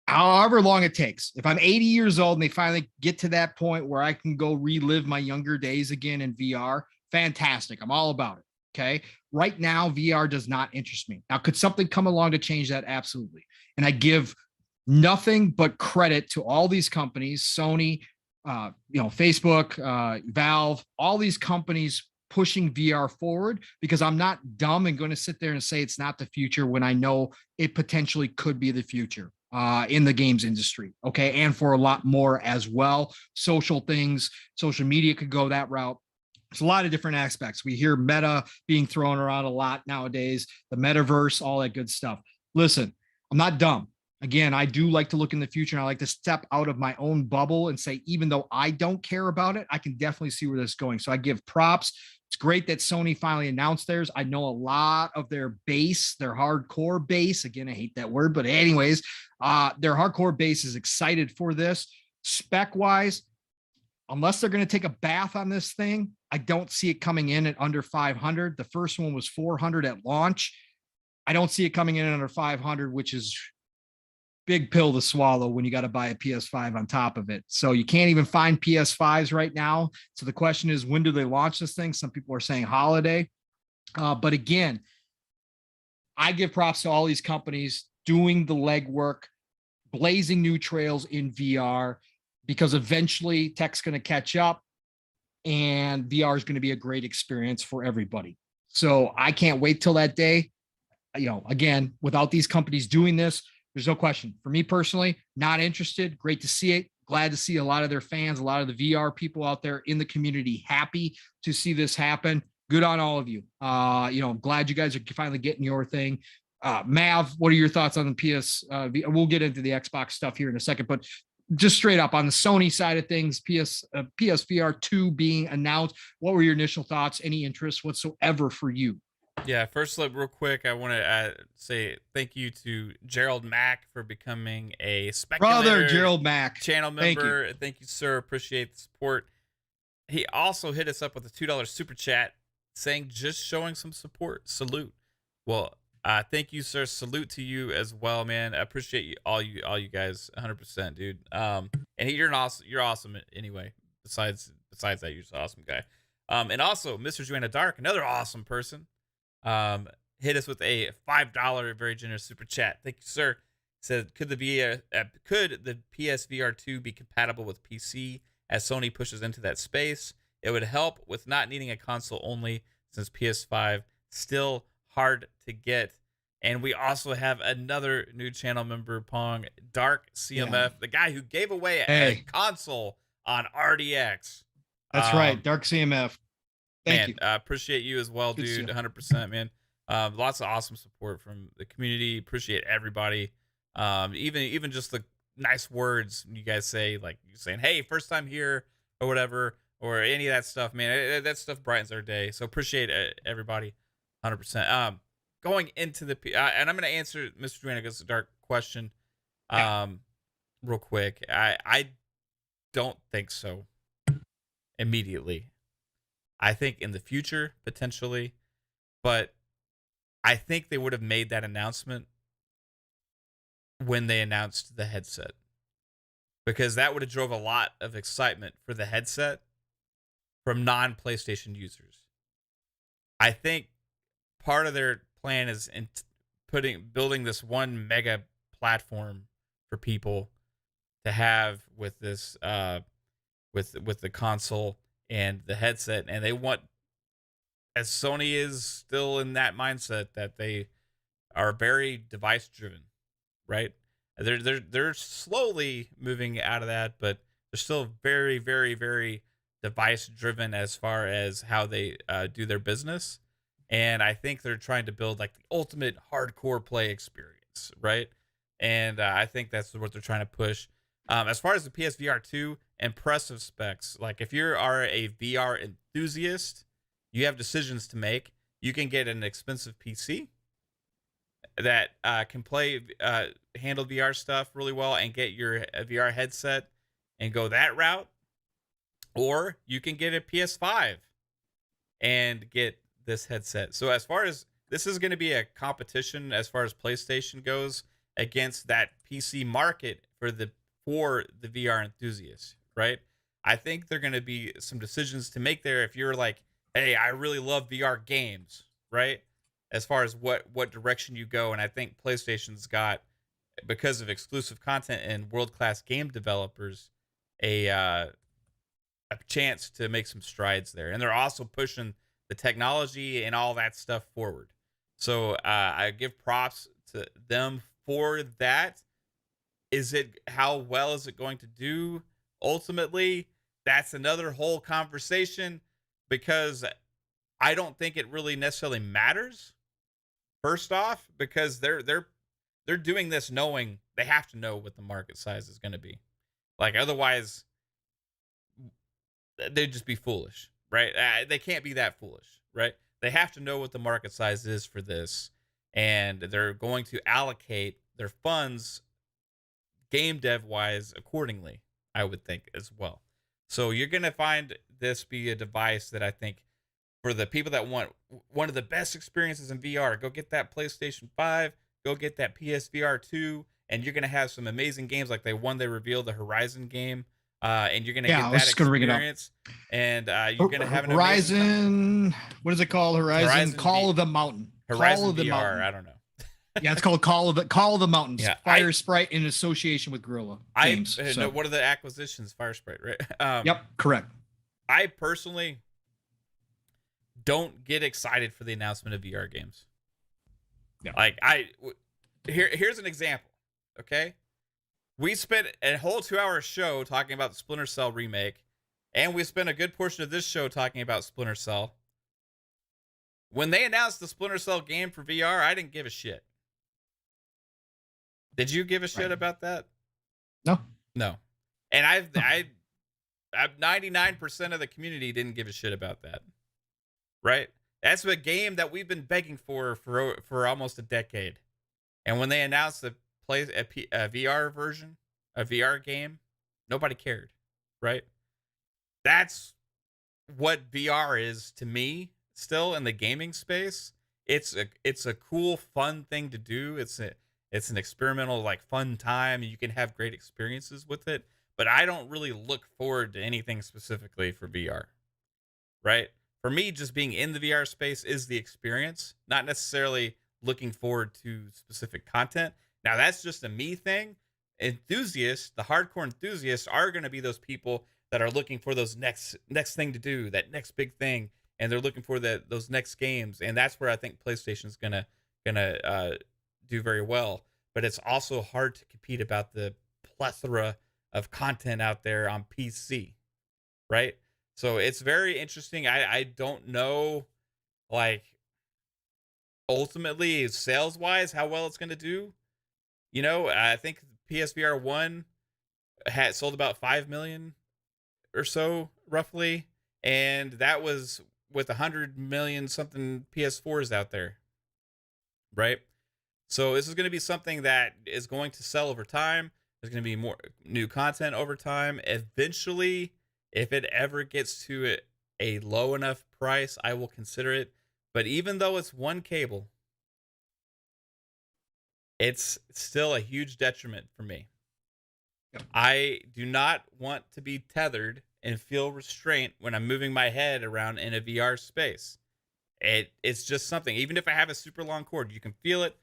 however long it takes. If I'm 80 years old and they finally get to that point where I can go relive my younger days again in VR, fantastic. I'm all about it. Okay. Right now, VR does not interest me. Now, could something come along to change that? Absolutely. And I give nothing but credit to all these companies, Sony, Facebook, Valve, all these companies pushing VR forward, because I'm not dumb and going to sit there and say it's not the future when I know it potentially could be the future in the games industry. Okay. And for a lot more as well. Social things, social media could go that route. It's a lot of different aspects. We hear meta being thrown around a lot nowadays, the metaverse, all that good stuff. Listen, I'm not dumb. Again, I do like to look in the future, and I like to step out of my own bubble and say, even though I don't care about it, I can definitely see where this is going. So I give props. It's great that Sony finally announced theirs. I know a lot of their base, their hardcore base, again, I hate that word, but anyways, their hardcore base is excited for this. Spec-wise, unless they're going to take a bath on this thing, I don't see it coming in at under 500. The first one was 400 at launch. I don't see it coming in at under 500, which is big pill to swallow when you got to buy a PS5 on top of it. So you can't even find PS5s right now. So the question is, when do they launch this thing? Some people are saying holiday. But again, I give props to all these companies doing the legwork, blazing new trails in VR, because eventually tech's going to catch up and VR is going to be a great experience for everybody. So I can't wait till that day. Again, without these companies doing this, there's no question. For me personally, not interested. Great to see it. Glad to see a lot of their fans, a lot of the VR people out there in the community happy to see this happen. Good on all of you. I'm glad you guys are finally getting your thing. Mav, what are your thoughts on the PS? We'll get into the Xbox stuff here in a second, but just straight up on the Sony side of things, PSVR2 being announced, what were your initial thoughts? Any interest whatsoever for you? Yeah, first, real quick, I want to say thank you to Gerald Mack for becoming a Speculator Brother Gerald Mack channel member. Thank you, sir. Appreciate the support. He also hit us up with a $2 super chat saying, just showing some support. Salute. Well, thank you, sir. Salute to you as well, man. I appreciate you all you guys 100%, dude. And you're awesome anyway. Besides that, you're just an awesome guy. And also Mr. Joanna Dark, another awesome person. Hit us with a $5 very generous super chat. Thank you, sir. Said, could the PSVR2 be compatible with PC as Sony pushes into that space? It would help with not needing a console only, since PS5 still hard to get. And we also have another new channel member, Pong, Dark CMF, the guy who gave away a console on RDX. That's right, Dark CMF. Thank you. I appreciate you as well, dude. 100%, man. Lots of awesome support from the community. Appreciate everybody. Even just the nice words you guys say, like you saying, "Hey, first time here," or whatever, or any of that stuff, man. That stuff brightens our day. So appreciate everybody, 100%. Going into the and I'm going to answer Mr. Duana's dark question, real quick. I don't think so. Immediately. I think in the future, potentially, but I think they would have made that announcement when they announced the headset, because that would have drove a lot of excitement for the headset from non-PlayStation users. I think part of their plan is in building this one mega platform for people to have with this with the console and the headset, and they want, as Sony is still in that mindset that they are very device driven, right? They're slowly moving out of that, but they're still very, very, very device driven as far as how they do their business. And I think they're trying to build like the ultimate hardcore play experience, right? And I think that's what they're trying to push. As far as the PSVR2, impressive specs. Like if you are a VR enthusiast, you have decisions to make. You can get an expensive PC that can handle VR stuff really well and get your VR headset and go that route. Or you can get a PS5 and get this headset. So as far as this is going to be a competition as far as PlayStation goes against that PC market for the VR enthusiasts, right? I think there are going to be some decisions to make there. If you're like, hey, I really love VR games, right? As far as what direction you go, and I think PlayStation's got, because of exclusive content and world-class game developers, a chance to make some strides there. And they're also pushing the technology and all that stuff forward. So I give props to them for that. How well is it going to do ultimately? That's another whole conversation, because I don't think it really necessarily matters. First off, because they're doing this knowing they have to know what the market size is going to be. Like, otherwise they'd just be foolish, right? They can't be that foolish, right? They have to know what the market size is for this, and they're going to allocate their funds game dev wise accordingly, I would think, as well. So you're going to find this be a device that I think, for the people that want one of the best experiences in VR, go get that PlayStation 5, go get that PSVR2, and you're going to have some amazing games like they revealed the Horizon game, and you're going to get that experience. And you're going to have an Horizon. What is it called? Horizon Call of the Mountain. Horizon Call of the VR, Mountain. I don't know. Yeah, it's called Call of the Mountains. Yeah, Fire Sprite in association with Gorilla Games. No, what are the acquisitions? Fire Sprite, right? Yep, correct. I personally don't get excited for the announcement of VR games. Yeah. Like, here's an example. Okay, we spent a whole 2-hour show talking about the Splinter Cell remake, and we spent a good portion of this show talking about Splinter Cell. When they announced the Splinter Cell game for VR, I didn't give a shit. Did you give a shit about that? No. And I've 99% of the community didn't give a shit about that. Right? That's a game that we've been begging for almost a decade. And when they announced a VR version, a VR game, nobody cared. Right? That's what VR is to me still in the gaming space. It's a cool, fun thing to do. It's an experimental, like, fun time. You can have great experiences with it, but I don't really look forward to anything specifically for VR, right? For me, just being in the VR space is the experience, not necessarily looking forward to specific content. Now, that's just a me thing. Enthusiasts, the hardcore enthusiasts, are going to be those people that are looking for those next thing to do, that next big thing, and they're looking for those next games, and that's where I think PlayStation is gonna do very well. But it's also hard to compete about the plethora of content out there on PC, right? So it's very interesting. I don't know, like, ultimately, sales wise, how well it's going to do. You know, I think PSVR 1 had sold about 5 million or so, roughly, and that was with 100 million something PS4s out there, right? So this is going to be something that is going to sell over time. There's going to be more new content over time. Eventually, if it ever gets to a low enough price, I will consider it. But even though it's one cable, it's still a huge detriment for me. Yep. I do not want to be tethered and feel restraint when I'm moving my head around in a VR space. It's just something. Even if I have a super long cord, you can feel it.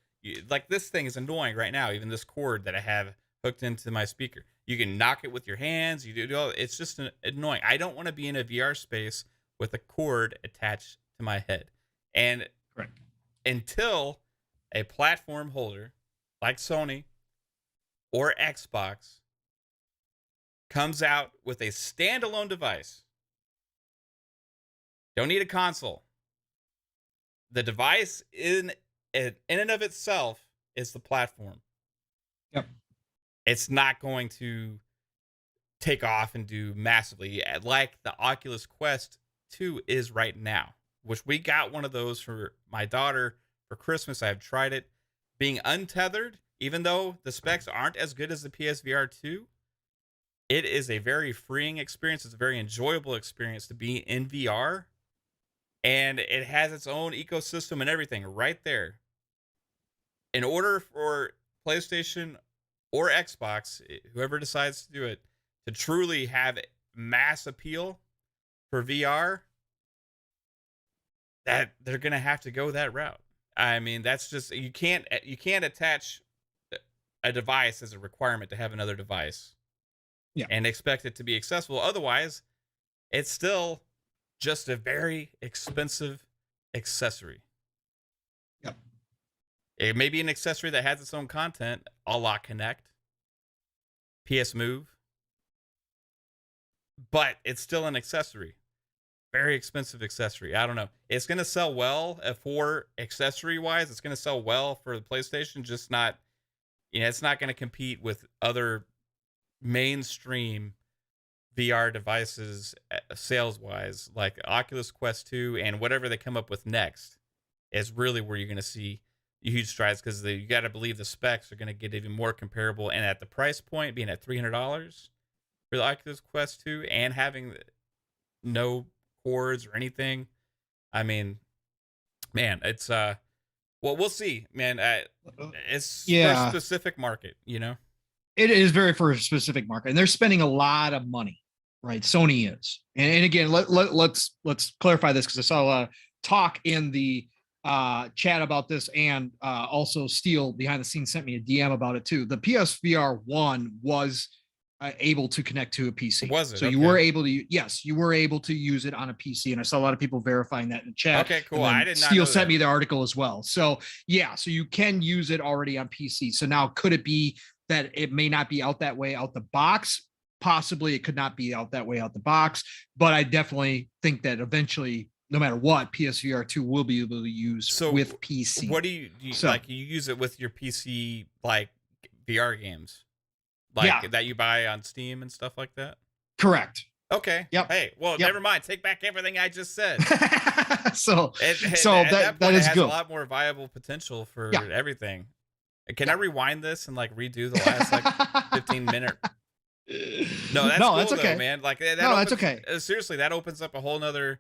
Like, this thing is annoying right now. Even this cord that I have hooked into my speaker, you can knock it with your hands. You do all. It's just annoying. I don't want to be in a VR space with a cord attached to my head. And correct. Until a platform holder like Sony or Xbox comes out with a standalone device, don't need a console. The device in and of itself is the platform. Yep. It's not going to take off and do massively like the Oculus Quest 2 is right now, which we got one of those for my daughter for Christmas. I've tried it. Being untethered, even though the specs aren't as good as the PSVR 2, it is a very freeing experience. It's a very enjoyable experience to be in VR. And it has its own ecosystem and everything right there. In order for PlayStation or Xbox, whoever decides to do it, to truly have mass appeal for VR, that they're gonna have to go that route. I mean, that's just you can't attach a device as a requirement to have another device, and expect it to be accessible. Otherwise, it's still just a very expensive accessory. Yep. It may be an accessory that has its own content, a la Connect, PS Move, but it's still an accessory. Very expensive accessory. I don't know. It's going to sell well for accessory-wise. It's going to sell well for the PlayStation, just not, it's not going to compete with other mainstream VR devices sales-wise, like Oculus Quest 2 and whatever they come up with next is really where you're going to see huge strides, because you got to believe the specs are going to get even more comparable, and at the price point being at $300 for the Oculus Quest 2 and having no cords or anything. I mean, man, it's well, we'll see, man. It's for a specific market, It is very for a specific market, and they're spending a lot of money, right? Sony is, and again, let's clarify this, because I saw a lot of talk in the chat about this, and also Steele behind the scenes sent me a DM about it too. The PSVR1 was able to connect to a PC. Was it? So you were able to, yes, you were able to use it on a PC, and I saw a lot of people verifying that in the chat. Okay, cool. I did not. Steele sent me the article as well. So yeah, so you can use it already on PC. So now, could it be that it may not be out that way out the box? Possibly, it could not be out that way out the box, but I definitely think that eventually, no matter what, PSVR2 will be able to use with PC. What do you like? You use it with your PC, like VR games, like that you buy on Steam and stuff like that? Correct. Okay. Yep. Hey, well, never mind. Take back everything I just said. so that is has good. A lot more viable potential for everything. Can I rewind this and like redo the last like 15-minute? No, that's cool, that's okay, though, man. Like that's okay. Seriously, that opens up a whole nother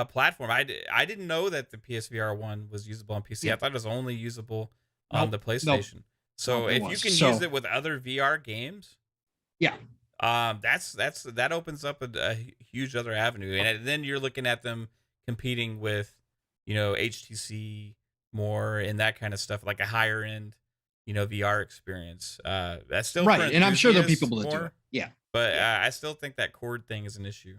platform. I didn't know that the PSVR 1 was usable on PC. I thought it was only usable on the PlayStation. So if you can use it with other VR games, that opens up a huge other avenue, and then you're looking at them competing with, HTC more and that kind of stuff, like a higher end, VR experience. That's still right, and I'm sure there are people that do it. Yeah, but I still think that cord thing is an issue.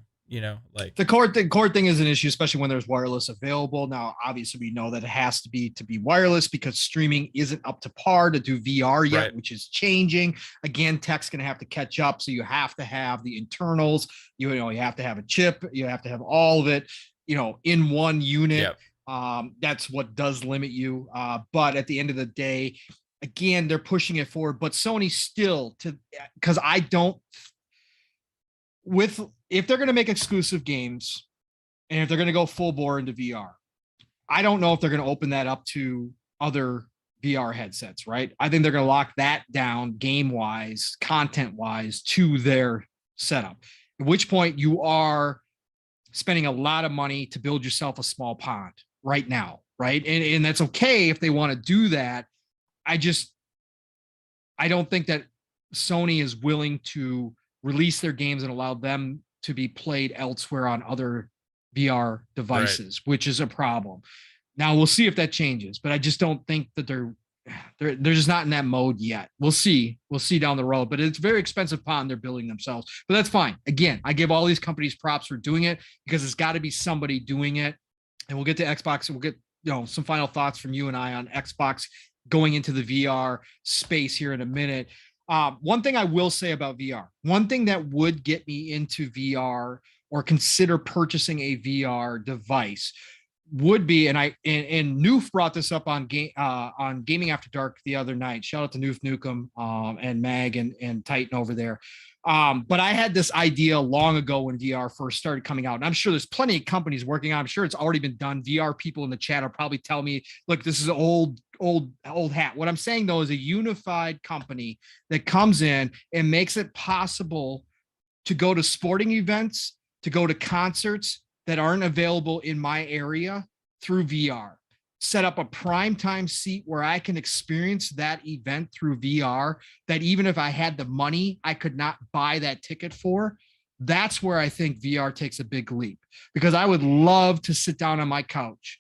Like the cord thing is an issue, especially when there's wireless available. Now, obviously, we know that it has to be wireless because streaming isn't up to par to do VR yet, which is changing. Again, tech's going to have to catch up, so you have to have the internals. You have to have a chip. You have to have all of it, in one unit. That's what does limit you. But at the end of the day, again, they're pushing it forward. But Sony still, because I don't. If they're going to make exclusive games, and if they're going to go full bore into VR, I don't know if they're going to open that up to other VR headsets, right? I think they're going to lock that down game-wise, content-wise to their setup, at which point you are spending a lot of money to build yourself a small pond right now, right? And that's okay if they want to do that. I don't think that Sony is willing to release their games and allow them to be played elsewhere on other VR devices, which is a problem. Now we'll see if that changes, but I just don't think that they're just not in that mode yet. We'll see down the road, but it's a very expensive pond they're building themselves, but that's fine. Again, I give all these companies props for doing it, because it's got to be somebody doing it. And we'll get to Xbox, and we'll get, some final thoughts from you and I on Xbox going into the VR space here in a minute. One thing I will say about VR, one thing that would get me into VR or consider purchasing a VR device would be, and Noof brought this up on Gaming After Dark the other night. Shout out to Noof Nukem and Mag and Titan over there. But I had this idea long ago when VR first started coming out, and I'm sure there's plenty of companies working on it. I'm sure it's already been done. VR people in the chat will probably tell me, look, this is old hat. What I'm saying though is a unified company that comes in and makes it possible to go to sporting events, to go to concerts that aren't available in my area through VR. Set up a primetime seat where I can experience that event through VR, that even if I had the money, I could not buy that ticket for. That's where I think VR takes a big leap, because I would love to sit down on my couch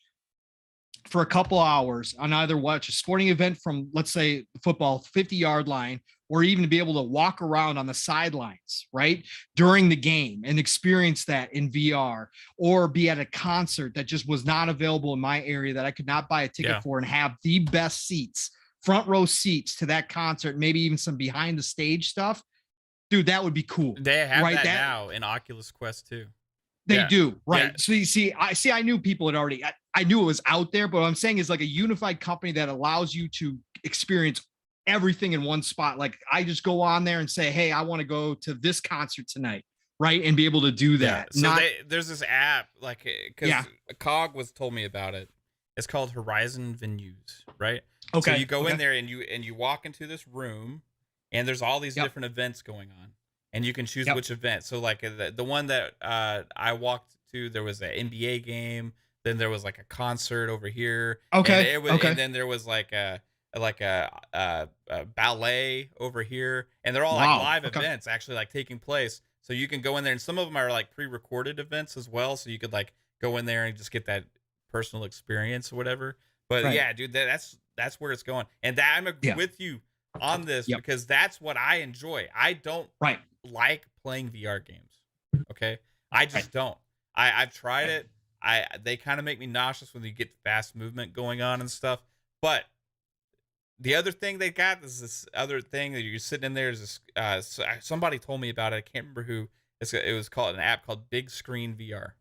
for a couple hours and either watch a sporting event from, let's say, football 50-yard line, or even to be able to walk around on the sidelines, right, during the game and experience that in VR, or be at a concert that just was not available in my area that I could not buy a ticket for, and have the best seats, front row seats to that concert, maybe even some behind the stage stuff. Dude, that would be cool. They have that now in Oculus Quest too. They do, right? Yeah. So you see, I knew people had already. I knew it was out there, but what I'm saying is like a unified company that allows you to experience everything in one spot. Like I just go on there and say, "Hey, I want to go to this concert tonight," right, and be able to do that. Yeah. So there's this app, like, because Cog told me about it. It's called Horizon Venues, right? Okay. So you go in there and you walk into this room, and there's all these different events going on. And you can choose which event. So like the one that I walked to, there was an NBA game. Then there was like a concert over here. Okay. And then there was like a ballet over here. And they're all like live events actually like taking place. So you can go in there, and some of them are like pre-recorded events as well. So you could like go in there and just get that personal experience or whatever. But yeah, dude, that's where it's going. And that I'm with you on this because that's what I enjoy. I don't like playing VR games. Okay. I just don't. I've tried it. They kind of make me nauseous when you get fast movement going on and stuff. But the other thing they got is this other thing that you're sitting in there is this, somebody told me about it. I can't remember who. It was called an app called Big Screen VR.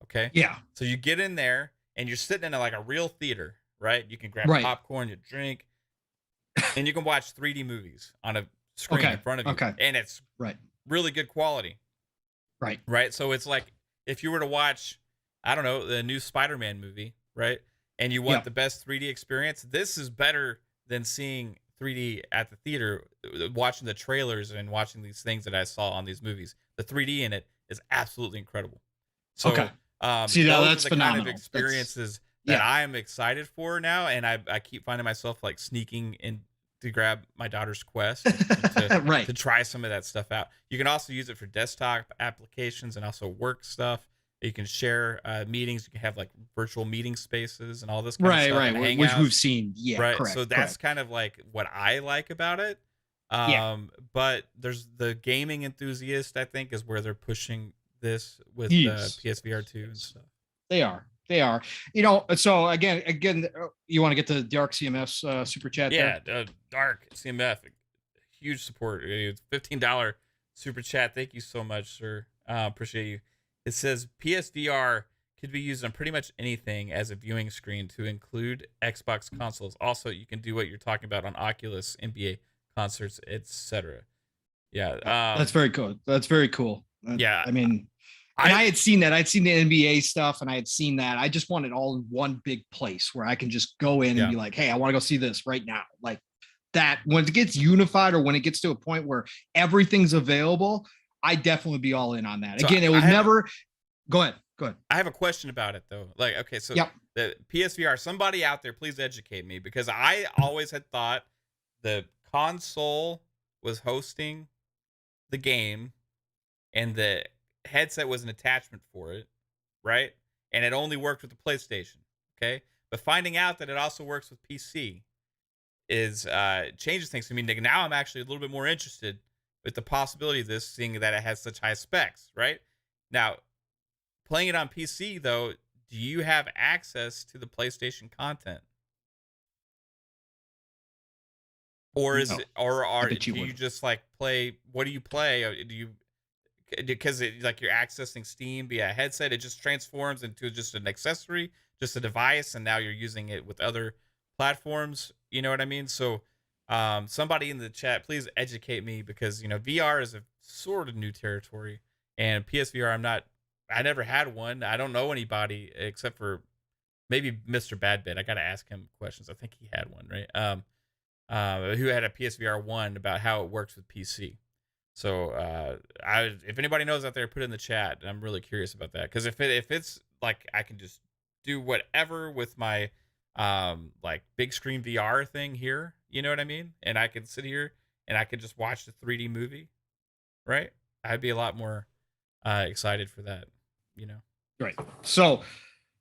Okay. Yeah. So you get in there and you're sitting in like a real theater, right? You can grab popcorn, you drink, and you can watch 3D movies on a screen in front of you. Okay. And it's really good quality. Right. So it's like if you were to watch, I don't know, the new Spider-Man movie, right? And you want the best 3D experience, this is better than seeing 3D at the theater, watching the trailers and watching these things that I saw on these movies. The 3D in it is absolutely incredible. So see, that's the phenomenal. Kind of experiences that I am excited for now, and I keep finding myself like sneaking in to grab my daughter's Quest to try some of that stuff out. You can also use it for desktop applications and also work stuff. You can share meetings. You can have like virtual meeting spaces and all this kind of stuff. Right, which we've seen. Yeah, right. Correct, so that's kind of like what I like about it. But there's the gaming enthusiast, I think, is where they're pushing this with PSVR2 and stuff. They are. You know, so again, you want to get to Dark CMF super chat? Yeah, Dark CMF, huge support. $15 super chat. Thank you so much, sir. Appreciate you. It says PSVR could be used on pretty much anything as a viewing screen, to include Xbox consoles. Also, you can do what you're talking about on Oculus, NBA concerts, etc. Yeah, that's very cool. Yeah, I mean, and I had seen that. I'd seen the NBA stuff, and I had seen that. I just want it all in one big place where I can just go in and be like, "Hey, I want to go see this right now." Like that. When it gets unified, or when it gets to a point where everything's available, I definitely be all in on that. Again, it was never. Go ahead. I have a question about it though. Like, okay, so the PSVR. Somebody out there, please educate me, because I always had thought the console was hosting the game, and the headset was an attachment for it, right? And it only worked with the PlayStation. Okay, but finding out that it also works with PC is changes things to me. Now I'm actually a little bit more interested with the possibility of this, seeing that it has such high specs, right? Now, playing it on PC though, do you have access to the PlayStation content? Or is it, or do you just like play? What do you play? Do you, because like you're accessing Steam via a headset, it just transforms into just an accessory, just a device, and now you're using it with other platforms. You know what I mean? So somebody in the chat, please educate me, because VR is a sort of new territory, and PSVR I never had one. I don't know anybody except for maybe Mr. Badbit. I gotta ask him questions. I think he had one, right? Who had a PSVR 1 about how it works with PC. So if anybody knows out there, put it in the chat. I'm really curious about that, because if it's like I can just do whatever with my like big screen VR thing here, you know what I mean? And I can sit here and I could just watch the 3D movie, right? I'd be a lot more excited for that. You know. Right. So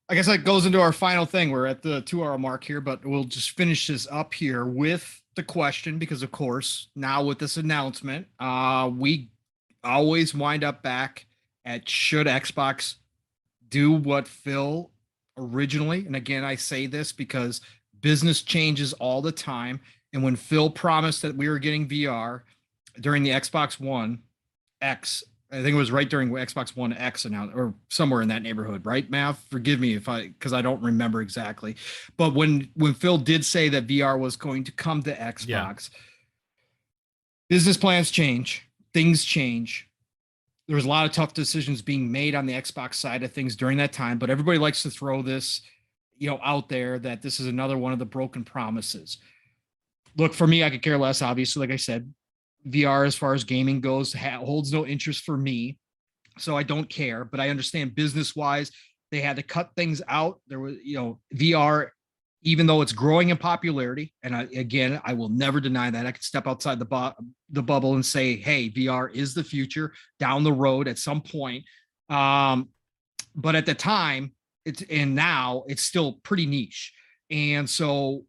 I guess that goes into our final thing. We're at the 2 hour mark here, but we'll just finish this up here with the question, because of course, now with this announcement, we always wind up back at should Xbox do what Phil originally, and again, I say this because business changes all the time. And when Phil promised that we were getting VR during the Xbox One X, I think it was right during Xbox One X announced, or somewhere in that neighborhood, right, Mav? Forgive me because I don't remember exactly. But when Phil did say that VR was going to come to Xbox, business plans change, things change. There was a lot of tough decisions being made on the Xbox side of things during that time, but everybody likes to throw this, out there that this is another one of the broken promises. Look, for me, I could care less. Obviously, like I said, VR as far as gaming goes holds no interest for me, so I don't care. But I understand business wise, they had to cut things out. There was, VR, even though it's growing in popularity, and I will never deny that. I could step outside the bubble and say, hey, VR is the future down the road at some point. But at the time, now it's still pretty niche, and so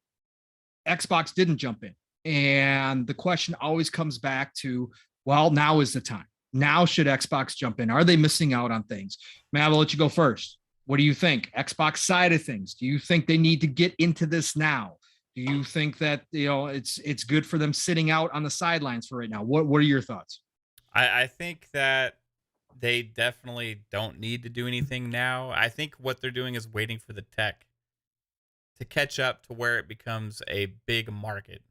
Xbox didn't jump in. And the question always comes back to, well, now is the time. Now should Xbox jump in? Are they missing out on things? Matt, I'll let you go first. What do you think? Xbox side of things. Do you think they need to get into this now? Do you think that it's good for them sitting out on the sidelines for right now? What are your thoughts? I think that they definitely don't need to do anything now. I think what they're doing is waiting for the tech to catch up to where it becomes a big market.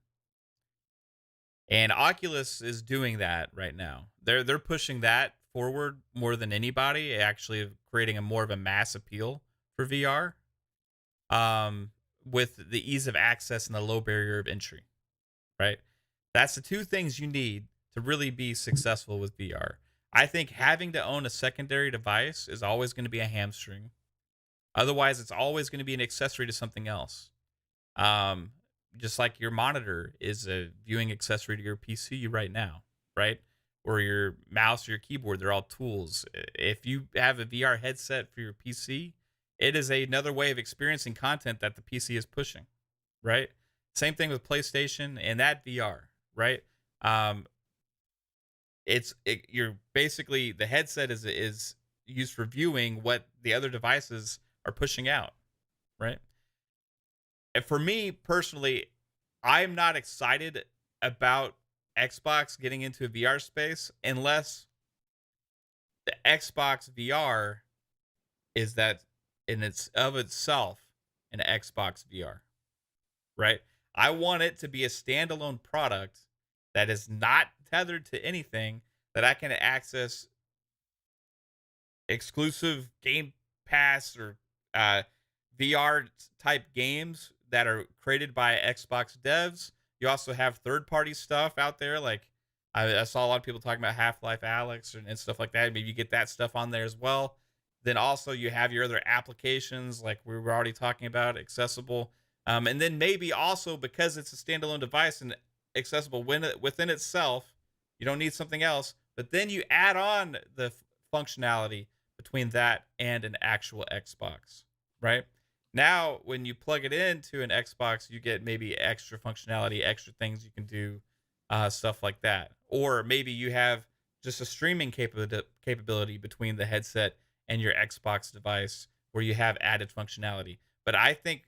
And Oculus is doing that right now. They're pushing that forward more than anybody, actually creating a more of a mass appeal for VR, with the ease of access and the low barrier of entry, right? That's the two things you need to really be successful with VR. I think having to own a secondary device is always going to be a hamstring. Otherwise, it's always going to be an accessory to something else. Just like your monitor is a viewing accessory to your PC right now, right? Or your mouse or your keyboard, they're all tools. If you have a VR headset for your PC, it is another way of experiencing content that the PC is pushing, right? Same thing with PlayStation and that VR, right? You're basically, the headset is used for viewing what the other devices are pushing out, right? And for me personally, I'm not excited about Xbox getting into a VR space unless the Xbox VR is that in its of itself an Xbox VR, right? I want it to be a standalone product that is not tethered to anything, that I can access exclusive Game Pass or VR type games that are created by Xbox devs. You also have third-party stuff out there. Like I saw a lot of people talking about Half-Life Alyx and stuff like that. Maybe you get that stuff on there as well. Then also you have your other applications like we were already talking about, accessible. And then maybe also because it's a standalone device and accessible within itself, you don't need something else. But then you add on the functionality between that and an actual Xbox, right? Now, when you plug it into an Xbox, you get maybe extra functionality, extra things you can do, stuff like that. Or maybe you have just a streaming capability between the headset and your Xbox device where you have added functionality. But I think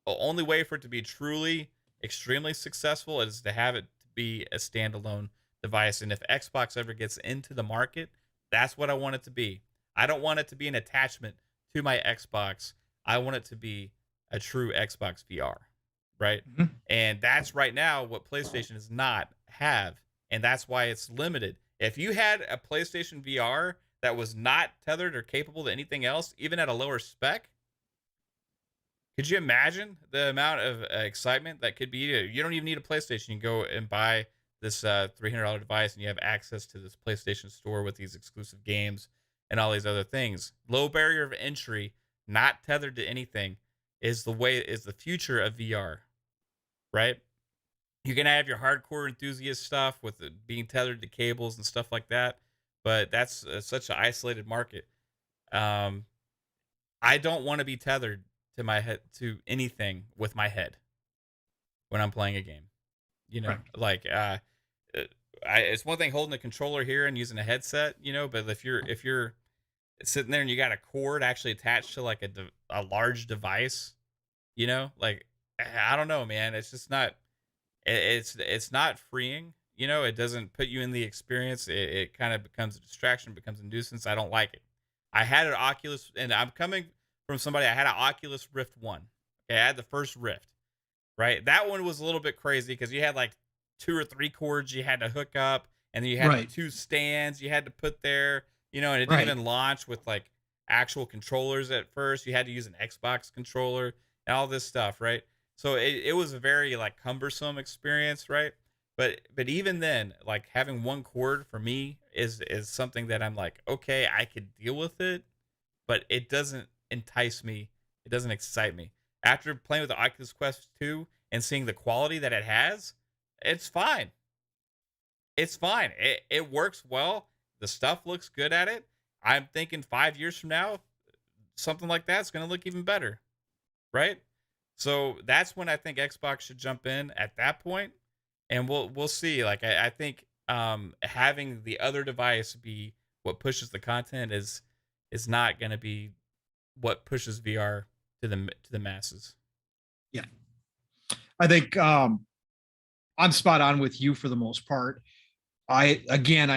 the only way for it to be truly extremely successful is to have it be a standalone device. And if Xbox ever gets into the market, that's what I want it to be. I don't want it to be an attachment to my Xbox. I want it to be a true Xbox VR, right? Mm-hmm. And that's right now what PlayStation does not have, and that's why it's limited. If you had a PlayStation VR that was not tethered or capable to anything else, even at a lower spec, could you imagine the amount of excitement that could be? You don't even need a PlayStation. You can go and buy this $300 device, and you have access to this PlayStation store with these exclusive games and all these other things. Low barrier of entry, not tethered to anything, is the future of VR, right? You're gonna have your hardcore enthusiast stuff with it being tethered to cables and stuff like that, but that's such an isolated market. I don't want to be tethered to my head to anything with my head when I'm playing a game. You know, Right. like it's one thing holding a controller here and using a headset, you know, but if you're sitting there and you got a cord actually attached to like a large device, you know, like I don't know, man, it's just not it's not freeing. You know, it doesn't put you in the experience. It kind of becomes a distraction, becomes a nuisance. I don't like it. I had an Oculus, and I'm coming from somebody. I had an Oculus Rift 1. Okay, I had the first Rift, right? That one was a little bit crazy because you had like 2 or 3 cords you had to hook up, and then you had Right. 2 stands you had to put there, you know, and it didn't Right. even launch with like actual controllers at first. You had to use an Xbox controller and all this stuff, right? So it was a very like cumbersome experience, right? But even then, like having one cord for me is something that I'm like, okay, I could deal with it, but it doesn't entice me. It doesn't excite me. After playing with the Oculus Quest 2 and seeing the quality that it has, it's fine. It's fine. It works well. The stuff looks good at it. I'm thinking 5 years from now, something like that's going to look even better, right? So that's when I think Xbox should jump in at that point, and we'll see. Like I think having the other device be what pushes the content is not going to be what pushes VR to the masses. Yeah. I think I'm spot on with you for the most part. I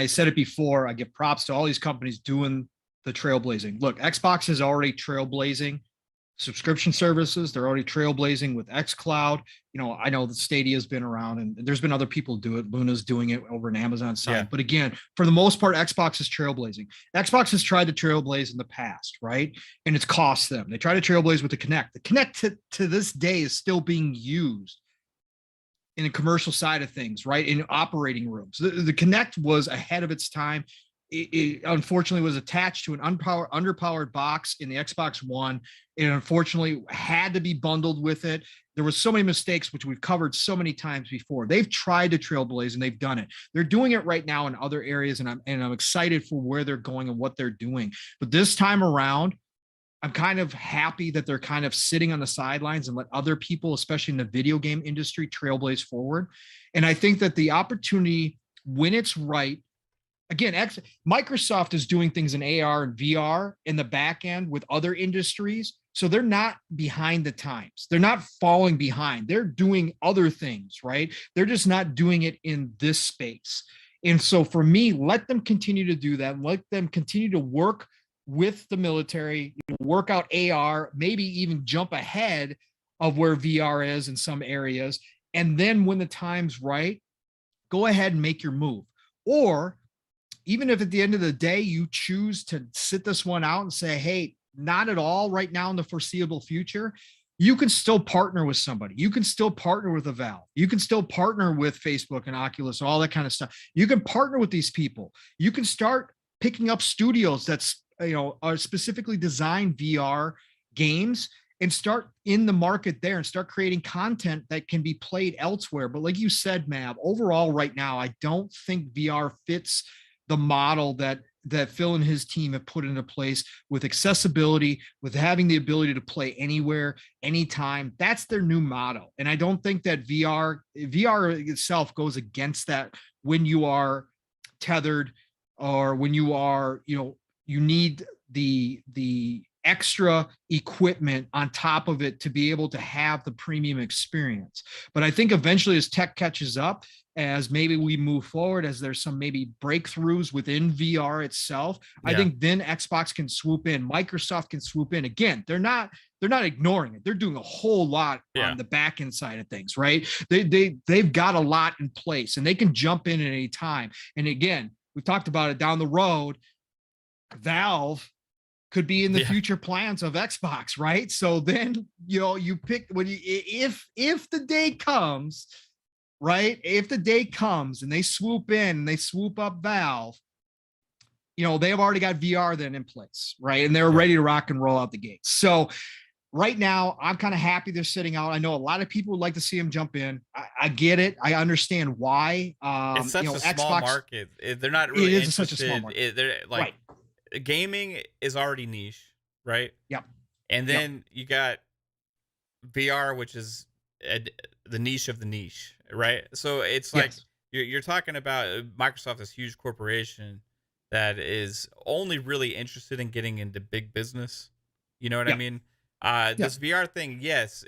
said it before, I give props to all these companies doing the trailblazing. Look, Xbox is already trailblazing subscription services. They're already trailblazing with xCloud. You know, I know that Stadia has been around and there's been other people do it. Luna's doing it over an Amazon side. Yeah. But again, for the most part, Xbox is trailblazing. Xbox has tried to trailblaze in the past, right? And it's cost them. They tried to trailblaze with the Kinect. The Kinect to this day is still being used in the commercial side of things, right? In operating rooms. The Kinect was ahead of its time. It unfortunately was attached to an underpowered box in the Xbox One. It unfortunately had to be bundled with it. There were so many mistakes, which we've covered so many times before. They've tried to trailblaze and they've done it. They're doing it right now in other areas, and I'm excited for where they're going and what they're doing. But this time around, I'm kind of happy that they're kind of sitting on the sidelines and let other people, especially in the video game industry, trailblaze forward. And I think that the opportunity, when it's right, again, Microsoft is doing things in AR and VR in the back end with other industries. So they're not behind the times. They're not falling behind. They're doing other things, right? They're just not doing it in this space. And so for me, let them continue to do that. Let them continue to work with the military, work out AR, maybe even jump ahead of where VR is in some areas. And then when the time's right, go ahead and make your move. Or even if at the end of the day, you choose to sit this one out and say, hey, not at all right now in the foreseeable future, you can still partner with somebody. You can still partner with a Valve. You can still partner with Facebook and Oculus, all that kind of stuff. You can partner with these people. You can start picking up studios that's, you know, are specifically designed VR games and start in the market there and start creating content that can be played elsewhere. But like you said, Mab, overall right now, I don't think VR fits the model that Phil and his team have put into place with accessibility, with having the ability to play anywhere, anytime. That's their new motto. And I don't think that VR itself goes against that when you are tethered or when you are, you know, you need the extra equipment on top of it to be able to have the premium experience. But I think eventually as tech catches up, as maybe we move forward, as there's some maybe breakthroughs within VR itself, I think then Xbox can swoop in, Microsoft can swoop in. Again, they're not ignoring it. They're doing a whole lot on the back end side of things, right? They've got a lot in place and they can jump in at any time. And again, we've talked about it down the road. Valve could be in the future plans of Xbox, right? So then, you know, you pick when you, if the day comes, right? If the day comes and they swoop in and they swoop up Valve, you know, they have already got VR then in place, right? And they're ready to rock and roll out the gates. So right now, I'm kind of happy they're sitting out. I know a lot of people would like to see them jump in. I get it. I understand why. It's such You know, a small Xbox, market. They're not it really is such a small interested. market. They're like Right. gaming is already niche, right? Yep. And Yep. then you got VR, which is the niche of the niche, right? So it's like Yes. you're talking about Microsoft, this huge corporation that is only really interested in getting into big business. You know what I Yep. mean? This VR thing, yes,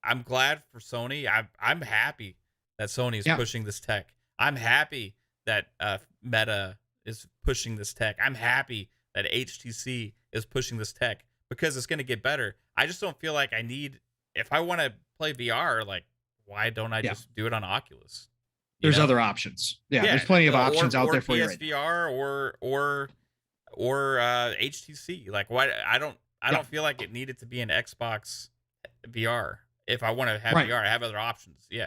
I'm glad for Sony. I'm happy that Sony is Yeah. pushing this tech. I'm happy that Meta is pushing this tech. I'm happy that HTC is pushing this tech because it's going to get better. I just don't feel like I need, if I want to play VR, like, why don't I Yeah. just do it on Oculus? You There's know? other options. Yeah, there's plenty of options out there for you right now. PSVR or HTC. Like, why? I don't feel like it needed to be an Xbox VR. If I want to have Right. VR, I have other options. Yeah,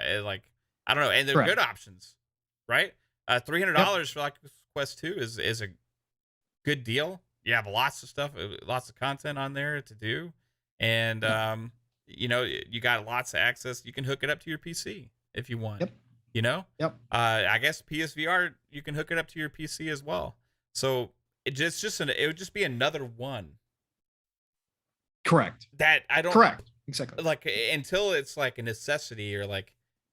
I don't know, and they're Correct. good options, right? $300 for like Quest 2 is a good deal. You have lots of stuff, lots of content on there to do, and you know, you got lots of access. You can hook it up to your PC if you want. Yep. You know. Yep. I guess PSVR, you can hook it up to your PC as well. So it would just be another one Correct. that I don't Correct. Exactly. like until it's like a necessity or like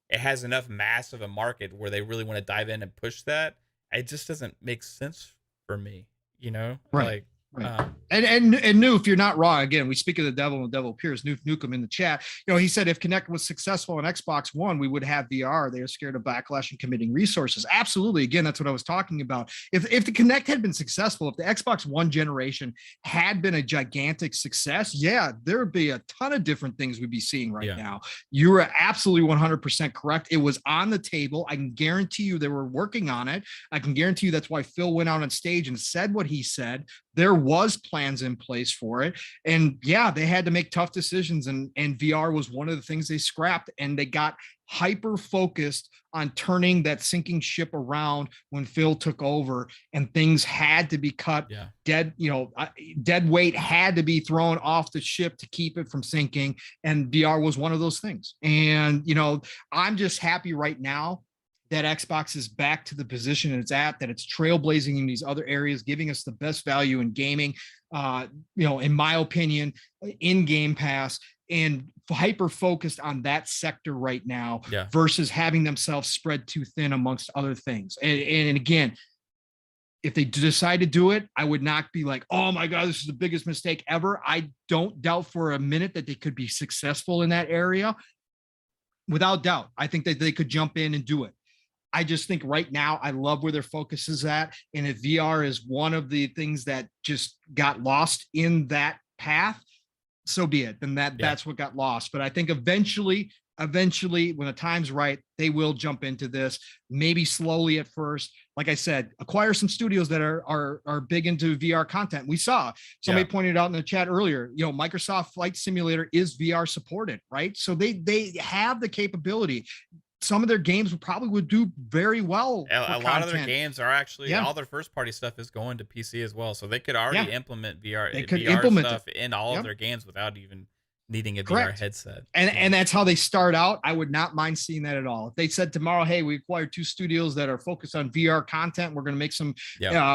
it has enough mass of a market where they really want to dive in and push that. It just doesn't make sense for me, you know? Right. Like, Right. And New, if you're not wrong, again, we speak of the devil and the devil appears. Nukem in the chat. You know, he said if Kinect was successful on Xbox One, we would have VR. They are scared of backlash and committing resources. Absolutely. Again, that's what I was talking about. If the Kinect had been successful, if the Xbox One generation had been a gigantic success, yeah, there would be a ton of different things we'd be seeing right now. You were absolutely 100% correct. It was on the table. I can guarantee you they were working on it. I can guarantee you that's why Phil went out on stage and said what he said. There was plans in place for it. And yeah, they had to make tough decisions. And VR was one of the things they scrapped, and they got hyper focused on turning that sinking ship around when Phil took over, and things had to be cut. Dead weight had to be thrown off the ship to keep it from sinking. And VR was one of those things. And, you know, I'm just happy right now that Xbox is back to the position it's at, that it's trailblazing in these other areas, giving us the best value in gaming, you know, in my opinion, in Game Pass, and hyper focused on that sector right now versus having themselves spread too thin amongst other things. And again, if they decide to do it, I would not be like, oh my God, this is the biggest mistake ever. I don't doubt for a minute that they could be successful in that area. Without doubt, I think that they could jump in and do it. I just think right now, I love where their focus is at. And if VR is one of the things that just got lost in that path, so be it. Then that's what got lost. But I think eventually, when the time's right, they will jump into this, maybe slowly at first. Like I said, acquire some studios that are big into VR content. We saw somebody pointed out in the chat earlier, you know, Microsoft Flight Simulator is VR supported, right? So they have the capability. Some of their games would do very well. A lot of their games are actually all their first party stuff is going to PC as well, so they could already implement VR. They could implement stuff in all of their games without even needing a VR headset. And that's how they start out. I would not mind seeing that at all. If they said tomorrow, hey, we acquired 2 studios that are focused on VR content, we're going to make some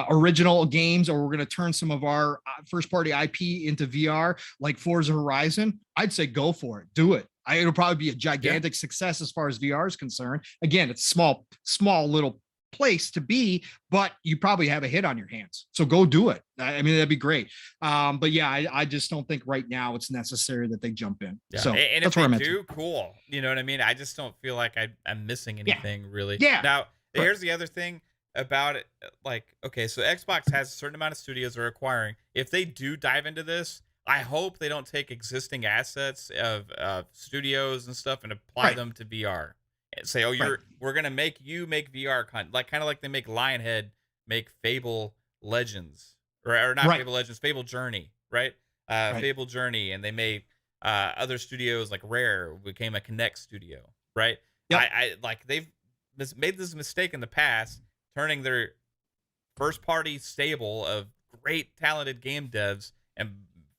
original games, or we're going to turn some of our first party IP into VR, like Forza Horizon, I'd say go for it. Do it. It'll probably be a gigantic success as far as VR is concerned. Again, it's small little place to be, but you probably have a hit on your hands. So go do it. I mean, that'd be great. But yeah, I just don't think right now it's necessary that they jump in. So and that's if where they I'm do, cool. You know what I mean? I just don't feel like I'm missing anything really. Yeah. Now, here's the other thing about it. Like, okay, so Xbox has a certain amount of studios they're acquiring. If they do dive into this, I hope they don't take existing assets of studios and stuff and apply them to VR. And say, we're gonna make VR content, like kind of like they make Lionhead make Fable Legends, or not Fable Legends, Fable Journey, right? Fable Journey, and they made other studios like Rare became a Kinect studio, right? I like they've made this mistake in the past, turning their first party stable of great talented game devs and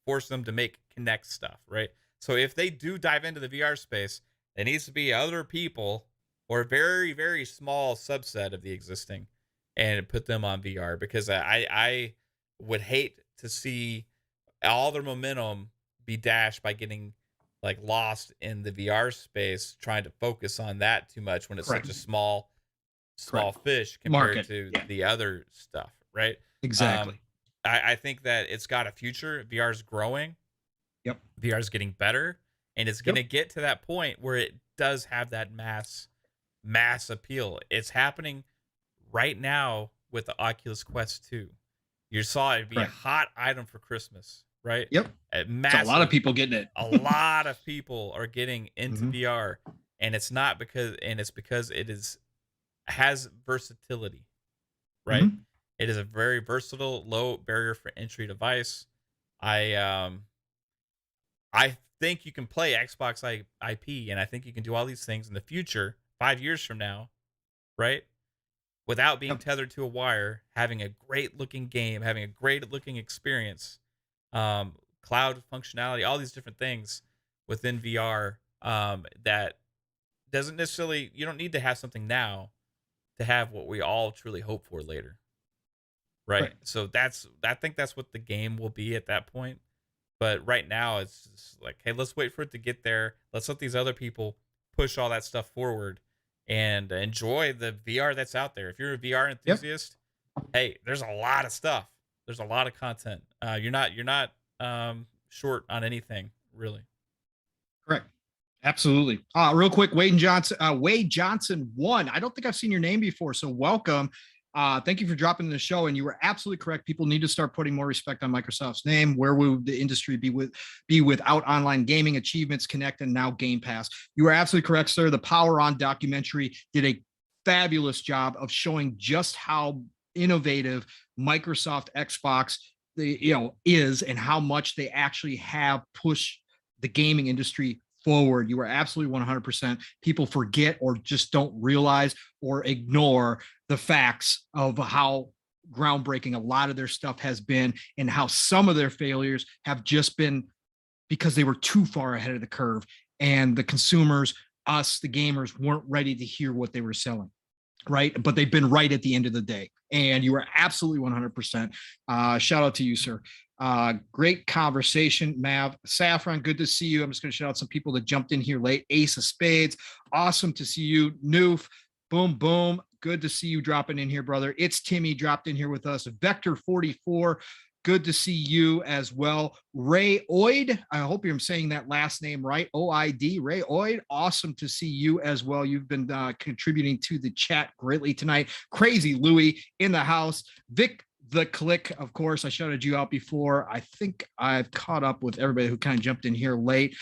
force them to make Kinect stuff, right? So if they do dive into the VR space, there needs to be other people or a very, very small subset of the existing and put them on VR, because I would hate to see all their momentum be dashed by getting like lost in the VR space, trying to focus on that too much when it's Correct. such a small Correct. fish compared Market. to Yeah. the other stuff, right? Exactly. I think that it's got a future. VR is growing. Yep. VR is getting better, and it's going to get to that point where it does have that mass appeal. It's happening right now with the Oculus Quest 2. You saw it be a hot item for Christmas, right? Yep. So a lot of people getting it. A lot of people are getting into VR, and it's because it has versatility, right? It is a very versatile, low barrier for entry device. I think you can play Xbox IP, and I think you can do all these things in the future, 5 years from now, right? Without being tethered to a wire, having a great looking game, having a great looking experience, cloud functionality, all these different things within VR, that doesn't necessarily, you don't need to have something now to have what we all truly hope for later. Right. So I think that's what the game will be at that point. But right now it's just like, hey, let's wait for it to get there. Let's let these other people push all that stuff forward and enjoy the VR that's out there. If you're a VR enthusiast, hey, there's a lot of stuff. There's a lot of content. You're not short on anything, really. Correct. Absolutely. Real quick, Wade Johnson 1. I don't think I've seen your name before, so welcome. Thank you for dropping the show. And you were absolutely correct. People need to start putting more respect on Microsoft's name. Where would the industry be without online gaming, achievements, Kinect, and now Game Pass? You are absolutely correct, sir. The Power On documentary did a fabulous job of showing just how innovative Microsoft Xbox is, and how much they actually have pushed the gaming industry forward. You are absolutely 100%. People forget or just don't realize or ignore the facts of how groundbreaking a lot of their stuff has been, and how some of their failures have just been because they were too far ahead of the curve, and the consumers, us, the gamers, weren't ready to hear what they were selling. Right. But they've been right at the end of the day. And you are absolutely 100%. Shout out to you, sir. Great conversation, Mav. Saffron, good to see you. I'm just going to shout out some people that jumped in here late. Ace of Spades, awesome to see you. Noof, boom, boom. Good to see you dropping in here, brother. It's Timmy dropped in here with us. Vector 44, good to see you as well. Ray Oid, I hope you're saying that last name right. OID, Ray Oid, awesome to see you as well. You've been contributing to the chat greatly tonight. Crazy Louie in the house. Vic the Click, of course, I shouted you out before. I think I've caught up with everybody who kind of jumped in here late.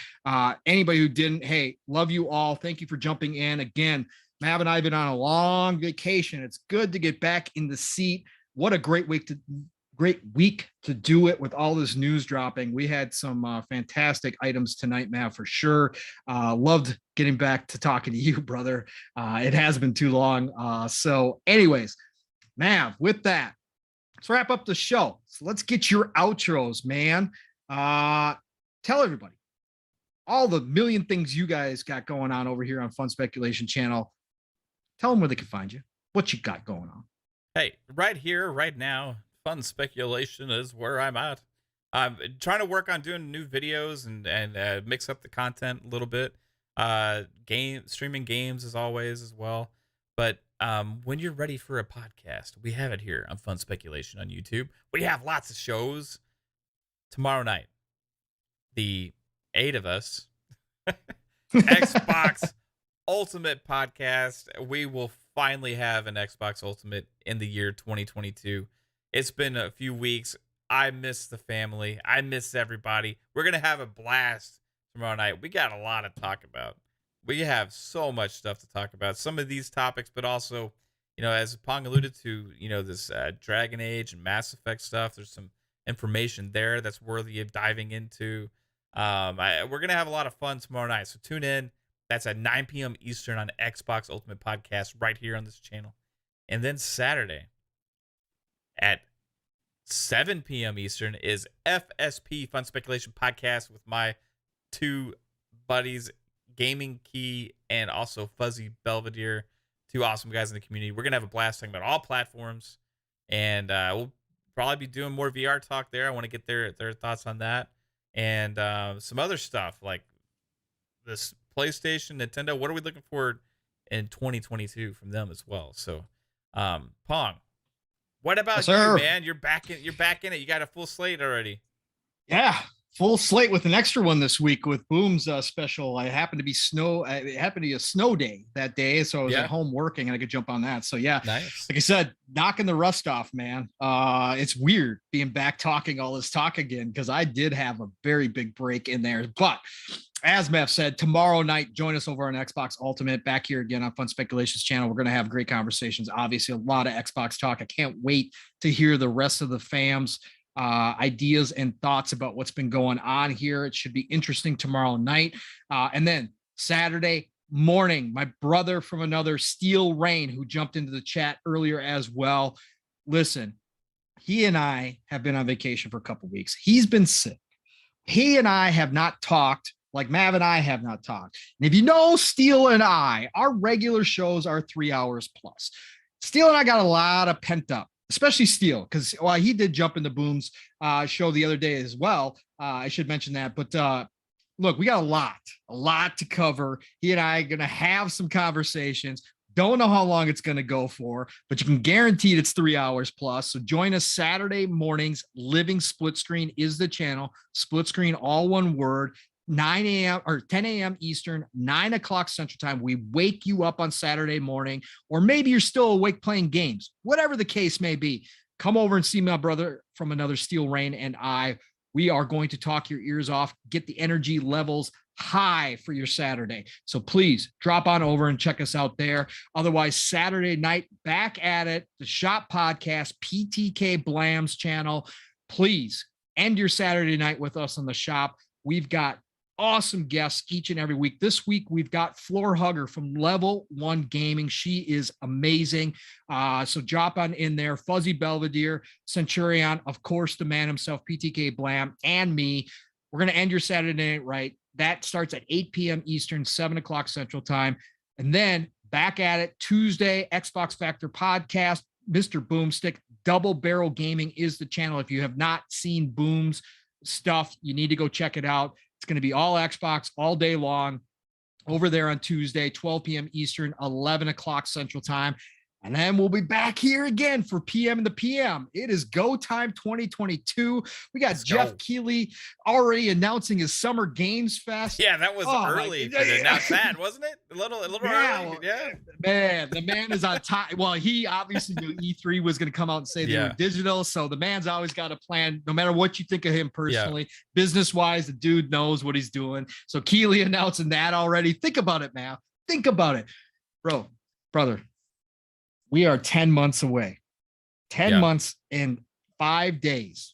Anybody who didn't, hey, love you all. Thank you for jumping in. Again, Mav and I have been on a long vacation. It's good to get back in the seat. What a great week to do it with all this news dropping. We had some fantastic items tonight, Mav, for sure. Loved getting back to talking to you, brother. It has been too long. So anyways, Mav, with that, let's wrap up the show. So let's get your outros, man. Tell everybody all the million things you guys got going on over here on Fun Speculation Channel. Tell them where they can find you, what you got going on. Hey, right here, right now, Fun Speculation is where I'm at. I'm trying to work on doing new videos and mix up the content a little bit. Streaming games as always as well. But when you're ready for a podcast, we have it here on Fun Speculation on YouTube. We have lots of shows. Tomorrow night, the 8 of us, Xbox Ultimate Podcast. We will finally have an Xbox Ultimate in the year 2022. It's been a few weeks. I miss the family. I miss everybody. We're going to have a blast tomorrow night. We got a lot to talk about. We have so much stuff to talk about. Some of these topics, but also, as Pong alluded to, this Dragon Age and Mass Effect stuff. There's some information there that's worthy of diving into. We're going to have a lot of fun tomorrow night. So tune in. That's at 9 p.m. Eastern on Xbox Ultimate Podcast right here on this channel. And then Saturday at 7 p.m. Eastern is FSP Fun Speculation Podcast with my two buddies, Gaming Key and also Fuzzy Belvedere, two awesome guys in the community. We're gonna have a blast talking about all platforms, and we'll probably be doing more VR talk there. I want to get their thoughts on that, and some other stuff like this PlayStation, Nintendo. What are we looking for in 2022 from them as well? So, Pong, what about you, man? You're back in it. You got a full slate already. Yeah, full slate with an extra one this week with Boom's special. It happened to be a snow day that day, so I was at home working and I could jump on that. So yeah, nice. Like I said, knocking the rust off, man. It's weird being back talking all this talk again because I did have a very big break in there. But as Mav said, tomorrow night, join us over on Xbox Ultimate back here again on Fun Speculations channel. We're going to have great conversations. Obviously, a lot of Xbox talk. I can't wait to hear the rest of the fams' ideas and thoughts about what's been going on here. It should be interesting tomorrow night. And then Saturday morning, my brother from another, Steel Rain, who jumped into the chat earlier as well. Listen, he and I have been on vacation for a couple weeks. He's been sick. He and I have not talked like Mav and I have not talked. And if you know Steel and I, our regular shows are 3 hours plus. Steel and I got a lot of pent up, especially Steel, because while he did jump into Boom's show the other day as well. I should mention that. But look, we got a lot to cover. He and I are going to have some conversations. Don't know how long it's going to go for, but you can guarantee it's 3 hours plus. So join us Saturday mornings. Living Split Screen is the channel. Split Screen, all one word. 9 a.m. or 10 a.m. Eastern, 9 o'clock Central Time. We wake you up on Saturday morning, or maybe you're still awake playing games, whatever the case may be. Come over and see my brother from another, Steel Rain, and I. We are going to talk your ears off, get the energy levels high for your Saturday. So please drop on over and check us out there. Otherwise, Saturday night, back at it, the Shop Podcast, PTK Blam's channel. Please end your Saturday night with us on the Shop. We've got awesome guests each and every week. This week, we've got Floor Hugger from Level 1 Gaming. She is amazing. So drop on in there. Fuzzy Belvedere, Centurion, of course, the man himself, PTK Blam, and me. We're going to end your Saturday night right. That starts at 8 p.m. Eastern, 7 o'clock Central Time. And then back at it Tuesday, Xbox Factor Podcast, Mr. Boomstick, Double Barrel Gaming is the channel. If you have not seen Boom's stuff, you need to go check it out. It's going to be all Xbox all day long over there on Tuesday, 12 p.m. Eastern, 11 o'clock Central Time. And then we'll be back here again for PM in the PM. It is go time 2022. We got Jeff Keighley already announcing his Summer Games Fest. Yeah, that was early to announce that, wasn't it? A little early. Yeah. Man, the man is on time. Well, he obviously knew E3 was going to come out and say they were digital. So the man's always got a plan, no matter what you think of him personally. Business-wise, the dude knows what he's doing. So Keighley announcing that already. Think about it, man. Think about it. Brother. We are 10 months away, 10 months and 5 days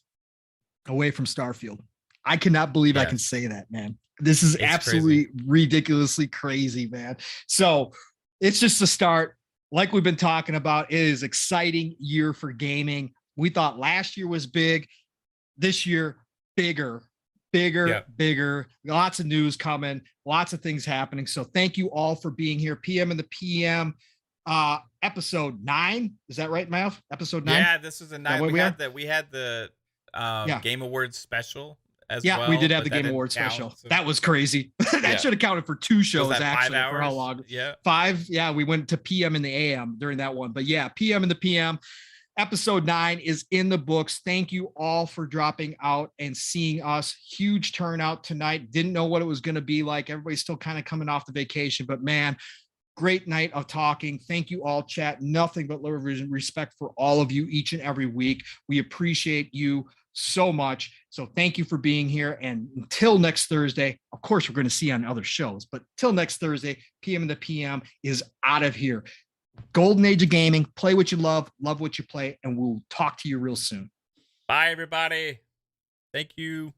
away from Starfield. I cannot believe I can say that, man. This is absolutely ridiculously crazy, man. So it's just a start. Like we've been talking about, it is exciting year for gaming. We thought last year was big. This year, bigger. Lots of news coming, lots of things happening. So thank you all for being here. PM in the PM. Episode 9, is that right, Mav? Episode 9. Yeah, this is a 9. We had the Game Awards special as well. Yeah, we did have the Game Awards special. So. That was crazy. That should have counted for 2 shows actually. 5 hours? For how long? Yeah, 5. Yeah, we went to PM in the AM during that one. But yeah, PM in the PM. Episode 9 is in the books. Thank you all for dropping out and seeing us. Huge turnout tonight. Didn't know what it was going to be like. Everybody's still kind of coming off the vacation, but man, great night of talking. Thank you all, chat. Nothing but love and respect for all of you each and every week. We appreciate you so much. So thank you for being here. And until next Thursday, of course, we're going to see you on other shows, but till next Thursday, PM in the PM is out of here. Golden age of gaming. Play what you love what you play, and we'll talk to you real soon. Bye, everybody. Thank you.